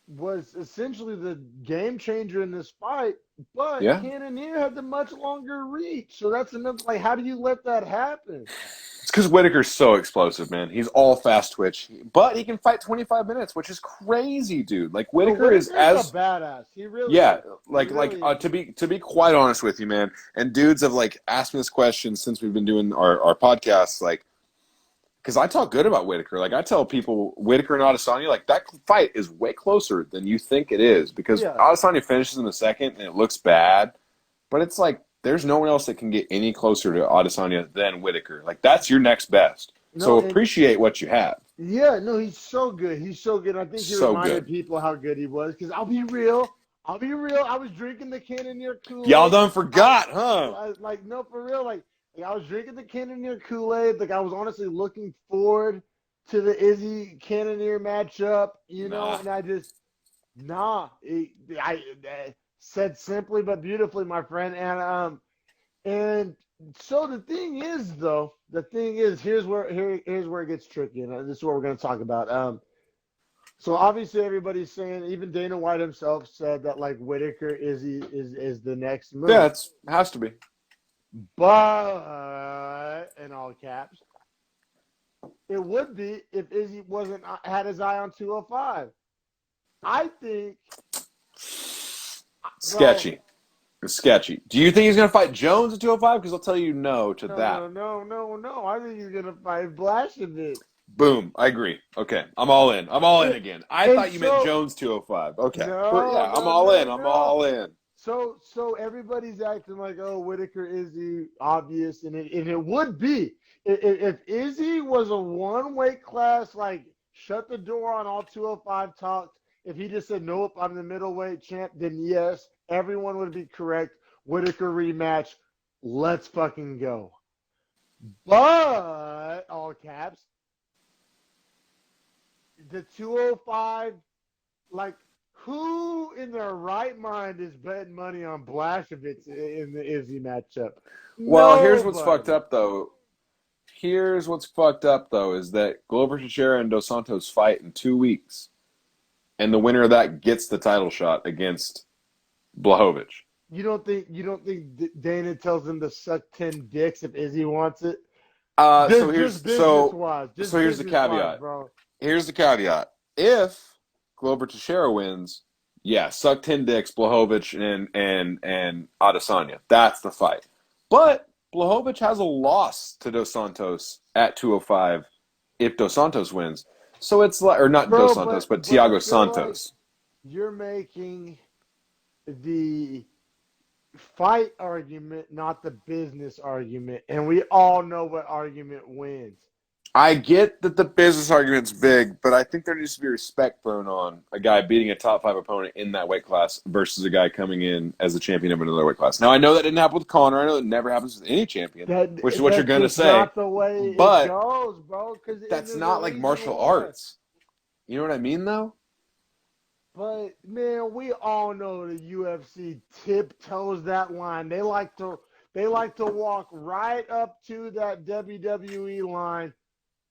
was essentially the game changer in this fight, but Cannonier had the much longer reach. So that's another, like, how do you let that happen? It's because Whittaker's so explosive, man. He's all fast twitch, but he can fight 25 minutes, which is crazy, dude. Like Whittaker is as a badass. He really is. To be quite honest with you, man. And dudes have like asked me this question since we've been doing our podcasts, like. Because I talk good about Whittaker. Like, I tell people, Whittaker and Adesanya, like, that fight is way closer than you think it is. Because Adesanya finishes in the second, and it looks bad. But it's like, there's no one else that can get any closer to Adesanya than Whittaker. Like, that's your next best. So appreciate what you have. Yeah, no, he's so good. He's so good. I think he reminded people how good he was. Because I'll be real. I was drinking the Cannonier Kool-Aid. Y'all done forgot, huh? No, for real. Like, I was drinking the Cannonier Kool-Aid. Like, I was honestly looking forward to the Izzy Cannonier matchup, and Nah, I said simply but beautifully, my friend. And so the thing is, though, here's where it gets tricky, and this is what we're going to talk about. So obviously everybody's saying, even Dana White himself said that like Whitaker is the next Yeah, move, it has to be. but in all caps, it would be if Izzy wasn't had his eye on 205. I think, bro. Sketchy. It's sketchy. Do you think he's going to fight Jones at 205? Because I'll tell you no to No, that. no, no, no, no. I think he's gonna fight Blaskovich. Boom. I agree. Okay. I'm all in. I'm all in It, again. I and thought you meant so Jones 205. Okay. no, Yeah, I'm no, all no, in. I'm no. all in. So everybody's acting like, oh, Whitaker Izzy obvious, and it would be if Izzy was a one weight class, like shut the door on all 205 talks. If he just said nope, I'm the middleweight champ, then yes, everyone would be correct. Whitaker rematch, let's fucking go. But all caps, the 205, like who in their right mind is betting money on Blaskovich in the Izzy matchup? Well, here's what's fucked Nobody. up, though. Here's what's fucked up, though, is that Glover Teixeira and Dos Santos fight in 2 weeks, and the winner of that gets the title shot against Blachowicz. You don't think Dana tells them to suck 10 dicks if Izzy wants it? So Just here's business so wise. so Just here's the business wise, caveat. bro. Here's the caveat. If Glover Teixeira wins, yeah, suck 10 dicks, Blachowicz and Adesanya. That's the fight. But Blachowicz has a loss to Dos Santos at 205 if Dos Santos wins. So it's like, or not Dos Bro, Santos, but but I Thiago feel like Santos. you're making the fight argument, not the business argument. And we all know what argument wins. I get that the business argument's big, but I think there needs to be respect thrown on a guy beating a top 5 opponent in that weight class versus a guy coming in as the champion of another weight class. Now, I know that didn't happen with Conor. I know it never happens with any champion, which is what you're That's going to just say. not the way it But goes, bro. And that's there's a not like reason martial why. arts. You know what I mean, though? But man, we all know the UFC tiptoes that line. They like to walk right up to that WWE line.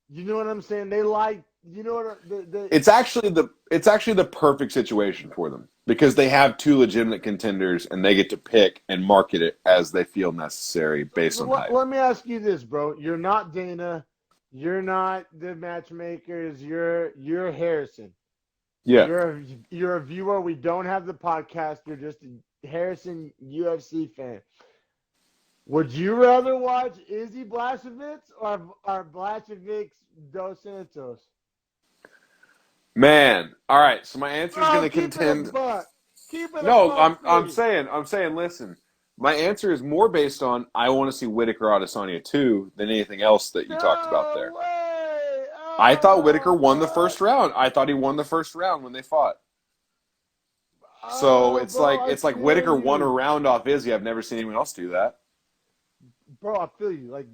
You know what I'm saying? They like, you know what It's actually the perfect situation for them because they have two legitimate contenders and they get to pick and market it as they feel necessary based on hype. let me ask you this, bro. You're not Dana. You're not the matchmakers. You're Harrison. Yeah. You're a viewer. We don't have the podcast. You're just a Harrison UFC fan. Would you rather watch Izzy Blaskovich or Blaskovich Dos Santos? Man. All right. So my answer is going Bro, to keep it a contend. buck. Keep it a No, buck, please. I'm saying, listen. My answer is more based on I want to see Whitaker Adesanya too than anything else that you talked about No there. way. I thought Whitaker Oh, won the what? first round. I thought he won the first round when they fought. So Oh, it's bro, like I it's like feel Whitaker won a you. round off Izzy. I've never seen anyone else do that. Bro, I feel you. Like,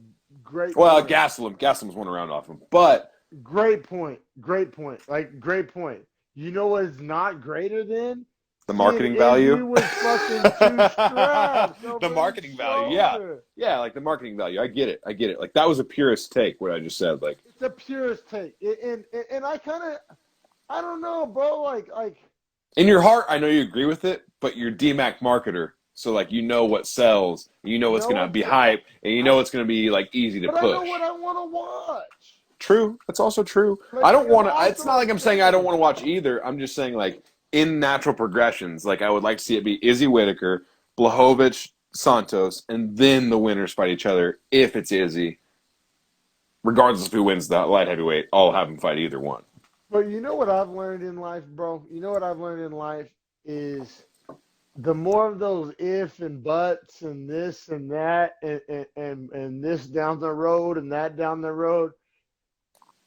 great Well, point. Gastelum's won a round off him, but Great point. Great point. Like, great point. You know what is not greater than? the Seeing marketing Izzy value, with fucking two straps the over his marketing value, yeah, shoulder. yeah, like the marketing value. I get it, I get it. Like that was a purist take. What I just said, like It's the purest take. And I kind of, I don't know, bro. Like, in your heart, I know you agree with it, but you're DMAC marketer, so like you know what sells, you know what's no, gonna it's, be hype, and you I, know it's gonna be like easy to but I know what push. I want to watch. True. That's also true. I Like, don't and want to. It's also not I'm like I'm saying I don't saying, want to watch either. I'm just saying like in natural progressions, like I would like to see it be Izzy Whitaker, Blachowicz, Santos, and then the winners fight each other. If it's Izzy, regardless of who wins the light heavyweight, I'll have them fight either one. but you know what I've learned in life, bro? You know what I've learned in life is the more of those if and buts and this and that and this down the road and that down the road,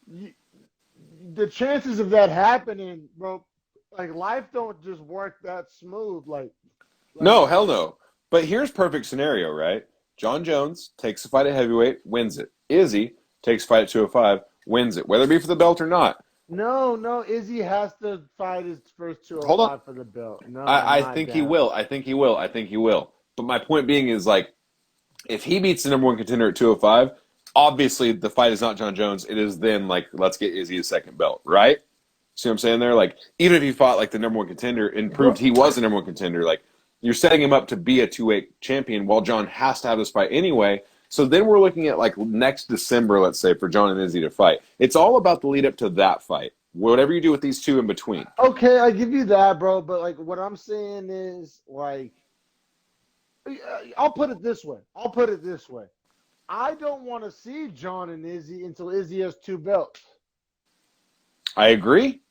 you, the chances of that happening, bro, like life don't just work that smooth. Like No, hell no. But here's perfect scenario, right? John Jones takes the fight at heavyweight, wins it. Izzy takes the fight at 205, wins it, whether it be for the belt or not. No, Izzy has to fight his first Hold on. 205 for the belt. No, I'm I not think he down. will. I think he will. I think he will. But my point being is like, if he beats the number one contender at 205, obviously the fight is not John Jones. It is then like, let's get Izzy a second belt, right? See what I'm saying there? Like, even if he fought like the number one contender and proved But he was the number one contender, like you're setting him up to be a 2-weight champion while John has to have this fight anyway. So then we're looking at like next December, let's say, for John and Izzy to fight. It's all about the lead up to that fight. Whatever you do with these two in between. okay, I give you that, bro. But like, what I'm saying is, like, I'll put it this way. I don't want to see John and Izzy until Izzy has two belts. I agree,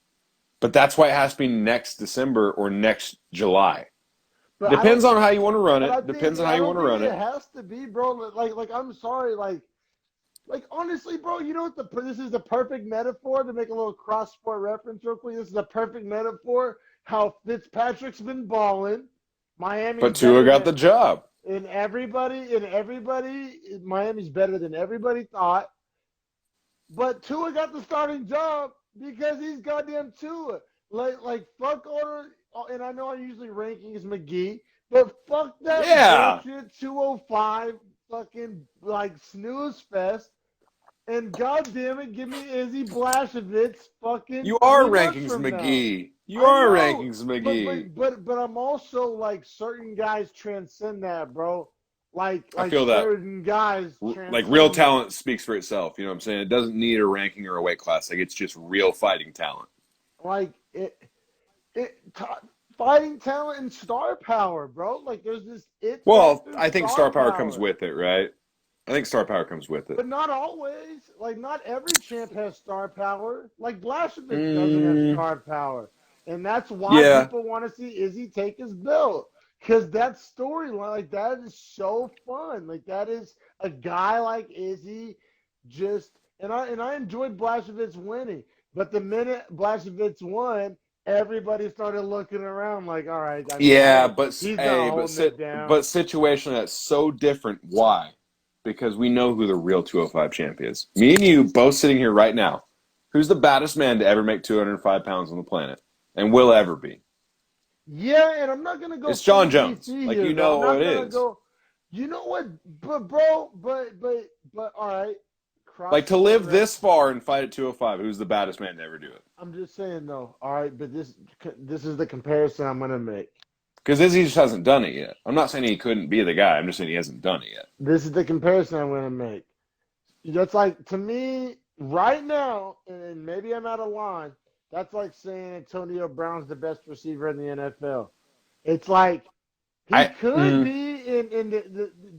but that's why it has to be next December or next July. But I Depends don't. on how you want to run But it. Depends on how I you don't want to think run it it. has to be, bro. I'm sorry, like honestly, bro. You know what? This is the perfect metaphor to make a little cross sport reference real quick. This is the perfect metaphor how Fitzpatrick's been balling. Miami's But Tua better got than the job. Miami's better than everybody thought. But Tua got the starting job because he's goddamn Tua. Like fuck order. And I know I'm usually ranking as McGee, but fuck that Yeah. bullshit 205 fucking like snooze fest. And goddamn it, give me Izzy Blashovitz fucking You are 3 months rankings from now. McGee. You I are know, rankings McGee. but I'm also like certain guys transcend that, bro. I Like feel that. certain guys Like real transcend that. talent speaks for itself. You know what I'm saying? It doesn't need a ranking or a weight class. Like it's just real fighting talent. Like it t- fighting talent and star power, bro. Like there's this it Well, factor I think star star power comes power. with it, right? I think star power comes with it. But not always. Like not every champ has star power. Like Blashovitz doesn't have Mm, star power. And that's why yeah. people want to see Izzy take his belt. Cause that storyline, like that is so fun. Like that is a guy like Izzy just and I enjoyed Blashovitz winning. But the minute Blashovitz won, everybody started looking around like, all right, I mean, Yeah, he's not holding it but down. situation that's so different. Why? Because we know who the real 205 champ is. Me and you both sitting here right now. Who's the baddest man to ever make 205 pounds on the planet and will ever be? Yeah, and I'm not gonna go It's John full Jones. DC Like here you though. I'm know not it gonna is. go. You know what? But bro, but all right. Cross Like to sport live rep. this far and fight at 205. Who's the baddest man to ever do it? I'm just saying though. All right, but this is the comparison I'm gonna make. Because Izzy just hasn't done it yet. I'm not saying he couldn't be the guy. I'm just saying he hasn't done it yet. This is the comparison I'm gonna make. That's like to me right now, and maybe I'm out of line. That's like saying Antonio Brown's the best receiver in the NFL. It's like he I could be,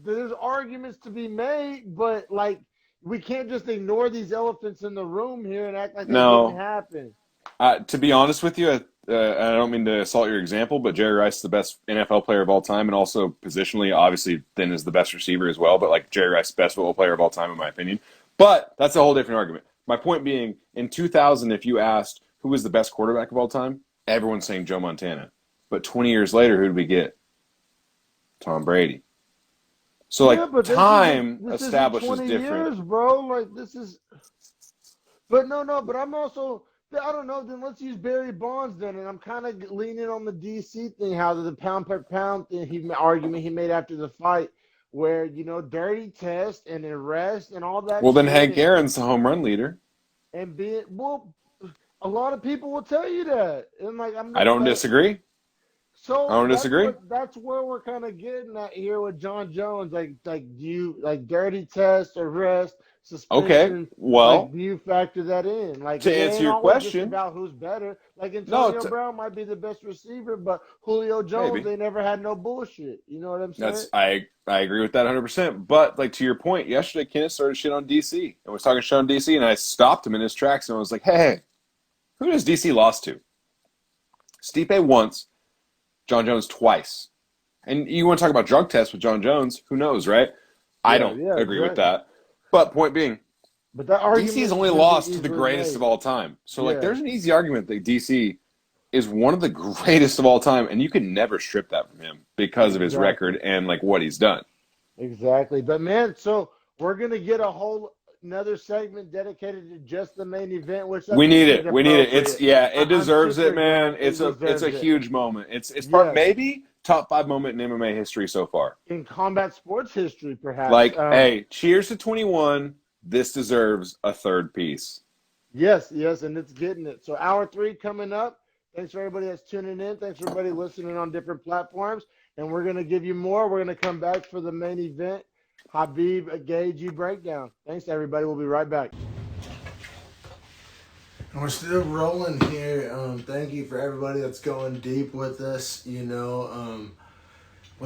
there's arguments to be made, but like we can't just ignore these elephants in the room here and act like they didn't no. happen. To be honest with you, I don't mean to assault your example, but Jerry Rice is the best NFL player of all time, and also positionally, obviously, then is the best receiver as well. But like Jerry Rice, best football player of all time, in my opinion. But that's a whole different argument. My point being, in 2000, if you asked who was the best quarterback of all time, everyone's saying Joe Montana. But 20 years later, who did we get? Tom Brady. So Yeah, like but time this isn't establishes 20 different. years, bro. Like this is, but no. But I'm also, I don't know. Then let's use Barry Bonds then, and I'm kind of leaning on the DC thing, how the pound per pound thing argument he made after the fight, where dirty test and arrest and all that Well, then shit, Hank Aaron's the home run leader. and being well, a lot of people will tell you that, and like I'm I not don't like. disagree. I So don't disagree. that's where we're kind of getting at here with John Jones. Do you like dirty test, arrest, Okay. suspension? Like Well, do you factor that in? Like to it answer ain't your always just question, about who's better. Like no, Antonio Brown might be the best receiver, but Julio Jones, maybe. they never had no bullshit. You know what I'm saying? That's I agree with that 100%. But like to your point, yesterday Kenneth started shit on DC and was talking shit on DC, and I stopped him in his tracks and I was like, hey, who does DC lost to? Stipe once, John Jones twice. And you want to talk about drug tests with John Jones? Who knows, right? I Yeah, don't yeah, agree with exactly. that. But point being, But that DC's argument only can be lost to the easily greatest of made. all time. So like, Yeah, there's an easy argument that DC is one of the greatest of all time, and you can never strip that from him because of his record exactly. and like what he's done. Exactly. But man, so we're gonna get a whole another segment dedicated to just the main event, which I We think need is it. We need it. It's appropriate. it I'm deserves super it, man. down. It It's a deserves it. huge moment. It's part Yes. maybe top 5 moment in MMA history so far. In combat sports history, perhaps. Like, hey, cheers to 21. This deserves a third piece. Yes, and it's getting it. So hour 3 coming up. Thanks for everybody that's tuning in. Thanks for everybody listening on different platforms. And we're going to give you more. We're going to come back for the main event, Khabib Gaethje breakdown. Thanks, everybody. We'll be right back. And we're still rolling here. Thank you for everybody that's going deep with us. With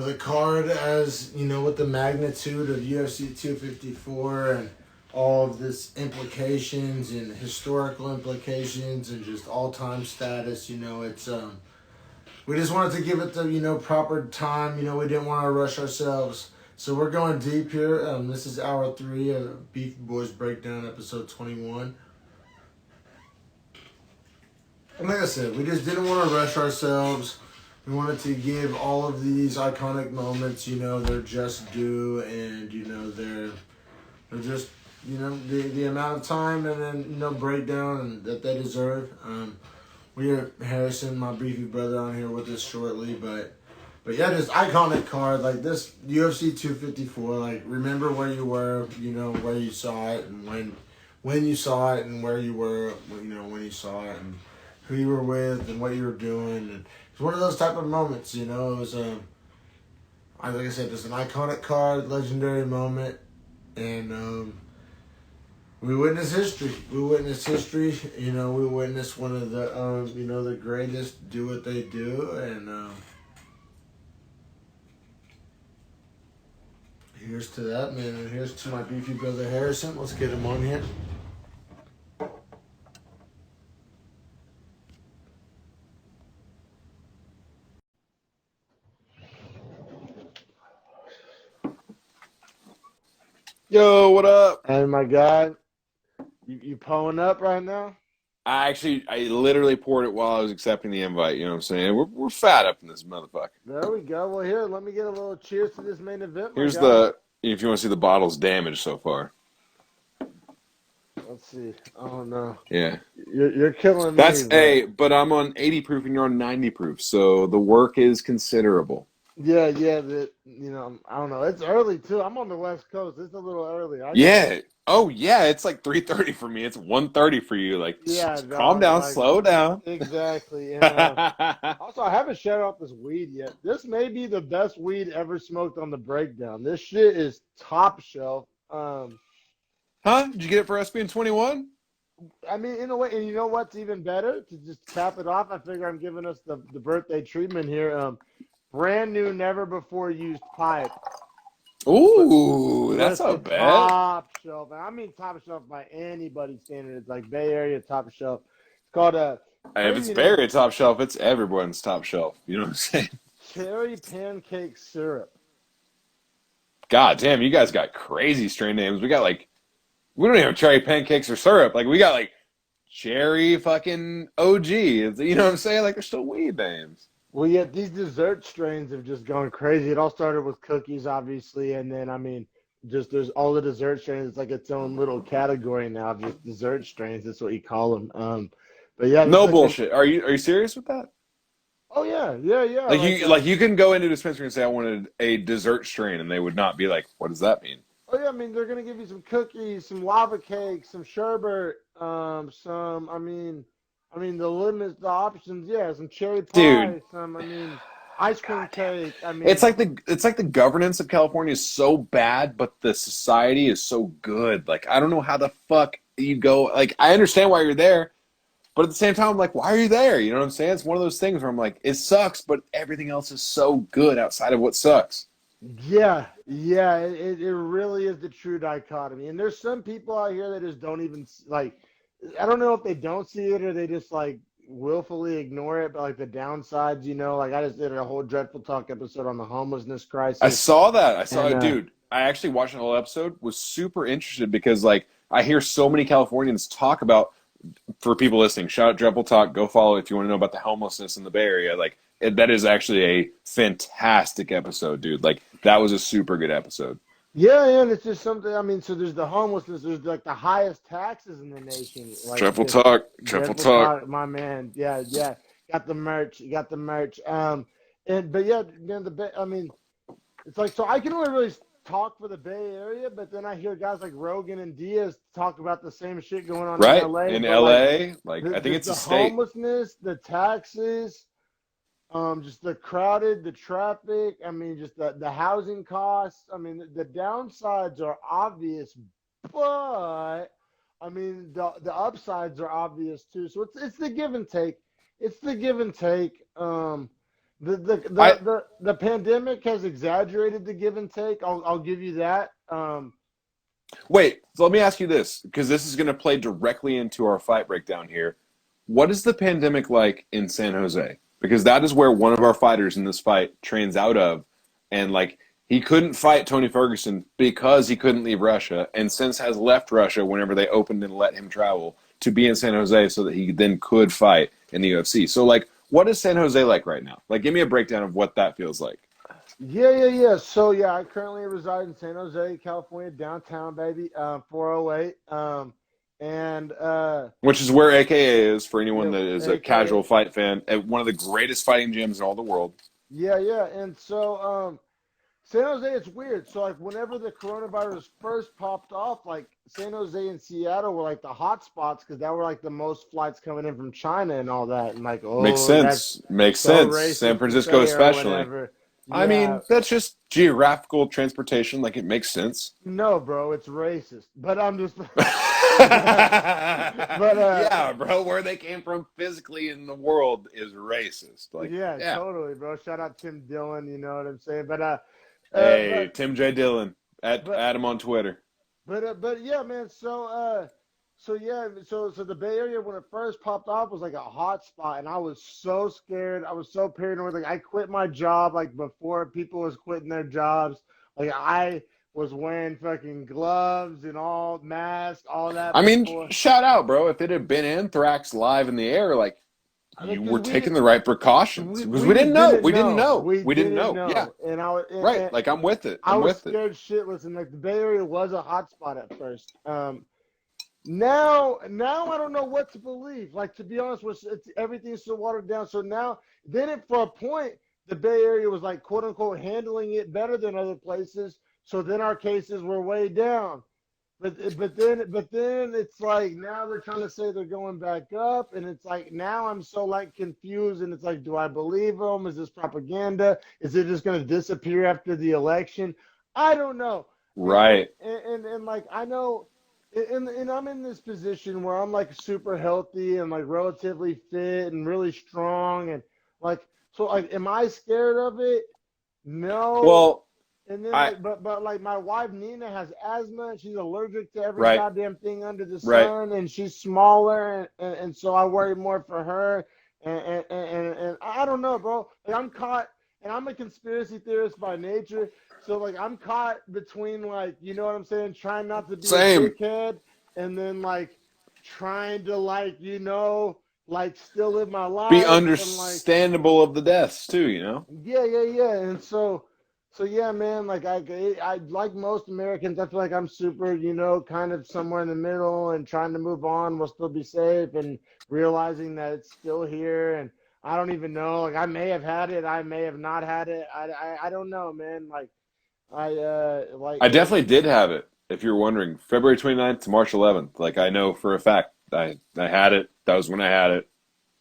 a card as, with the magnitude of UFC 254 and all of this implications and historical implications and just all-time status, it's we just wanted to give it the proper time. We didn't want to rush ourselves, so we're going deep here. This is hour 3 of Beefy Boys breakdown, episode 21. And like I said, we just didn't want to rush ourselves. We wanted to give all of these iconic moments their just due, and they're just the amount of time and then breakdown and that they deserve. We have Harrison, my Beefy brother, on here with us shortly, but yeah, just iconic card like this UFC 254. Like, remember where you were, where you saw it, and when you saw it, and where you were, when you saw it, and who you were with, and what you were doing. And it's one of those type of moments. It was like I said, just an iconic card, legendary moment, and we witnessed history. We witnessed history. We witnessed one of the the greatest do what they do, and here's to that, man, and here's to my Beefy brother Harrison. Let's get him on here. Yo, what up? Hey, my guy, you pulling up right now? I literally poured it while I was accepting the invite. You know what I'm saying? We're fat up in this motherfucker. There we go. Well, here, let me get a little cheers to this main event. Here's if you want to see the bottle's damage so far. Let's see. Oh no. Yeah. You're killing me. But I'm on 80 proof and you're on 90 proof, so the work is considerable. Yeah. I don't know. It's early too. I'm on the West Coast. It's a little early. Oh yeah, it's like 3:30 for me. It's 1:30 for you. Like, calm down, slow down. Exactly. And, also, I haven't shut off this weed yet. This may be the best weed ever smoked on the breakdown. This shit is top shelf. Huh? Did you get it for us being 21? I mean, in a way, and you know what's even better? To just cap it off, I figure I'm giving us the birthday treatment here. Brand new, never before used pipe. Ooh, that's not bad. Top shelf. I mean, top shelf by anybody's standard. It's like Bay Area top shelf. It's called If it's Bay Area top shelf, it's everyone's top shelf. You know what I'm saying? Cherry pancake syrup. God damn, you guys got crazy strain names. We don't even have cherry pancakes or syrup. Like, we got like cherry fucking OG. You know what I'm saying? Like, they're still weed names. Well, yeah, these dessert strains have just gone crazy. It all started with cookies, obviously, and then, I mean, just there's all the dessert strains. It's like its own little category now, just dessert strains. That's what you call them. But yeah, no bullshit. Are you serious with that? Oh yeah. Like you can go into a dispensary and say I wanted a dessert strain, and they would not be like, what does that mean? Oh yeah, I mean they're gonna give you some cookies, some lava cakes, some sherbet, the limits, the options, yeah, some cherry pie, ice cream cake. It's like the governance of California is so bad, but the society is so good. Like, I don't know how the fuck you go. Like, I understand why you're there, but at the same time, I'm like, why are you there? You know what I'm saying? It's one of those things where I'm like, it sucks, but everything else is so good outside of what sucks. Yeah, it really is the true dichotomy. And there's some people out here that just don't even, like, I don't know if they don't see it or they just, like, willfully ignore it, but, like, the downsides, like, I just did a whole Dreadful Talk episode on the homelessness crisis. I saw that. Dude, I actually watched the whole episode, was super interested because, like, I hear so many Californians talk about, for people listening, shout out Dreadful Talk, go follow if you want to know about the homelessness in the Bay Area. Like, that is actually a fantastic episode, dude. Like, that was a super good episode. Yeah, and it's just something. I mean, so there's the homelessness. There's like the highest taxes in the nation. Like Triple just talk, triple triple talk. talk, my man. Yeah, yeah. Got the merch. You got the merch. And but yeah, man, I mean, it's like so. I can only really talk for the Bay Area, but then I hear guys like Rogan and Diaz talk about the same shit going on in Right? LA. In But like LA, like I think it's a the state. homelessness, the taxes, just the crowded, the traffic. I mean, just the housing costs. I mean, the downsides are obvious, but I mean, the upsides are obvious too. So it's the give and take. It's the give and take. I The pandemic has exaggerated the give and take. I'll give you that. Wait, so let me ask you this, because this is going to play directly into our fight breakdown here. What is the pandemic like in San Jose? Because that is where one of our fighters in this fight trains out of, and like he couldn't fight Tony Ferguson because he couldn't leave Russia, and since has left Russia whenever they opened and let him travel to be in San Jose so that he then could fight in the UFC. So like, what is San Jose like right now? Like, give me a breakdown of what that feels like. Yeah. So yeah, I currently reside in San Jose, California, downtown, baby, 408. And Which is where AKA is for anyone yeah, that is a aka casual fight fan at one of the greatest fighting gyms in all the world. yeah. And so San Jose, it's weird. So like whenever the coronavirus first popped off, like San Jose and Seattle were like the hot spots because that were like the most flights coming in from China and all that. And like, Makes oh, that's sense. Makes so sense. San racist to Francisco say or especially. whatever. I Yeah, mean, that's just geographical transportation. Like, it makes sense. no, bro, it's racist. But I'm just, but Yeah, bro, where they came from physically in the world is racist. Like, yeah, yeah. totally, bro. Shout out Tim Dillon, you know what I'm saying? Uh, Hey, but Tim J. Dillon, but at him on Twitter. but yeah, man. So the Bay Area when it first popped off was like a hot spot, and I was so scared. I was so paranoid. Like I quit my job like before people was quitting their jobs. Like I was wearing fucking gloves and all masks, all that I mean, before. shout out, bro. If it had been anthrax live in the air, like, I mean, you because were taking the right precautions because we we didn't know. didn't We didn't know. know. We We didn't didn't know. Yeah, know, and right. Like, I'm with it. I I'm was with it. scared shitless, and like the Bay Area was a hot spot at first. Now I don't know what to believe. Like to be honest, with everything's so watered down. So now, then for a point, the Bay Area was like quote unquote handling it better than other places. So then our cases were way down. But then it's like now they're trying to say they're going back up, and it's like now I'm so like confused, and it's like, do I believe them? Is this propaganda? Is it just going to disappear after the election? I don't know. Right. And like I know, and I'm in this position where I'm like super healthy and like relatively fit and really strong, and like so like, am I scared of it? No. Well, And then I like but like my wife Nina has asthma and she's allergic to every right, goddamn thing under the right. sun and she's smaller and so I worry more for her and I don't know, bro. Like I'm caught and I'm a conspiracy theorist by nature. So like I'm caught between like, you know what I'm saying, trying not to be a Same. dickhead and then like trying to like, like still live my Be life and like understandable of the deaths too. You know. yeah. And so yeah, man, like I like most Americans, I feel like I'm super, kind of somewhere in the middle and trying to move on, will still be safe and realizing that it's still here and I don't even know, like I may have had it, I may have not had it. I don't know, man. Like like I definitely did have it. If you're wondering, February 29th to March 11th. Like, I know for a fact. I had it. That was when I had it. It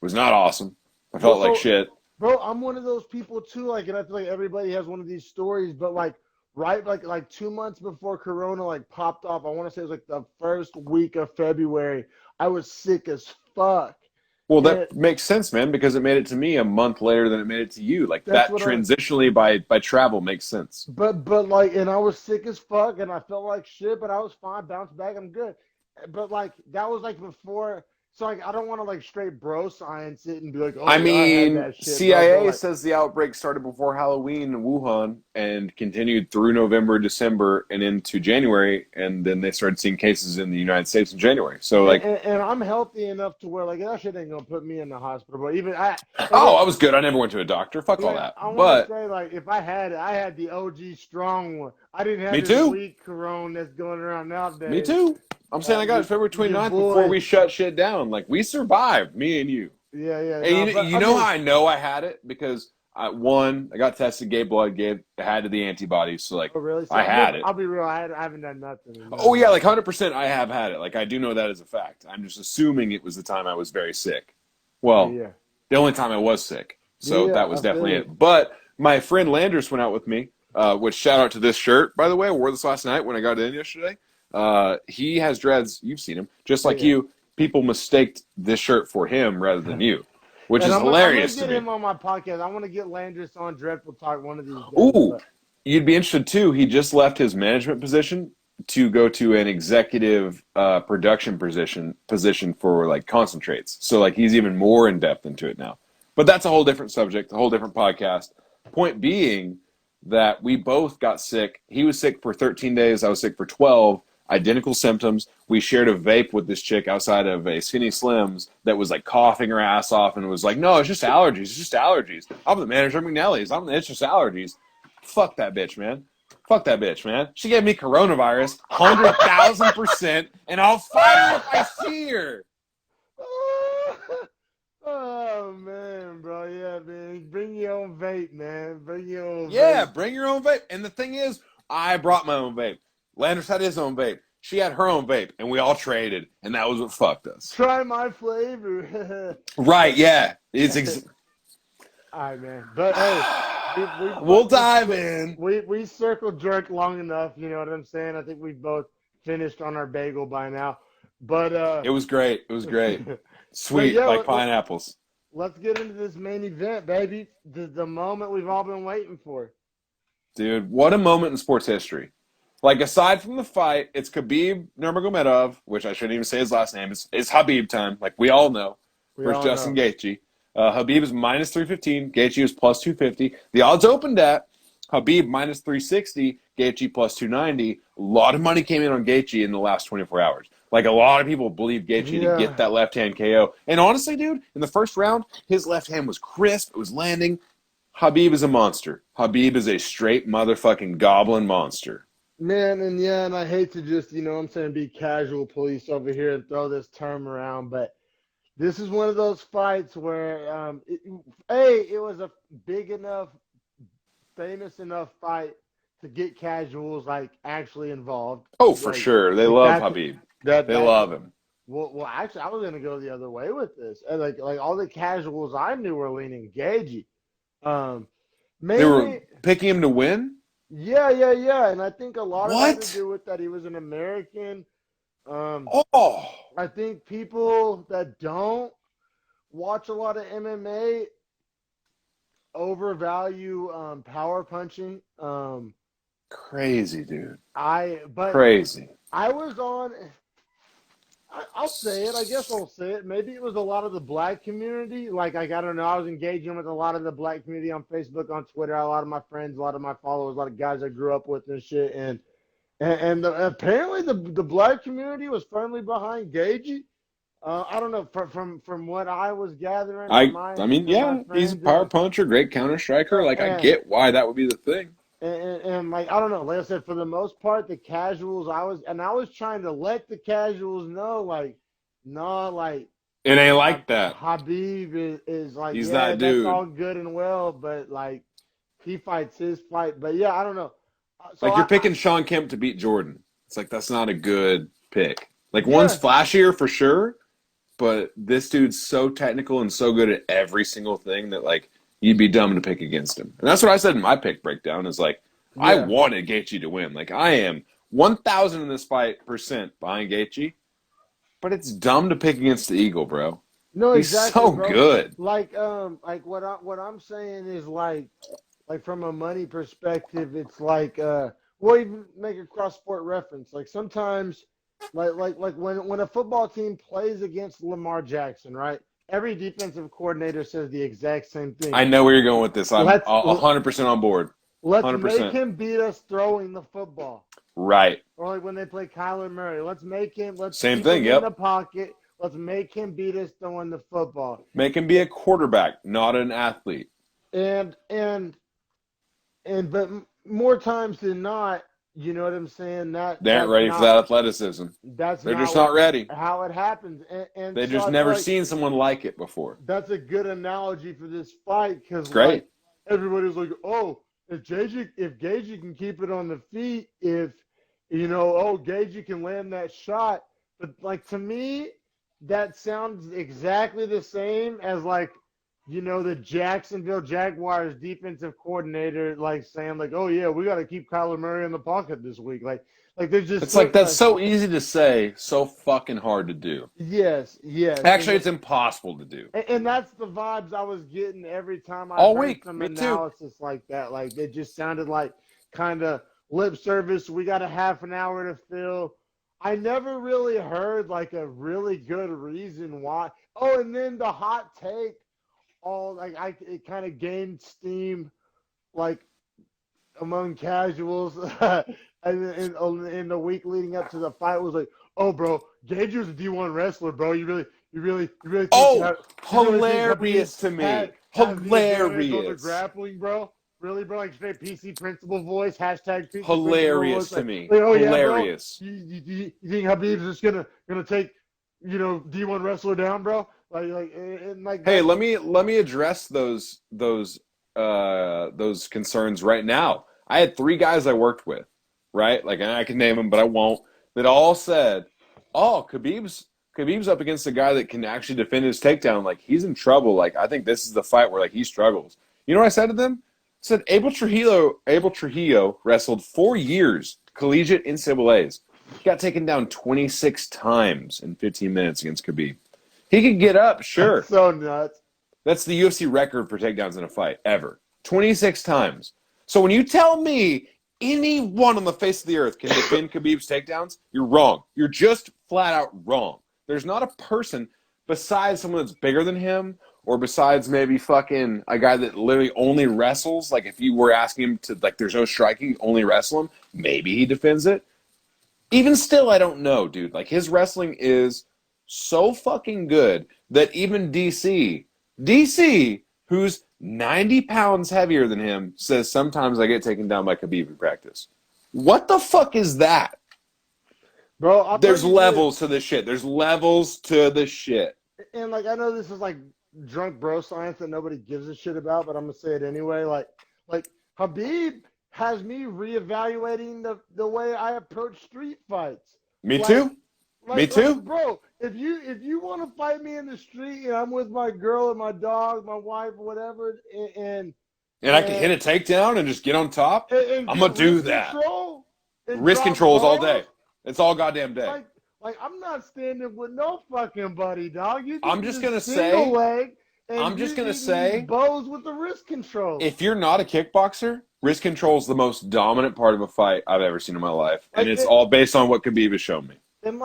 was not awesome. I well felt like so shit. bro, I'm one of those people too. Like, and I feel like everybody has one of these stories, but like, right, like 2 months before Corona like popped off, I want to say it was like the first week of February. I was sick as fuck, Well, and that makes sense, man, because it made it to me a month later than it made it to you. Like, that's that what I. transitionally by travel makes sense. But like, and I was sick as fuck, and I felt like shit, but I was fine, bounced back, I'm good. But like, that was like before. So like, I don't want to like straight bro science it and be like, oh I yeah, I had mean, that shit, bro. But CIA like, says the outbreak started before Halloween in Wuhan and continued through November, December, and into January, and then they started seeing cases in the United States in January. So, like, and I'm healthy enough to where like that shit ain't gonna put me in the hospital. But even I like oh, it, I was good. I never went to a doctor. Fuck all yeah, that. I want to But say like if I had it, I had the OG strong one. I didn't have me this too. weak corona that's going around Me nowadays. too. I'm saying I got it February Your 29th before boy, we shut shit down. Like, we survived, me and you. yeah, And no, you, but you I know mean, how I know I had it? Because I got tested, gave blood, had the antibodies. So, like, oh really? See, I had it. I'll be real. I haven't done nothing. Oh yeah, like 100%. I have had it. Like I do know that as a fact. I'm just assuming it was the time I was very sick. Well, Yeah, the only time I was sick, so yeah, that was I feel definitely it. it. But my friend Landers went out with me. Which shout out to this shirt, by the way. I wore this last night when I got in yesterday. He has dreads. You've seen him, just like Yeah. you. People mistaked this shirt for him rather than you, which And is I'm gonna hilarious to get me. him on my podcast. I want to get Landris on Dreadful Talk one of these days. Ooh, But you'd be interested too. He just left his management position to go to an executive production position for like concentrates. So like he's even more in depth into it now. But that's a whole different subject, a whole different podcast. Point being that we both got sick. He was sick for 13 days. I was sick for 12. Identical symptoms. We shared a vape with this chick outside of a Skinny Slims that was like coughing her ass off and was like, "No, it's just allergies. It's just allergies. I'm the manager of McNally's. It's just allergies." Fuck that bitch, man. Fuck that bitch, man. She gave me coronavirus, 100,000%, and I'll fight her if I see her. oh man, bro, yeah, man. Bring your own vape, man. Bring your own Yeah, vape. bring your own vape. And the thing is, I brought my own vape. Landers had his own vape. She had her own vape, and we all traded, and that was what fucked us. Try my flavor. Right, yeah. All right, man. But hey, we We'll fucking dive in. we circled jerk long enough. You know what I'm saying? I think we both finished on our bagel by now. But It was great. It was great. but Sweet, yeah, like pineapples. let's get into this main event, baby. The moment we've all been waiting for. Dude, what a moment in sports history. Like, aside from the fight, it's Khabib Nurmagomedov, which I shouldn't even say his last name. It's Khabib time, like we all know, We versus all Justin know. Gaethje. Khabib is minus 315. Gaethje is plus 250. The odds opened at Khabib minus 360, Gaethje plus 290. A lot of money came in on Gaethje in the last 24 hours. Like, a lot of people believe Gaethje to get Yeah. that left hand KO. And honestly, dude, in the first round, his left hand was crisp. It was landing. Khabib is a monster. Khabib is a straight motherfucking goblin monster. Man, and I hate to just, you know what I'm saying, be casual police over here and throw this term around, but this is one of those fights where, it was a big enough, famous enough fight to get casuals like actually involved. Oh, for sure. They Like love that, Khabib. that, They that. love him. Well, actually, I was gonna go the other way with this. And like all the casuals I knew were leaning Gagey. Um, They were mainly, picking him to win? yeah, and I think a lot of it had to What? do with that he was an American. Um, Oh, I think people that don't watch a lot of MMA overvalue power punching. crazy, dude. But Crazy. I was on. I'll say it. I guess I'll say it. Maybe it was a lot of the black community. Like I don't know. I was engaging with a lot of the black community on Facebook, on Twitter. A lot of my friends, a lot of my followers, a lot of guys I grew up with and shit. Apparently the black community was firmly behind Gagey. I don't know from what I was gathering from I mean, my yeah, he's a friends power puncher, great counter striker. Like, I and get why that would be the thing. like I don't know. Like I said, for the most part, the casuals I was trying to let the casuals know like, no, like It ain't like that. Habib is like, He's yeah, that that's dude. all good and well, but like he fights his fight. But yeah, I don't know. So Like, you're picking Sean Kemp to beat Jordan. It's like, that's not a good pick. Like, one's yeah, flashier for sure, but this dude's so technical and so good at every single thing that, like, you'd be dumb to pick against him. And that's what I said in my pick breakdown is, like, I yeah. wanted Gaethje to win. Like, I am 1,000 in this fight % behind Gaethje, but it's dumb to pick against the Eagle, bro. No, He's exactly, so bro. good. Like what I'm saying is like from a money perspective, it's like we'll even make a cross sport reference. Like sometimes Like when a football team plays against Lamar Jackson, right? Every defensive coordinator says the exact same thing. I know where you're going with this. I'm Let's 100% on board. let's make 100%. him beat us throwing the football. Right. Or like when they play Kyler Murray, let's Same keep thing, him in the yep. pocket. Let's make him beat us throwing the football. Make him be a quarterback, not an athlete. And more times than not, you know what I'm saying? They aren't ready for that athleticism. That's They're just not not ready. how it happens. And They've so just I feel never like seen someone like it before. that's a good analogy for this fight because Great. like everybody's like, oh, if Gaethje can keep it on the feet, if Gaethje can land that shot, but like to me, that sounds exactly the same as like the Jacksonville Jaguars defensive coordinator like saying like, oh yeah, we got to keep Kyler Murray in the pocket this week, like there's just It's like that's so easy to say, so fucking hard to do. yes. Actually, it's impossible to do. And that's the vibes I was getting every time I All heard week. some Me too. analysis like that. Like it just sounded like kind of lip service. We got a half an hour to fill. I never really heard like a really good reason why. Oh, and then the hot take, it kind of gained steam, like among casuals, in the week leading up to the fight was like, oh, bro, Gaethje was a D1 wrestler, bro. You really think hilarious to me. Hilarious. On the grappling, bro. Really, bro? Like straight PC principal voice, hashtag PC hilarious principal to me. Like, oh, hilarious. Yeah, bro. You think Khabib's just gonna take D1 wrestler down, bro? Like hey, let me address those concerns right now. I had 3 guys I worked with, right? Like, and I can name them, but I won't. That all said, "Oh, Khabib's up against a guy that can actually defend his takedown. Like, he's in trouble. Like, I think this is the fight where like he struggles." You know what I said to them? I said Abel Trujillo wrestled 4 years collegiate NCAAs. He got taken down 26 times in 15 minutes against Khabib. He could get up, sure. That's so nuts. That's the UFC record for takedowns in a fight ever. 26 times. So when you tell me anyone on the face of the earth can defend Khabib's takedowns, you're wrong. You're just flat out wrong. There's not a person besides someone that's bigger than him or besides maybe fucking a guy that literally only wrestles. Like if you were asking him to, like there's no striking, only wrestle him, maybe he defends it. Even still, I don't know, dude. Like his wrestling is so fucking good that even DC, who's 90 pounds heavier than him, says sometimes I get taken down by Khabib in practice. What the fuck is that? Bro, there's levels to this shit. There's levels to the shit. And like I know this is like drunk bro science that nobody gives a shit about, but I'm gonna say it anyway. Like Khabib has me reevaluating the way I approach street fights. Me too. Me too. Bro, if you want to fight me in the street and I'm with my girl and my dog, my wife, whatever, and I can hit a takedown and just get on top, I'm gonna do that. Wrist controls all day. It's all goddamn day. Like I'm not standing with no fucking buddy, dog. I'm just gonna say. Bows with the wrist control. If you're not a kickboxer, wrist control is the most dominant part of a fight I've ever seen in my life, and it's all based on what Khabib has shown me. And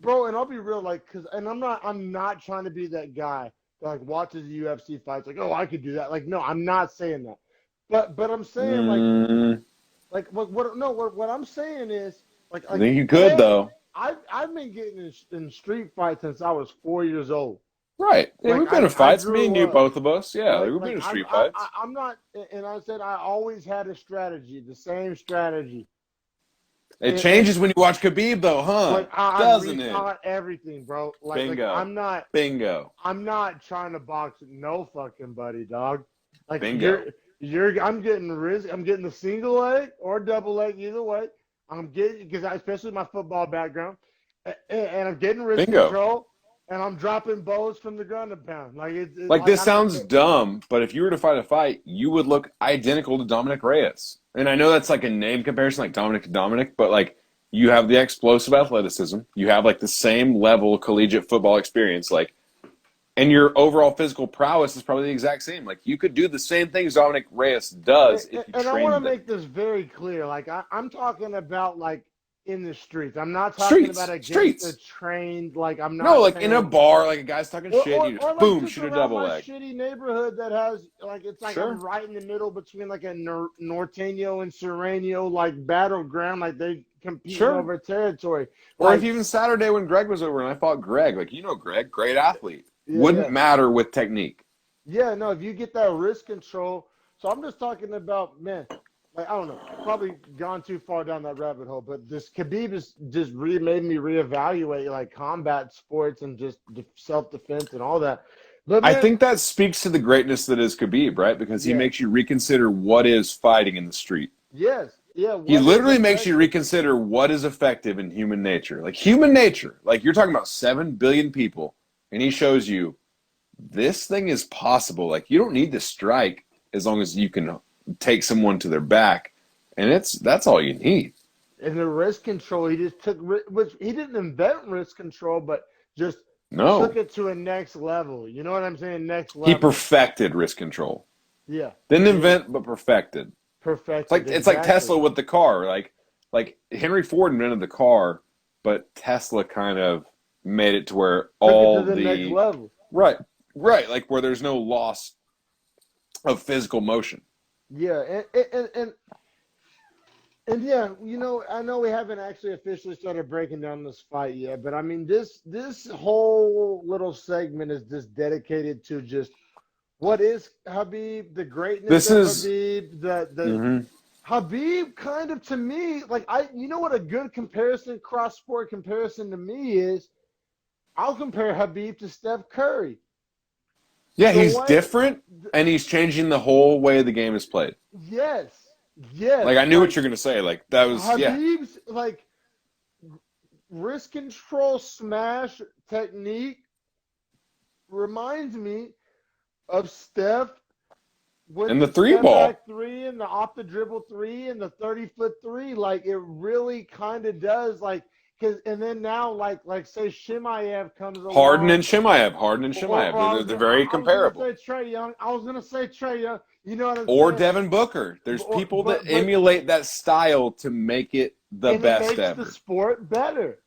bro, and I'll be real, I'm not trying to be that guy that like watches UFC fights, like, oh, I could do that. Like, no, I'm not saying that. But I'm saying what I'm saying is I think you could though. I've been getting in street fights since I was 4 years old. Right. Yeah, we've been in fights. Me and you, both of us. Yeah, we've been in street fights. I'm not, and I said I always had a strategy, the same strategy. It changes when you watch Khabib, though, huh? Doesn't it? Everything, bro. Bingo. Bingo. I'm not trying to box no fucking buddy, dog. Like bingo. I'm getting the single leg or double leg, either way. I'm getting especially my football background, and I'm getting wrist control, and I'm dropping bows from the ground and pound. This sounds dumb, but if you were to fight a fight, you would look identical to Dominic Reyes. And I know that's like a name comparison, like Dominic to Dominic, but like you have the explosive athleticism, you have like the same level collegiate football experience, and your overall physical prowess is probably the exact same. Like you could do the same things Dominic Reyes does if you trained And I want to them. make this very clear. Like I'm talking about like in the streets. I'm not talking about against Streets. a trained, like I'm No, not like saying, in a bar, like a guy's talking shit, you or just like boom, just shoot a around double my leg. shitty neighborhood that has like it's like Sure. I'm right in the middle between like a Norteño and Sereno like battleground, like they competing Sure. over territory. Or Like if even Saturday when Greg was over and I fought Greg, like Greg, great athlete. Wouldn't yeah. matter with technique. Yeah, no, if you get that wrist control. So I'm just talking about, man, like, I don't know, probably gone too far down that rabbit hole, but this Khabib has just made me reevaluate, like, combat sports and just self-defense and all that. But, I man, think that speaks to the greatness that is Khabib, right? Because he yeah, makes you reconsider what is fighting in the street. yes, yeah, He what is literally makes you effective? reconsider what is effective in human nature. Like human nature, like you're talking about 7 billion people, and he shows you this thing is possible. Like you don't need to strike as long as you can take someone to their back, and that's all you need. And the wrist control, he just took, which he didn't invent wrist control, but just took No, it to a next level. You know what I'm saying? Next he level. perfected wrist control. Yeah, Didn't yeah, invent, but perfected. perfected, It's like exactly. Tesla with the car. Like Henry Ford invented the car, but Tesla kind of made it to where Took it to all the next the level. right, like where there's no loss of physical motion. Yeah, and yeah, I know we haven't actually officially started breaking down this fight yet, but I mean this whole little segment is just dedicated to just what is Habib, the greatness This of is Habib, the mhm. Habib kind of to me, like you know what a good comparison, cross sport comparison to me is? I'll compare Habib to Steph Curry. Yeah, The he's way, different and he's changing the whole way the game is played. yes, Like yes, I knew what like you're gonna say. Like that was yeah. Habib's like wrist control smash technique reminds me of Steph with And the the three step ball. back three and the off the dribble three and the 30-foot three. Like it really kind of does. Like because and then now like say Shimaev comes Harden along. and Shimaev. Harden and Or Shimaev. They're very I was gonna comparable. say Trey Young. I was gonna say Trey Young. You know what I'm Or saying? Devin Booker. There's people that But emulate that style to make it the and it best makes the ever. sport better.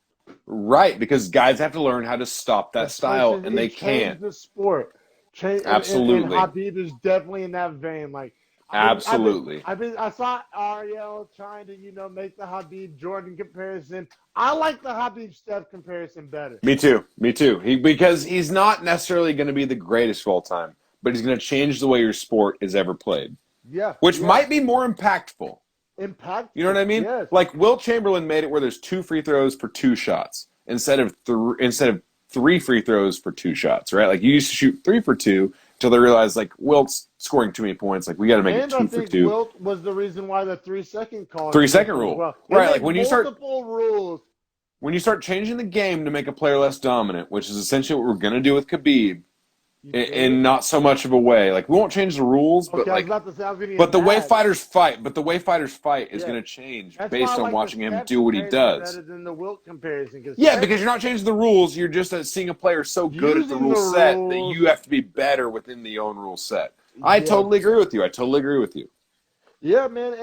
Right, because guys have to learn how to stop that It puts style, and they it can't. changed the sport. And Absolutely. Habib is definitely in that vein. Like Absolutely. I saw Ariel trying to make the Habib Jordan comparison. I like the Habib Steph comparison better. Me too. Me too. Because he's not necessarily going to be the greatest of all time, but he's going to change the way your sport is ever played, Yeah, which yeah, might be more impactful. You know what impactful. I mean? Yes, Like Wilt Chamberlain made it where there's 2 free throws for 2 shots instead of 3 free throws for 2 shots, right? Like you used to shoot 3 for 2 until they realized like Wilt's scoring too many points. Like we got to make it and I 2 for think 2. Wilt was the reason why the 3-second call 3-second existed as rule, well. They right? Like made multiple rules. when you start changing the game to make a player less dominant, which is essentially what we're going to do with Khabib, You feel me? in not so much of a way. Like we won't change the rules, but Okay, I was like about to say I was gonna but get the way mad. fighters fight, is Yeah, going to change that's why I based on like the watching him Steph do what he comparison does. better than the Wilt comparison because Yeah, Steph because you're not changing the rules. You're just seeing a player so good at the using rule the set that rules. you have to be better within the own rule set. I Yeah, totally agree with you. I totally agree with you. yeah, man,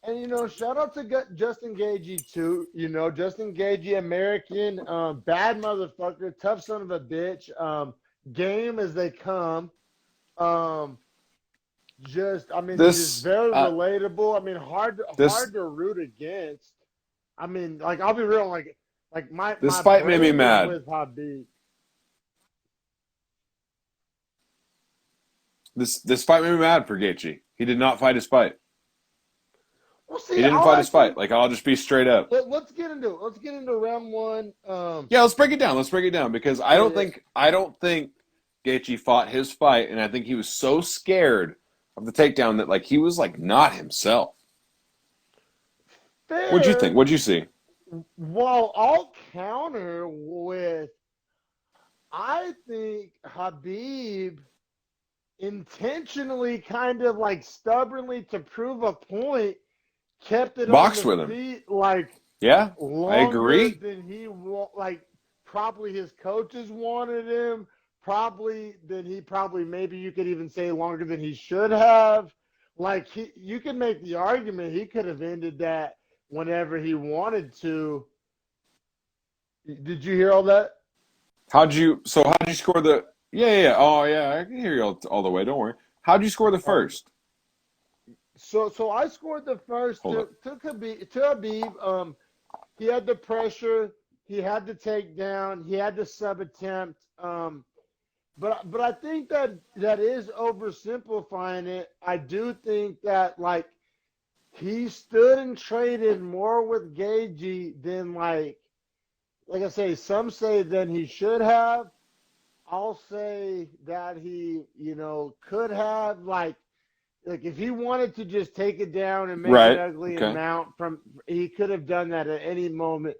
and shout out to Justin Gaethje too. Justin Gaethje, American, bad motherfucker, tough son of a bitch, game as they come. Um, just This very relatable. I mean, hard this to root against. I mean, like I'll be real, like this my fight made me brain is mad. with Habib. This fight made me mad for Gaethje. He did not fight his fight. Well, He see, didn't I'll fight his actually fight. Like I'll just be straight up. let's get into it. Let's get into round one. Yeah, let's break it down. Let's break it down because Yeah, I don't think Gaethje fought his fight, and I think he was so scared of the takedown that like he was like not himself. What'd you think? fair. What'd you see? Well, I'll counter with I think Habib intentionally, kind of like stubbornly to prove a point, kept it on Boxed the with him. feet like Yeah, I longer agree. than like probably his coaches wanted him, probably maybe you could even say longer than he should have. Like you could make the argument he could have ended that whenever he wanted to. Did you hear all that? How'd you score the? Yeah. Oh, yeah. I can hear you all the way. Don't worry. How'd you score the first? So I scored the first Hold up. to Khabib. He had the pressure. He had the takedown. He had the sub attempt. But I think that is oversimplifying it. I do think that like he stood and traded more with Gaethje than like I say, some say than he should have. I'll say that he, could have like if he wanted to just take it down and make it Right. ugly and Okay. mount from, he could have done that at any moment.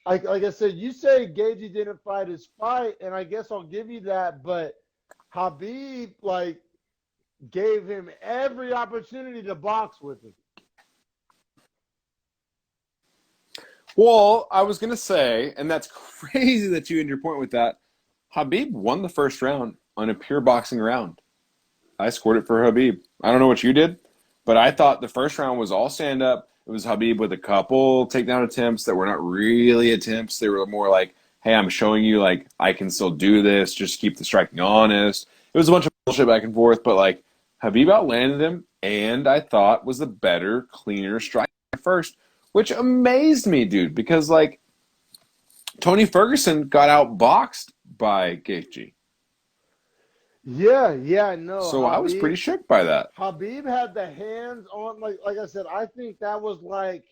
Like I said, you say Gaethje didn't fight his fight, and I guess I'll give you that. But Khabib gave him every opportunity to box with him. Well, I was gonna say, and that's crazy that you end your point with that. Khabib won the first round on a pure boxing round. I scored it for Khabib. I don't know what you did, but I thought the first round was all stand up. It was Khabib with a couple takedown attempts that were not really attempts. They were more like, hey, I'm showing you like I can still do this. Just keep the striking honest. It was a bunch of bullshit back and forth, but like Khabib outlanded him, and I thought was the better, cleaner striker first, which amazed me, dude, because like Tony Ferguson got outboxed by Gaethje. Yeah, no. So I was pretty shook by that. Habib had the hands on, like I said, I think that was like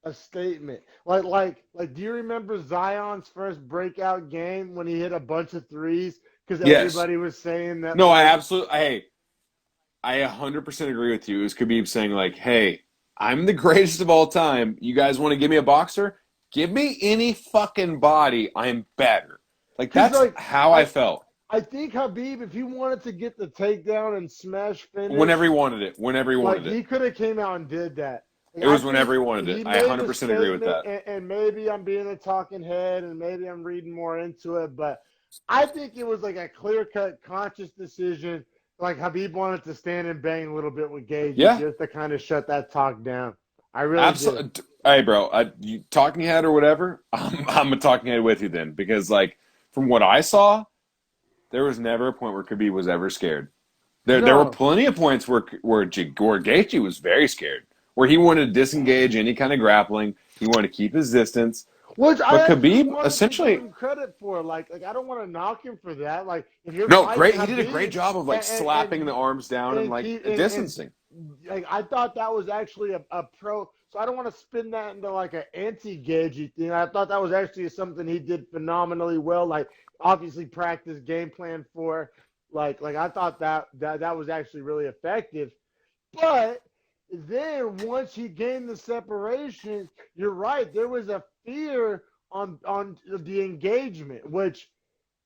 a statement. Like, do you remember Zion's first breakout game when he hit a bunch of threes? Because Yes. everybody was saying that. No, like, I 100% agree with you. It was Khabib saying like, hey, I'm the greatest of all time. You guys want to give me a boxer? Give me any fucking body. I'm better. Like, that's like, how I felt. I think Habib, if he wanted to get the takedown and smash finish, Whenever he wanted it. he could have came out and did that. Like, It was whenever he wanted it. I made 100% agree with that. And maybe I'm being a talking head, and maybe I'm reading more into it, but I think it was like a clear-cut, conscious decision. Like Habib wanted to stand and bang a little bit with Gaethje just to kind of shut that talk down. I really did. Hey, bro, you talking head or whatever, I'm a talking head with you then. Because, like, from what I saw, there was never a point where Khabib was ever scared. There were plenty of points where Gaethje was very scared, where he wanted to disengage any kind of grappling. He wanted to keep his distance. Which but Khabib essentially give him credit for. Like I don't want to knock him for that. Like if you're great. Khabib, he did a great job of like slapping the arms down and like distancing. Like I thought that was actually a pro. So I don't want to spin that into like an anti-Gaethje thing. I thought that was actually something he did phenomenally well. Like obviously practice game plan for. Like I thought that was actually really effective. But then once he gained the separation, you're right. There was a fear on the engagement, which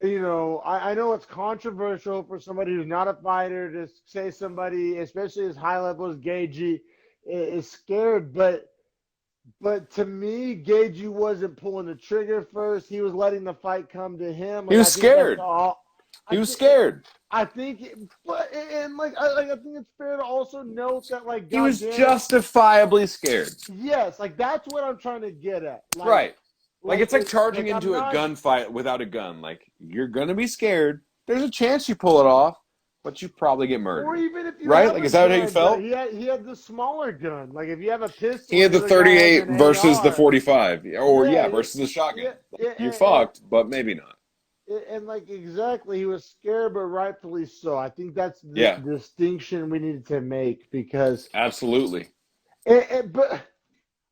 I know it's controversial for somebody who's not a fighter to say somebody, especially as high level as Gaethje, is scared. But to me, Gaethje wasn't pulling the trigger first. He was letting the fight come to him. He was scared. He was scared. I think, I think it's fair to also note that like he was justifiably scared. Yes, like that's what I'm trying to get at. Like, right. Like it's like charging into a gunfight without a gun. Like you're gonna be scared. There's a chance you pull it off, but you probably get murdered. Or even if you right? Like is that how you felt? He had the smaller gun. Like if you have a pistol, he had the 38 versus the 45, or versus the shotgun. You fucked, but maybe not. And like exactly, he was scared, but rightfully so. I think that's the distinction we needed to make because absolutely. But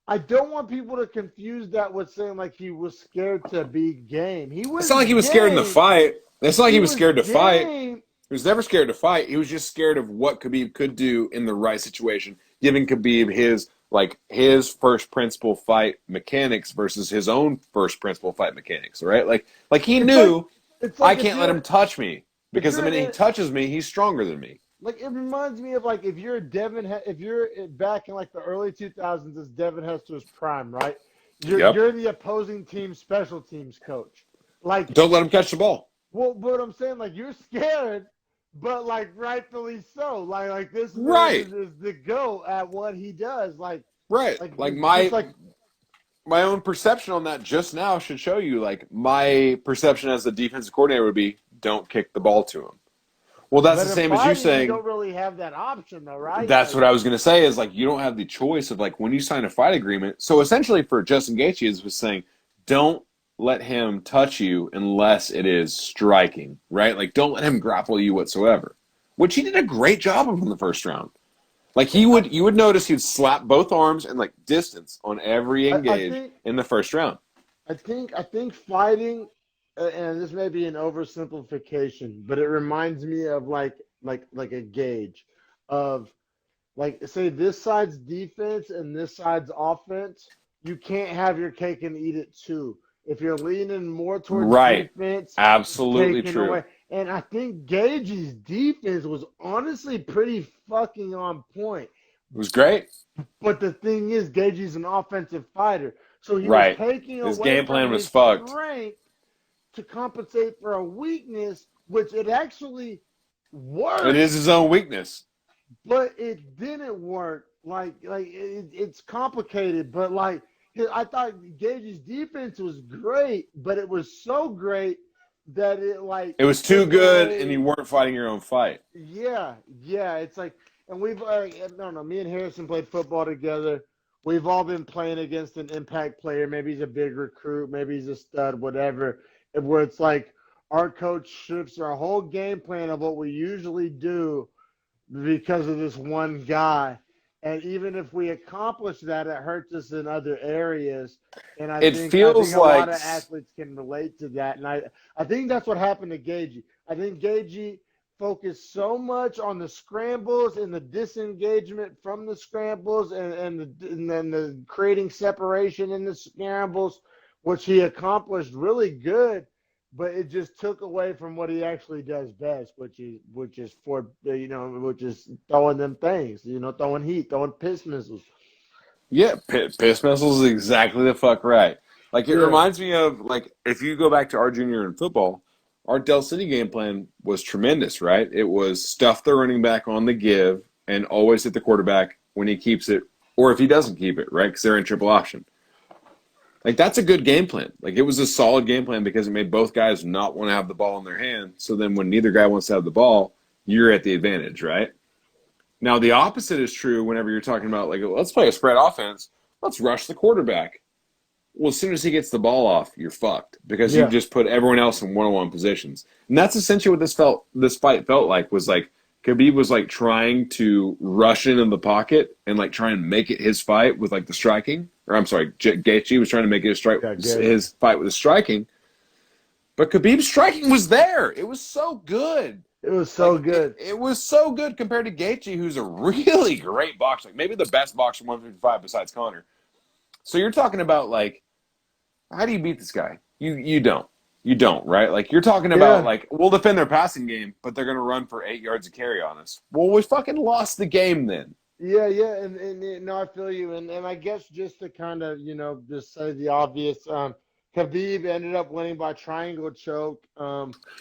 I don't want people to confuse that with saying like he was scared to be game. It's not like he was scared in the fight. It's not like he was scared to fight. He was never scared to fight. He was just scared of what Khabib could do in the right situation, giving Khabib his first principle fight mechanics versus his own first principle fight mechanics, right? Like he knew I can't let him touch me because the minute he touches me, he's stronger than me. Like it reminds me of like if you're back in like the early 2000s as Devin Hester's prime, right? You're the opposing team's special teams coach. Like don't let him catch the ball. Well, but I'm saying like you're scared, but like rightfully so. Like this right is the go at what he does. Like right. my own perception on that just now should show you, like, my perception as the defensive coordinator would be, don't kick the ball to him. Well, that's But the in same as you fighting, you saying. don't really have that option, though, right? That's Like, what I was going to say is, like, you don't have the choice of, like, when you sign a fight agreement. So essentially for Justin Gaethje is was saying, don't let him touch you unless it is striking, right? Like, don't let him grapple you whatsoever, which he did a great job of in the first round. Like, you would notice he'd slap both arms and, like, distance on every engage in the first round. I think fighting, and this may be an oversimplification, but it reminds me of like a gauge of, like, say this side's defense and this side's offense. You can't have your cake and eat it too. If you're leaning more towards Right. defense, Absolutely taking true. away. And I think Gage's defense was honestly pretty fucking on point. It was great. But the thing is, Gaethje's an offensive fighter, so he was Right. taking His away game plan from was his fucked. strength to compensate for a weakness, which it actually worked. It is his own weakness. But it didn't work. It's complicated, but like I thought Gage's defense was great, but it was so great that it was too good, and you weren't fighting your own fight. Yeah. It's like, and we've no, me and Harrison played football together. We've all been playing against an impact player. Maybe he's a big recruit, maybe he's a stud, whatever. Where it's like our coach shifts our whole game plan of what we usually do because of this one guy. And even if we accomplish that, it hurts us in other areas. And I think a lot of athletes can relate to that. And I think that's what happened to Gaethje. I think Gaethje focused so much on the scrambles and the disengagement from the scrambles and then the creating separation in the scrambles, which he accomplished really good. But it just took away from what he actually does best, which is throwing them things, throwing heat, throwing piss missiles. Yeah, piss missiles is exactly the fuck right. Like, it reminds me of, like, if you go back to our junior in football, our Del City game plan was tremendous, right? It was stuff the running back on the give and always hit the quarterback when he keeps it, or if he doesn't keep it, right? Because they're in triple option. Like, that's a good game plan. Like, it was a solid game plan because it made both guys not want to have the ball in their hand. So then when neither guy wants to have the ball, you're at the advantage, right? Now, the opposite is true whenever you're talking about, like, let's play a spread offense. Let's rush the quarterback. Well, as soon as he gets the ball off, you're fucked because you just put everyone else in one-on-one positions. And that's essentially what this fight felt like, was like Khabib was like trying to rush into the pocket and like try and make it his fight with like the striking. Or I'm sorry, Gaethje was trying to make it his fight with the striking. But Khabib's striking was there. It was so good. It was so good. It was so good compared to Gaethje, who's a really great boxer. Like, maybe the best boxer 155 besides Conor. So you're talking about, like, how do you beat this guy? You don't. You don't, right? Like, you're talking about, like, we'll defend their passing game, but they're going to run for 8 yards of carry on us. Well, we fucking lost the game then. Yeah, and no, I feel you. And I guess just to kind of, just say the obvious, Khabib ended up winning by triangle choke.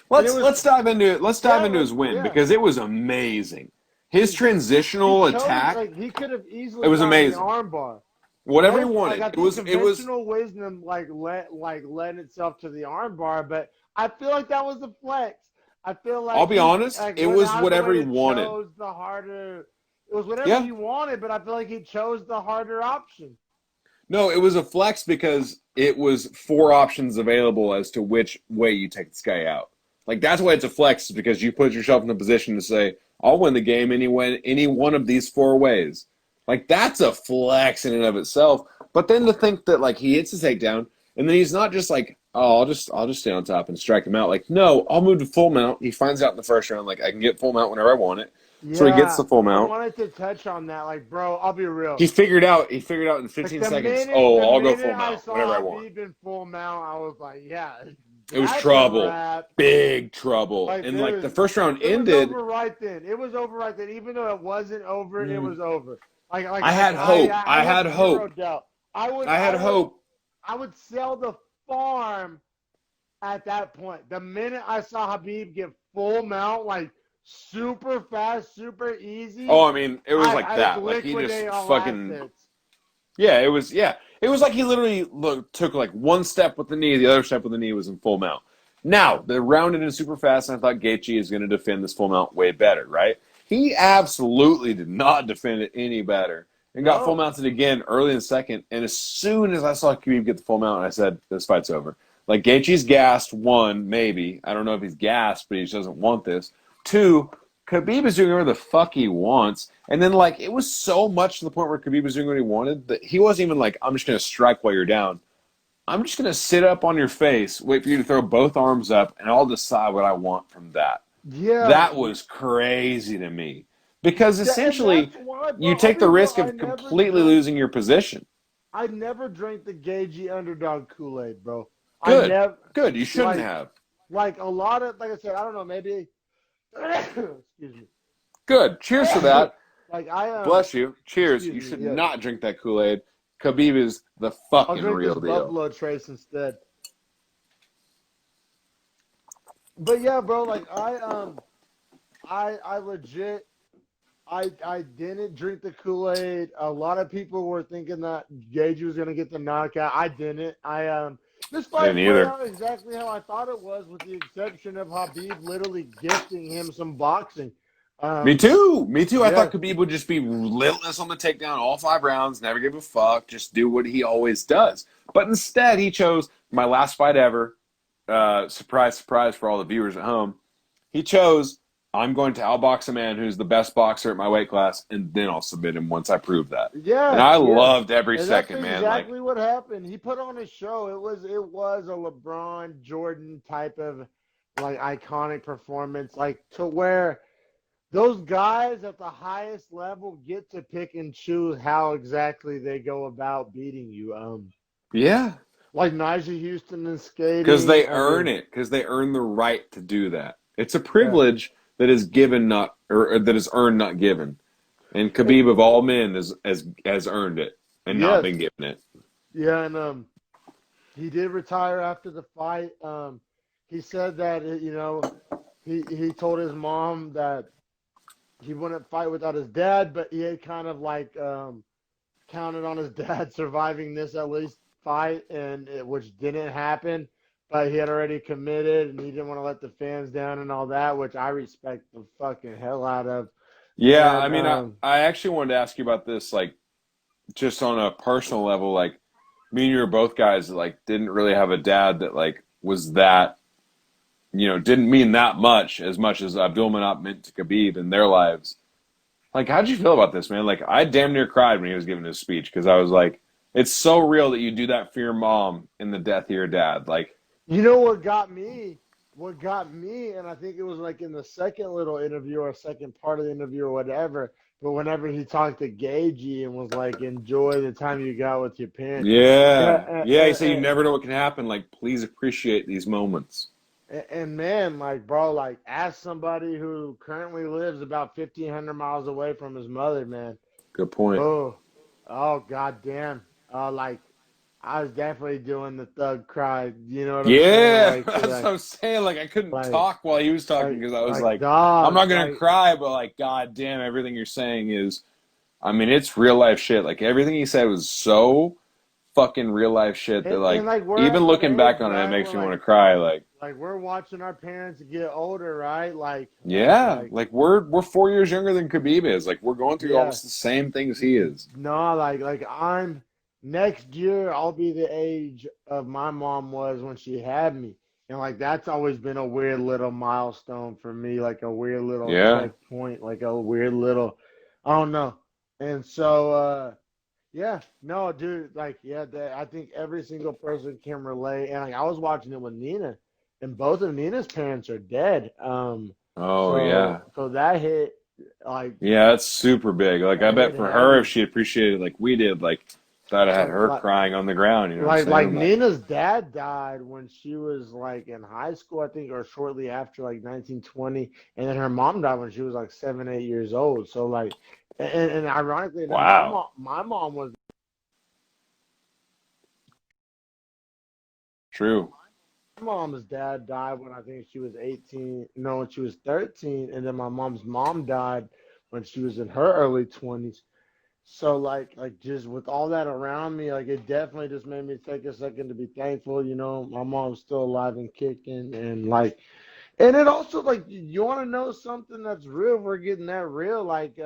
Let's dive into it. Let's dive into his win because it was amazing. His transitional attack. Like, he could have easily. It was amazing. The armbar. Whatever he wanted. Like, it was conventional wisdom led itself to the armbar, but I feel like that was a flex. I feel like I'll be honest. It was whatever he wanted. It was whatever he wanted, but I feel like he chose the harder option. No, it was a flex because it was 4 options available as to which way you take this guy out. Like, that's why it's a flex, is because you put yourself in a position to say, I'll win the game any one of these 4 ways. Like, that's a flex in and of itself. But then to think that, like, he hits his takedown, and then he's not just like, oh, I'll just stay on top and strike him out. Like, no, I'll move to full mount. He finds out in the first round, like, I can get full mount whenever I want it. Yeah, so he gets the full mount. I wanted to touch on that. Like, bro, I'll be real. He figured out in 15 seconds, I'll go full mount whenever I want. In full mount, I was like, yeah. It was trouble. Big trouble. Like, and, like, the first round ended. It was over right then. Even though it wasn't over, it was over. I had hope. I had hope. I had hope. I would sell the farm at that point. The minute I saw Khabib get full mount, like, super fast, super easy. Oh, I mean, it was like that. Like, he just fucking. Yeah, it was. Yeah, it was like he literally took like one step with the knee, the other step with the knee was in full mount. Now they rounded in super fast, and I thought Gaethje is going to defend this full mount way better, right? He absolutely did not defend it any better, and got full No. mounted again early in the second. And as soon as I saw Khabib get the full mount, I said, "This fight's over." Like Gaethje's gassed. One, maybe I don't know if he's gassed, but he just doesn't want this. Two, Khabib is doing whatever the fuck he wants. And then, like, it was so much to the point where Khabib was doing what he wanted that he wasn't even like, I'm just going to strike while you're down. I'm just going to sit up on your face, wait for you to throw both arms up, and I'll decide what I want from that. Yeah. That was crazy to me. Because And essentially, that's why, you bro. I'll take be the real. risk of completely losing your position. I never drank the Gaethje underdog Kool-Aid, bro. I Good. never Good. You shouldn't have. like a lot of, like I said, I don't know, maybe. Excuse me. Good. Cheers to that. Like I Bless you. Cheers. excuse You me. should Yes. not drink that Kool-Aid. Khabib is the I'll fucking drink real this deal. Buffalo Trace instead. But yeah, bro. Like I legit. I didn't drink the Kool-Aid. A lot of people were thinking that Gaethje was gonna get the knockout. I didn't. This I fight didn't played either. out exactly how I thought it was, with the exception of Khabib literally gifting him some boxing. Me too. Me too. I Yeah, thought Khabib would just be relentless on the takedown all 5 rounds, never give a fuck, just do what he always does. But instead, he chose my last fight ever. Surprise, surprise for all the viewers at home. He chose, I'm going to outbox a man who's the best boxer at my weight class, and then I'll submit him once I prove that. And yeah, I yeah. loved every And that's second, man. Like, exactly what happened. He put on a show. It was a LeBron Jordan type of like iconic performance, like to where those guys at the highest level get to pick and choose how exactly they go about beating you. yeah, Like Nigel Houston in because skating. they I earn mean, it, because they earn the right to do that. It's a yeah. privilege that is given, not or that is earned, not given. And Khabib of all men has earned it and not Yes. been given it. Yeah, and he did retire after the fight. He said that he told his mom that he wouldn't fight without his dad, but he had kind of like counted on his dad surviving this at least fight, which didn't happen. But he had already committed, and he didn't want to let the fans down and all that, which I respect the fucking hell out of. Yeah, I And mean, I actually wanted to ask you about this, like, just on a personal level. Like, me and you are both guys that, like, didn't really have a dad that, like, was that, didn't mean that much as Abdulmanap meant to Khabib in their lives. Like, how'd you feel about this, man? Like, I damn near cried when he was giving his speech because I was like, it's so real that you do that for your mom in the death of your dad. Like, you know what got me? What got me, and I think it was like in the second little interview or second part of the interview or whatever, but whenever he talked to Gagey and was like, enjoy the time you got with your parents. yeah, Yeah, yeah. He said you never know what can happen. Like, please appreciate these moments. and man, like, bro, like, ask somebody who currently lives about 1,500 miles away from his mother, man. Good point. Oh, oh, goddamn. Like, I was definitely doing the thug cry. You know what I'm saying? Yeah, that's what I'm saying. Like, I couldn't Like, talk while he was talking because I was like, I'm dog, not gonna cry, but like, god damn, everything you're saying is, I mean, it's real life shit. Like, everything he said was so fucking real life shit that, and like, like we're even at that looking back age, on it, it right? makes me want to cry. Like we're watching our parents get older, right? Yeah, like we're 4 years younger than Khabib is. Like, we're going through Yeah. almost the same things he is. No, like I'm next year I'll be the age of my mom was when she had me. And like that's always been a weird little milestone for me, like a weird little Yeah, checkpoint, like a weird little I don't know. And so yeah, no, dude, like yeah, I think every single person can relate. And like I was watching it with Nina, and both of Nina's parents are dead. oh So yeah. so that hit like Yeah, that's super big. Like, I that bet hit for her, if heavy. she appreciated it like we did, like, that had her Like crying on the ground. You know what I'm like saying? Like, Nina's dad died when she was like in high school, I think, or shortly after, like 1920, and then her mom died when she was like 7, 8 years old. So like, and ironically enough, wow. my mom was. True. My mom's dad died when I think she was 18. No, when she was 13, and then my mom's mom died when she was in her early 20s. So like just with all that around me, like it definitely just made me take a second to be thankful. You know, my mom's still alive and kicking, and like, and it also like you want to know something that's real. We're getting that real. Like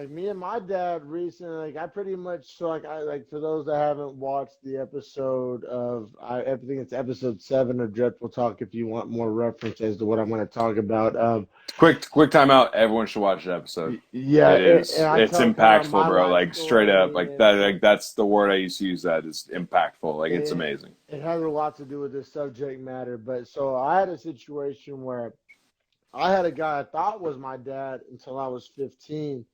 me and my dad recently, like I pretty much so like I like for those that haven't watched the episode of I think it's episode 7 of Dreadful Talk. If you want more reference as to what I'm going to talk about, Quick timeout. Everyone should watch the episode. yeah, It and is. I It's tell kind of impactful, my bro. life Like straight up, story, like and that. Like that's the word I used to use. That is impactful. Like it's it, amazing. it has a lot to do with this subject matter. But so I had a situation where I had a guy I thought was my dad until I was 15.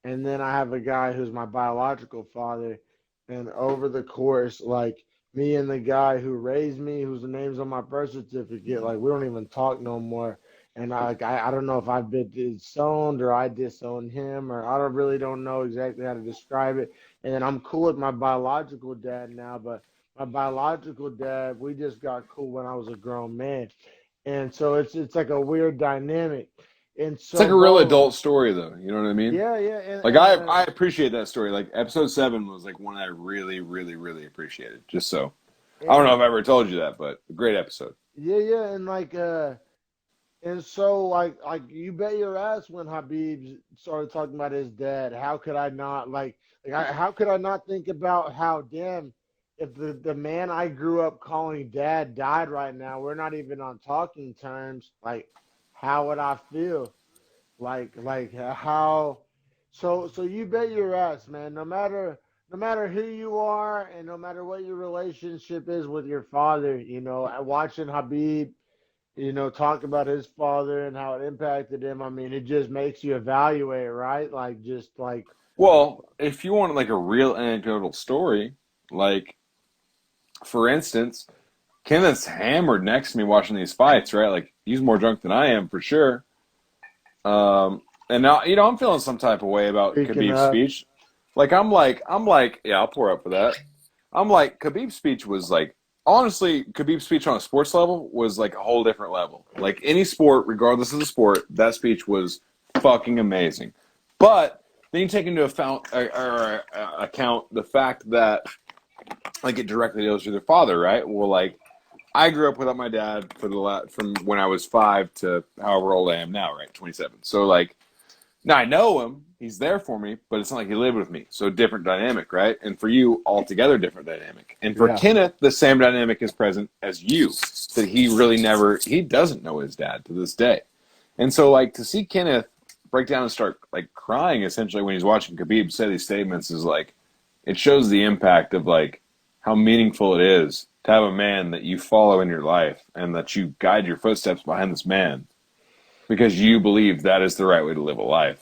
And then I have a guy who's my biological father. And over the course, like me and the guy who raised me, whose name's on my birth certificate, like we don't even talk no more. And I don't know if I've been disowned or I disowned him, or I don't know exactly how to describe it. And then I'm cool with my biological dad now, but my biological dad, we just got cool when I was a grown man. And so it's like a weird dynamic. And It's like so a real both, adult story, though. You know what I mean? yeah, yeah, Like I appreciate that story. Like episode 7 was like one I really, really, really appreciated. Just so I don't know and if I ever told you that, but a great episode. yeah, yeah, and and so like you bet your ass when Habib started talking about his dad, how could I not how could I not think about how damn if the man I grew up calling dad died right now, we're not even on talking terms, like how would I feel? Like how so you bet your ass, man, no matter who you are and no matter what your relationship is with your father, watching Habib, talk about his father and how it impacted him. I mean, it just makes you evaluate, right? Like just like Well, if you want like a real anecdotal story, like for instance, Kenneth's hammered next to me watching these fights, right? Like he's more drunk than I am for sure. And now I'm feeling some type of way about speaking Khabib's of, speech. Yeah, I'll pour up for that. I'm like, Khabib's speech was like, honestly, Khabib's speech on a sports level was like a whole different level. Like any sport, regardless of the sport, that speech was fucking amazing. But then you take into account the fact that like it directly deals with their father, right? Well, like I grew up without my dad from when I was 5 to however old I am now, right? 27. So like now I know him. He's there for me, but it's not like he lived with me. So different dynamic, right? And for you, altogether different dynamic. And for yeah, Kenneth, the same dynamic is present as you. That he doesn't know his dad to this day. And so like to see Kenneth break down and start like crying essentially when he's watching Khabib say these statements is like, it shows the impact of like how meaningful it is to have a man that you follow in your life and that you guide your footsteps behind this man because you believe that is the right way to live a life.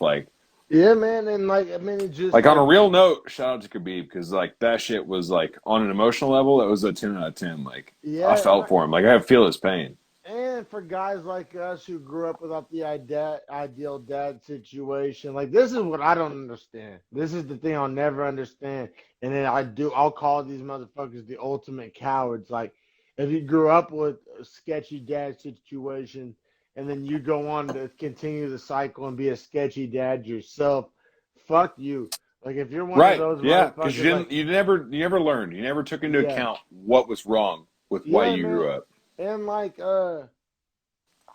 yeah, man, and like I mean, it just Like on a real note, shout out to Khabib because like that shit was like on an emotional level, it was a 10 out of 10. Like I yeah, felt for him. Like I feel his pain. and for guys like us who grew up without the ideal dad situation, like this is what I don't understand. This is the thing I'll never understand. And then I'll call these motherfuckers the ultimate cowards. Like if you grew up with a sketchy dad situation and then you go on to continue the cycle and be a sketchy dad yourself, fuck you. Like if you're one of Right. those Yeah. Because motherfuckers, like you never learned. You never took into yeah, account what was wrong with why yeah, you man, grew up.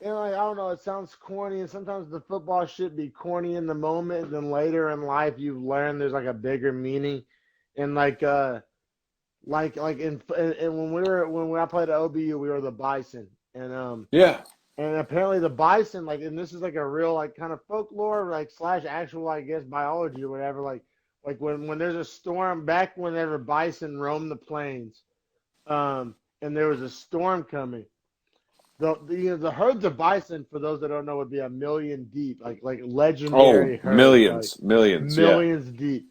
and I don't know, it sounds corny, and sometimes the football should be corny in the moment, and then later in life you learn there's like a bigger meaning. And and when I played at OBU, we were the Bison, Yeah. and apparently the Bison, like, and this is like a real like kind of folklore like slash actual I guess biology or whatever, like when there's a storm back whenever bison roam the plains, and there was a storm coming. The herds of bison, for those that don't know, would be a million deep, like Oh, legendary herds, like millions, millions. Yeah. millions deep,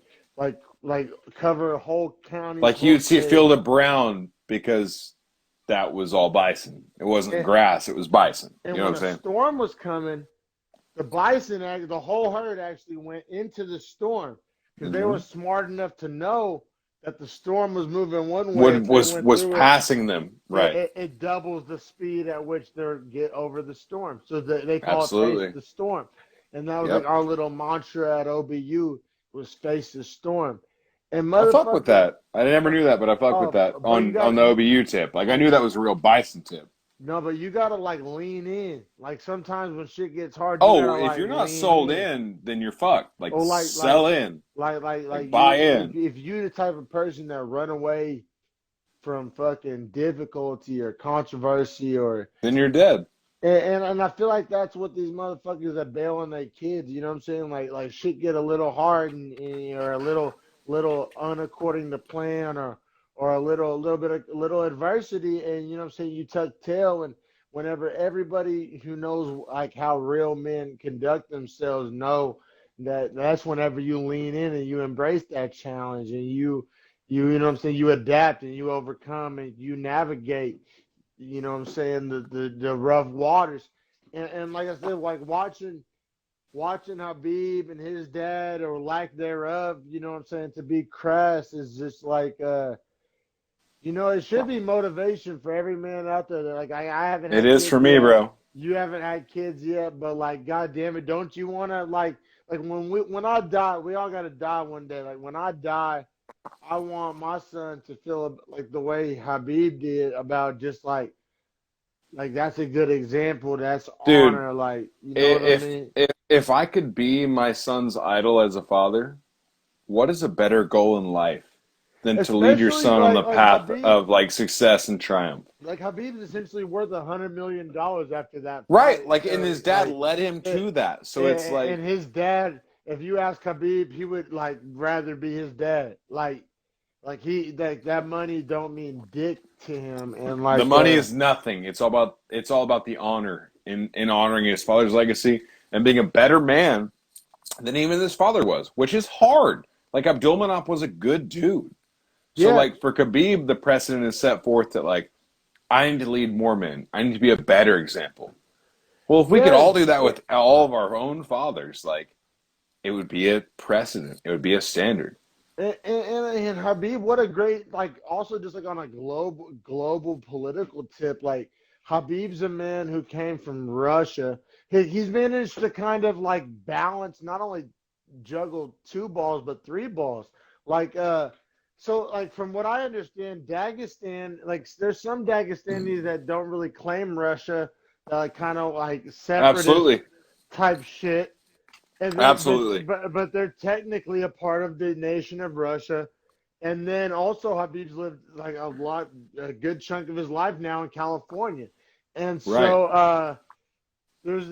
like cover whole counties, Like whole you'd see a states. field of brown because that was all bison. It wasn't And, grass, it was bison. You and know what when I'm a saying? storm was coming, the whole herd actually went into the storm because they were Mm-hmm. smart enough to know that the storm was moving one way. What If they went was through it, passing them. Right. it doubles the speed at which they get over the storm. So they call it pace Absolutely. the storm. And that was like Yep. our little mantra at OBU was faced a storm. And I fuck with motherfuckers, that. I never knew that, but I fuck with that but you on got the OBU tip. Like I knew that was a real bison tip. no, but you gotta like lean in. Like sometimes when shit gets hard, you gotta Oh, if like you're not lean sold in. in, then you're fucked. Like Or sell in, like buy you in. if you the type of person that run away from fucking difficulty or controversy or Then you're dead. and I feel like that's what these motherfuckers that bail on their kids, you know what I'm saying? Like shit get a little hard or a little unaccording to plan or a little adversity and you know what I'm saying, you tuck tail and whenever everybody who knows like how real men conduct themselves know that's whenever you lean in and you embrace that challenge and you know what I'm saying, you adapt and you overcome and you navigate, you know what I'm saying, the rough waters. And like I said, like watching Khabib and his dad or lack thereof, you know what I'm saying, to be crass is just like you know, it should be motivation for every man out there. Like I haven't It had is kids for me, yet. bro. You haven't had kids yet, but like god damn it, don't you wanna like when I die, we all gotta die one day. Like when I die, I want my son to feel like the way Habib did about just like that's a good example. That's Dude, honor. Like you know what I if mean? if I could be my son's idol as a father, what is a better goal in life than to lead your Especially son on the like path Habib. of like success and triumph? Like Habib's essentially worth $100 million after that Right, fight. like and So his dad like, led him it, to that. So it's and like his dad, if you ask Habib, he would like rather be his dad. Like he that money don't mean dick to him. And the like money is nothing. It's all about the honor in honoring his father's legacy and being a better man than even his father was, which is hard. Like Abdulmanap was a good dude. So yeah, like for Khabib, the precedent is set forth that like I need to lead more men. I need to be a better example. Well, if we could yeah. all do that with all of our own fathers, like it would be a precedent. It would be a standard. And Habib, what a great like. Also, just like on a global political tip, like Habib's a man who came from Russia. He's managed to kind of like balance, not only juggle two balls but three balls. Like so like from what I understand, Dagestan, like there's some Dagestanis that don't really claim Russia, like kind of like separatist Absolutely. type shit. And then, Absolutely. but they're technically a part of the nation of Russia. And then also Habib's lived like a good chunk of his life now in California. And Right. so there's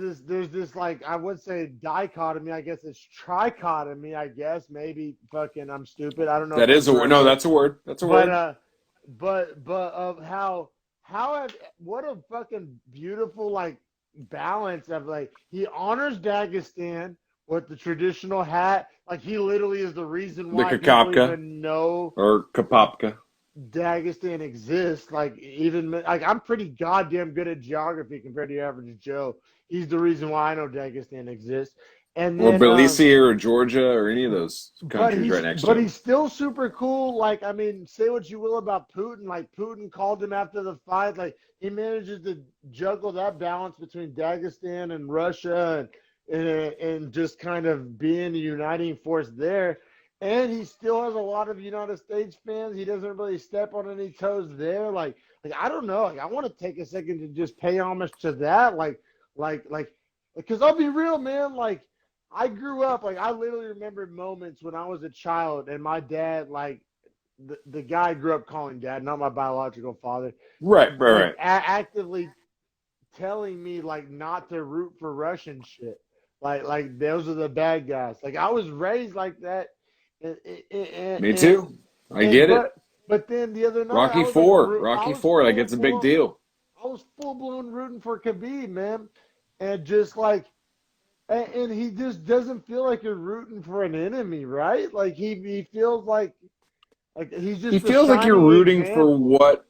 this like I would say dichotomy. I guess it's trichotomy. I guess maybe fucking I'm stupid. I don't know if That those is a are word. real No, words. that's a word. That's a But word. but of how have, what a fucking beautiful like balance of like he honors Dagestan with the traditional hat. Like he literally is the reason The why people Kakapka even know or Kapopka. Dagestan exists. Like even like I'm pretty goddamn good at geography compared to your average Joe. He's the reason why I know Dagestan exists. And Or then Belize or Georgia or any of those countries right next to but him. he's still super cool. Like I mean, say what you will about Putin. Like Putin called him after the fight. Like he manages to juggle that balance between Dagestan and Russia and just kind of being a uniting force there. And he still has a lot of United States fans. He doesn't really step on any toes there. Like I don't know. Like I want to take a second to just pay homage to that. Like because I'll be real, man. Like I grew up like I literally remember moments when I was a child and my dad like the guy I grew up calling dad, not my biological father, Right, right, like right. actively telling me like not to root for Russian shit. Like those are the bad guys. Like I was raised like that, and and Me and, too. I and get it. but then the other night Rocky Four. I Rocky was Four. Like it's a big deal. I was full blown rooting for Khabib, man, and just like and he just doesn't feel like you're rooting for an enemy, right? Like he feels like he's He just a feels like you're shining rooting for example. what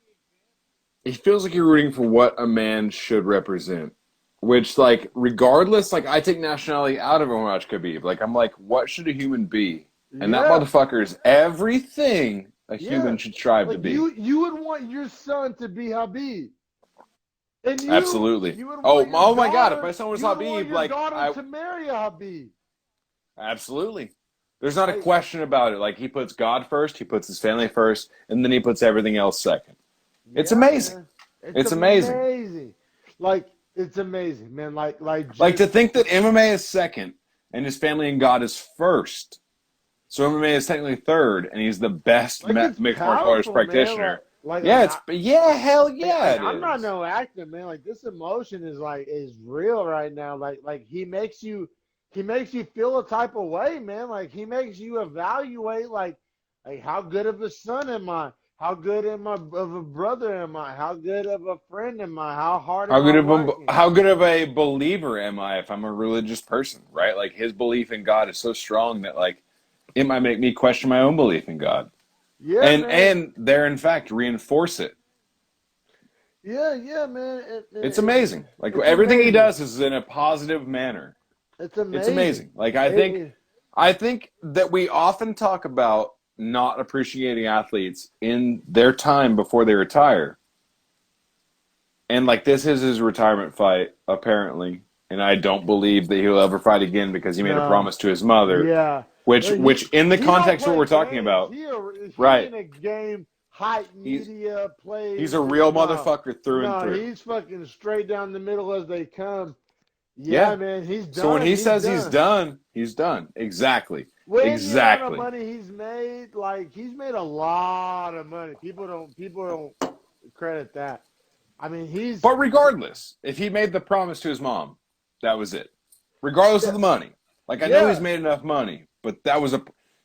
he feels like you're rooting for what a man should represent. Which, like, regardless, like, I take nationality out of Omar Khabib. Like, I'm like, what should a human be? And that Yeah, motherfucker is everything a yeah. human should strive to Like be. you would want your son to be Habib, and Absolutely. you would want Oh, your oh my God! If daughter my son was you would want Habib, your like, daughter I to marry a Habib. absolutely. There's not a question about it. Like, he puts God first, he puts his family first, and then he puts everything else second. It's Yeah, amazing. man. It's amazing. Like, it's amazing, man. Like, to Just think that MMA is second and his family and God is first. So MMA is technically third, and he's the best like it's mixed martial arts powerful, man. practitioner. Yeah, hell yeah, it I'm not is. no actor, man. Like this emotion is real right now. Like he makes you feel a type of way, man. Like he makes you evaluate like how good of a son am I? How good am I of a brother am I? How good of a friend am I? How hard am I working? How good of a believer am I if I'm a religious person, right? Like, his belief in God is so strong that, like, it might make me question my own belief in God. Yeah, man. And they're, in fact, reinforce it. Yeah, man. It's amazing. Like, It's everything he amazing. does is in a positive manner. It's It's amazing. amazing. Like, It, I think that we often talk about not appreciating athletes in their time before they retire. And, like, this is his retirement fight, apparently. And I don't believe that he'll ever fight again because he made a no. promise to his mother, Yeah. which in the He don't context of what play we're talking games. about, He right? ain't a game hype He's media he's plays. a real No. motherfucker through and No, through. he's fucking straight down the middle as they come. Yeah, Yeah. man, he's So when done. he He's says he's done. done, he's done. Exactly. Weighing the amount of Exactly. money he's made, like he's made a lot of money. People don't credit that. I mean, he's But regardless, if he made the promise to his mom, that was it. Regardless yeah, of the money. Like, I know he's yeah, made enough money, but that was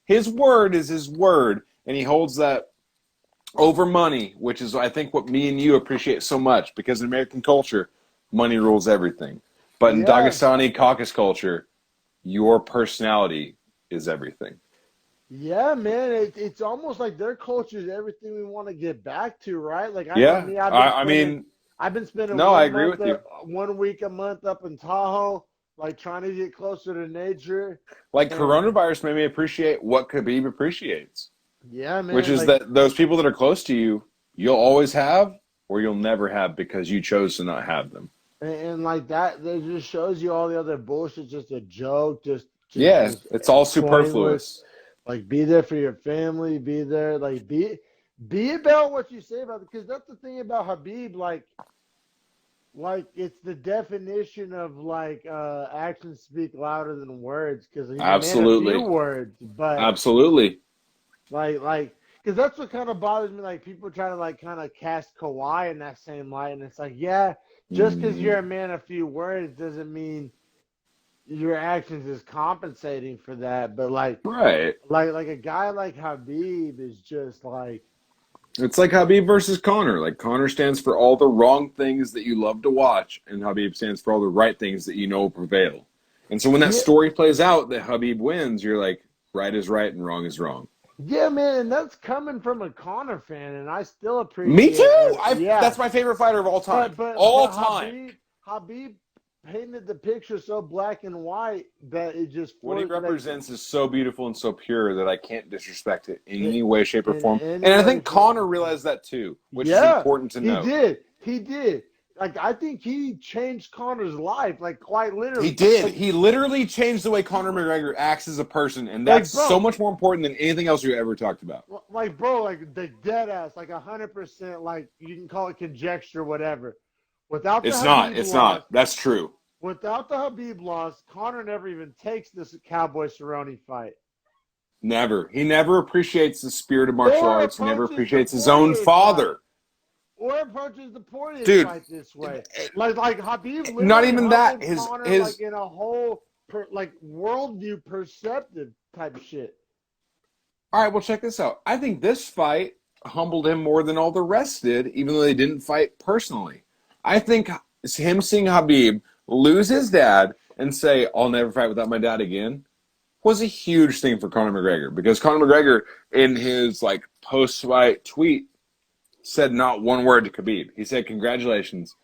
his word is his word, and he holds that over money, which is, I think, what me and you appreciate so much, because in American culture, money rules everything. But in yeah. Dagestani Caucasus culture, your personality is everything. Yeah, man, it's almost like their culture is everything we want to get back to, right? Like I know Yeah, me, I mean, I've been spending no, I agree with you. 1 week a month up in Tahoe, like trying to get closer to nature. Like, And coronavirus made me appreciate what Khabib appreciates, yeah, which man, is like that those people that are close to you, you'll always have or you'll never have because you chose to not have them. and like that just shows you all the other bullshit's just a joke, Yeah, just it's all pointless. superfluous. Like be there for your family, be there, like be about what you say about it, because that's the thing about Habib, like it's the definition of like actions speak louder than words, because he's a man of few Absolutely. words, but Absolutely. like because that's what kind of bothers me, like people try to like kind of cast Kawhi in that same light, and it's like, yeah, just because you're a Mm, man of few words doesn't mean your actions is compensating for that. But right. like a guy like Habib is just like It's like Habib versus Connor. Like, Connor stands for all the wrong things that you love to watch, and Habib stands for all the right things that you know will prevail. And so when that yeah. story plays out that Habib wins, you're like, right is right and wrong is wrong. Yeah, man, and that's coming from a Connor fan, and I still Me appreciate too. yeah. That's my favorite fighter of all time. But All time. Habib painted the picture so black and white that it just What he for like represents is so beautiful and so pure that I can't disrespect it in it, any way, shape, or in form. any And I way. think Connor realized that too, which is Yeah, important to he note. did. He did. Like I think he changed Connor's life, like quite He literally. did. He literally changed the way Conor McGregor acts as a person, and that's so Bro, much more important than anything else you ever talked about. like bro, like the dead ass, like 100%. Like you can call it conjecture, whatever. Without the It's not. Habib It's loss, not. That's true. Without the Habib loss, Connor never even takes this Cowboy Cerrone fight. Never. He never appreciates the spirit of martial Or arts. He never approaches the appreciates his own Poirier fight. father. Or approaches the Poirier Dude, fight this way. Like Habib not literally even that. humbled His Connor like his in a whole like worldview perceptive type shit. All right, well, check this out. I think this fight humbled him more than all the rest did, even though they didn't fight personally. I think him seeing Habib lose his dad and say, I'll never fight without my dad again, was a huge thing for Conor McGregor, because Conor McGregor, in his like post-fight tweet, said not one word to Khabib. He said, congratulations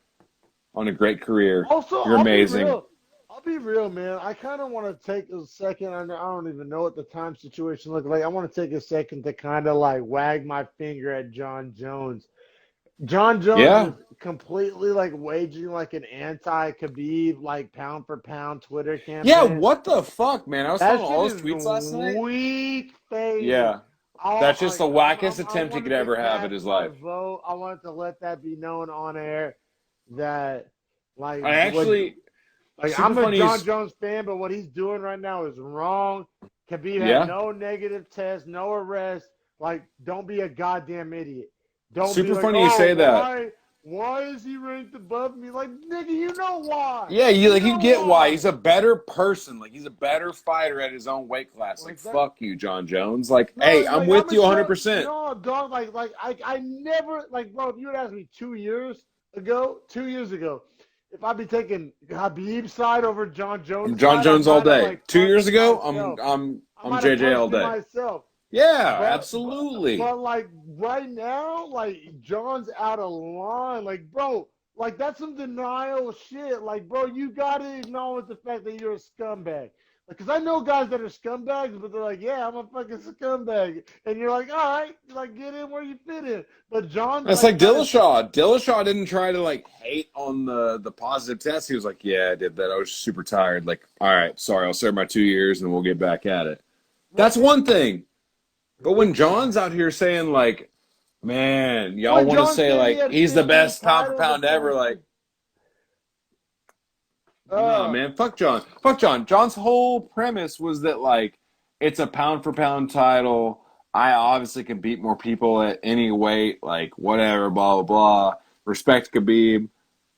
on a great career. Also, You're amazing. I'll be real, man. I kind of want to take a second. I don't even know what the time situation looks like. I want to take a second to kind of like wag my finger at John Jones. John Jones Yeah. is completely like waging like an anti-Khabib like pound for pound Twitter Yeah, campaign. what the fuck, man? I was That following shit all his is tweets last night. weak face. Yeah. That's just the wackest I attempt he could wanted to ever have in cast his my life. vote. I wanted to let that be known on air that like I what actually, like super I'm a funny John is, Jones fan, but what he's doing right now is wrong. Khabib had yeah, no negative test, no arrest. Like, don't be a goddamn idiot. Don't be super like, funny you oh, say that. why is he ranked above me? Like, nigga, you know why. Yeah, You you know get why. why. He's a better person. Like, he's a better fighter at his own weight class. Like, Like that. fuck you, John Jones. Like, No, hey, I'm like with I'm a you show. 100%. No, dog. I never like, bro. If you had asked me 2 years ago, if I'd be taking Habib's side over John Jones' John side, I Jones all might have day. like 2 years punched you ago, myself. I'm JJ all day. Yeah, absolutely. But like right now, like John's out of line. Like, bro, like that's some denial shit. Like, bro, you gotta acknowledge the fact that you're a scumbag. Because I know guys that are scumbags, but they're like, yeah, I'm a fucking scumbag. And you're like, all right, like get in where you fit in. But John's That's like like trying to, Dillashaw. Dillashaw didn't try to like hate on the positive test. He was like, "Yeah, I did that. I was super tired. Like, all right, sorry, I'll serve my 2 years and we'll get back at it." That's right. one thing. But when John's out here saying like, "Man, y'all When want to John say said he like had he's the 15 best pound for titles pound ever," opposed like, to, nah, uh, man, fuck John. Fuck John. John's whole premise was that like it's a pound for pound title. I obviously can beat more people at any weight, like whatever, blah blah blah. Respect Khabib.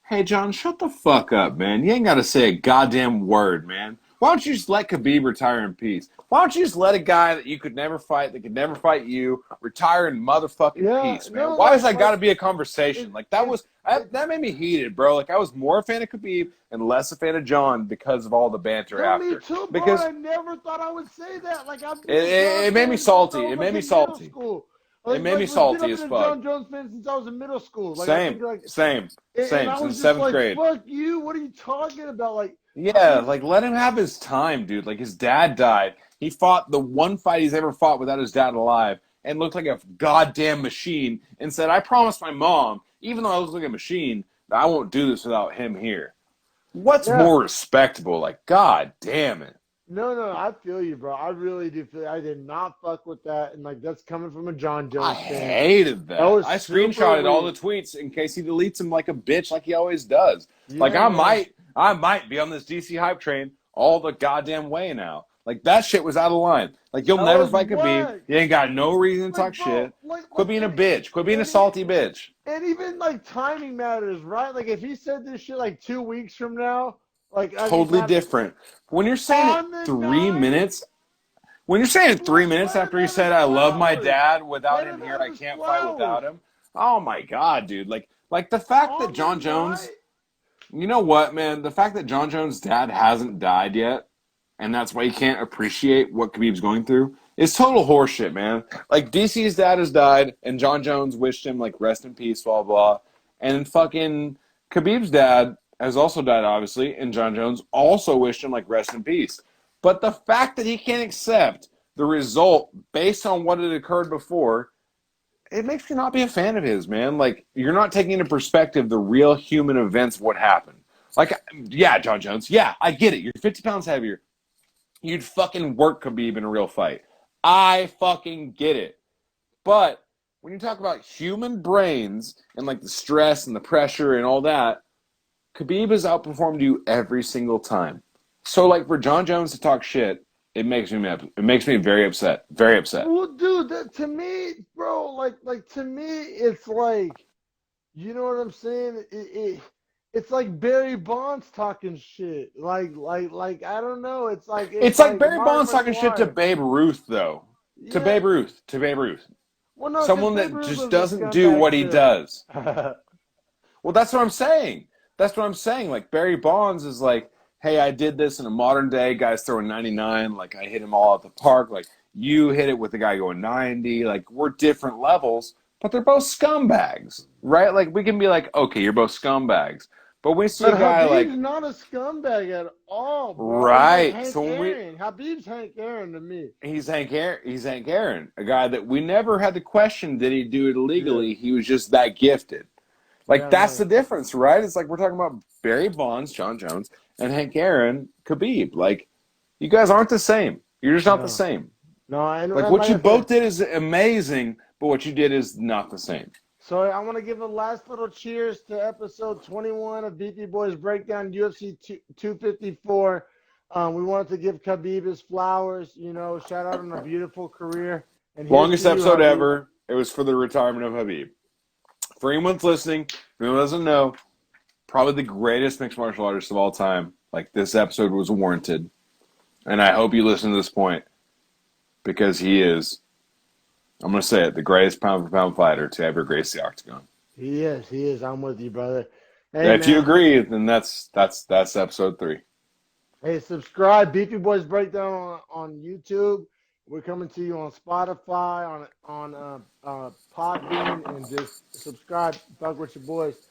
Hey, John, shut the fuck up, man. You ain't got to say a goddamn word, man. Why don't you just let Khabib retire in peace? Why don't you just let a guy that you could never fight, that could never fight you, retire in motherfucking yeah, peace, man? no, Why has that got to be a it, conversation? Like that it's, was it's, that made me heated, bro. Like I was more a fan of Khabib and less a fan of John because of all the banter no, me after. too, bro. And Because I never thought I would say that. Like I've it, been a it, John it made me fan since I salty. was It made like me in middle salty. school. It made me Legit, salty I've as been a fuck. John Jones fan since I was in middle school. Like I Same, think like, same, and same. I was Since just seventh like, grade. fuck you. What are you talking about? Like, I Yeah, think, like let him have his time, dude. Like his dad died. He fought the one fight he's ever fought without his dad alive and looked like a goddamn machine and said, I promised my mom, even though I look like a machine, that I won't do this without him here. What's yeah. more respectable? Like, god damn it. No, I feel you, bro. I really do feel. I did not fuck with that, and like that's coming from a John I Jones fan. hated That that. was I super screenshotted all the weak. tweets in case he deletes them like a bitch like he always does. Like Yeah, man. I might be on this DC hype train all the goddamn way now. Like that shit was out of line. Like you'll That never was fight Khabib. whack. You ain't got no reason to talk Like, bro, shit. Quit being a bitch. Quit being a and salty bitch. and even like timing matters, right? Like if he said this shit like 2 weeks from now, like as he's Totally having different. When you're saying it on the three night, minutes, when you're saying three minutes let him after he have his said, I love my flowers. dad, without Let him him here, have I his can't fight flowers without him. Oh my god, dude. Like the fact that on the John Jones, night. you know what, man? The fact that John Jones' dad hasn't died yet, and that's why he can't appreciate what Khabib's going through, is total horseshit, man. Like DC's dad has died, and John Jones wished him like rest in peace, blah blah. And fucking Khabib's dad has also died, obviously, and John Jones also wished him like rest in peace. But the fact that he can't accept the result based on what had occurred before, it makes me not be a fan of his, man. Like, you're not taking into perspective the real human events of what happened. Like, yeah, John Jones, yeah, I get it. You're 50 pounds heavier. You'd fucking work Khabib in a real fight. I fucking get it. But when you talk about human brains and like the stress and the pressure and all that, Khabib has outperformed you every single time. So like for John Jones to talk shit, it makes me mad. It makes me very upset. Very upset. Well, dude, to me, bro, like to me, it's like, you know what I'm saying? It's like Barry Bonds talking shit. Like I don't know. It's It's like like Barry Mark Bonds talking shit to McGuire. Babe Ruth, though. To Yeah. Babe Ruth. To Babe Ruth. Well, no, because Someone Babe that Ruth just was a doesn't do scumbag what he too. does. Well, that's what I'm saying. That's what I'm saying. Like Barry Bonds is like, hey, I did this in a modern day. Guys throwing 99. Like I hit him all at the park. Like you hit it with the guy going 90. Like we're different levels, but they're both scumbags, right? Like we can be like, okay, you're both scumbags. But we see But a guy Habib's like not a scumbag at all, bro. He's like right. Hank So when Aaron. Habib's Hank Aaron to me. he's Hank Aaron, a guy that we never had to question did he do it Yeah, illegally. He was just that gifted. Like yeah, that's no, the difference, right? It's like we're talking about Barry Bonds, John Jones, and Hank Aaron, Khabib. Like you guys aren't the same. You're just not the no, same. no. Like And what like you I said, both did is amazing, but what you did is not the same. so I want to give a last little cheers to episode 21 of Beefy Boys Breakdown UFC 254. We wanted to give Khabib his flowers. You know, shout out on a beautiful career. And here's Longest to you, episode Khabib. ever. It was for the retirement of Habib. For anyone that's listening, if anyone doesn't know, probably the greatest mixed martial artist of all time. Like this episode was warranted. And I hope you listen to this point because he is, I'm going to say it, the greatest pound for pound fighter to ever grace the octagon. He is. He is. I'm with you, brother. Hey, And if you man. agree, then that's episode 3. Hey, subscribe. Beefy Boys Breakdown on YouTube. We're coming to you on Spotify, on Podbean, and just subscribe. Fuck with your boys.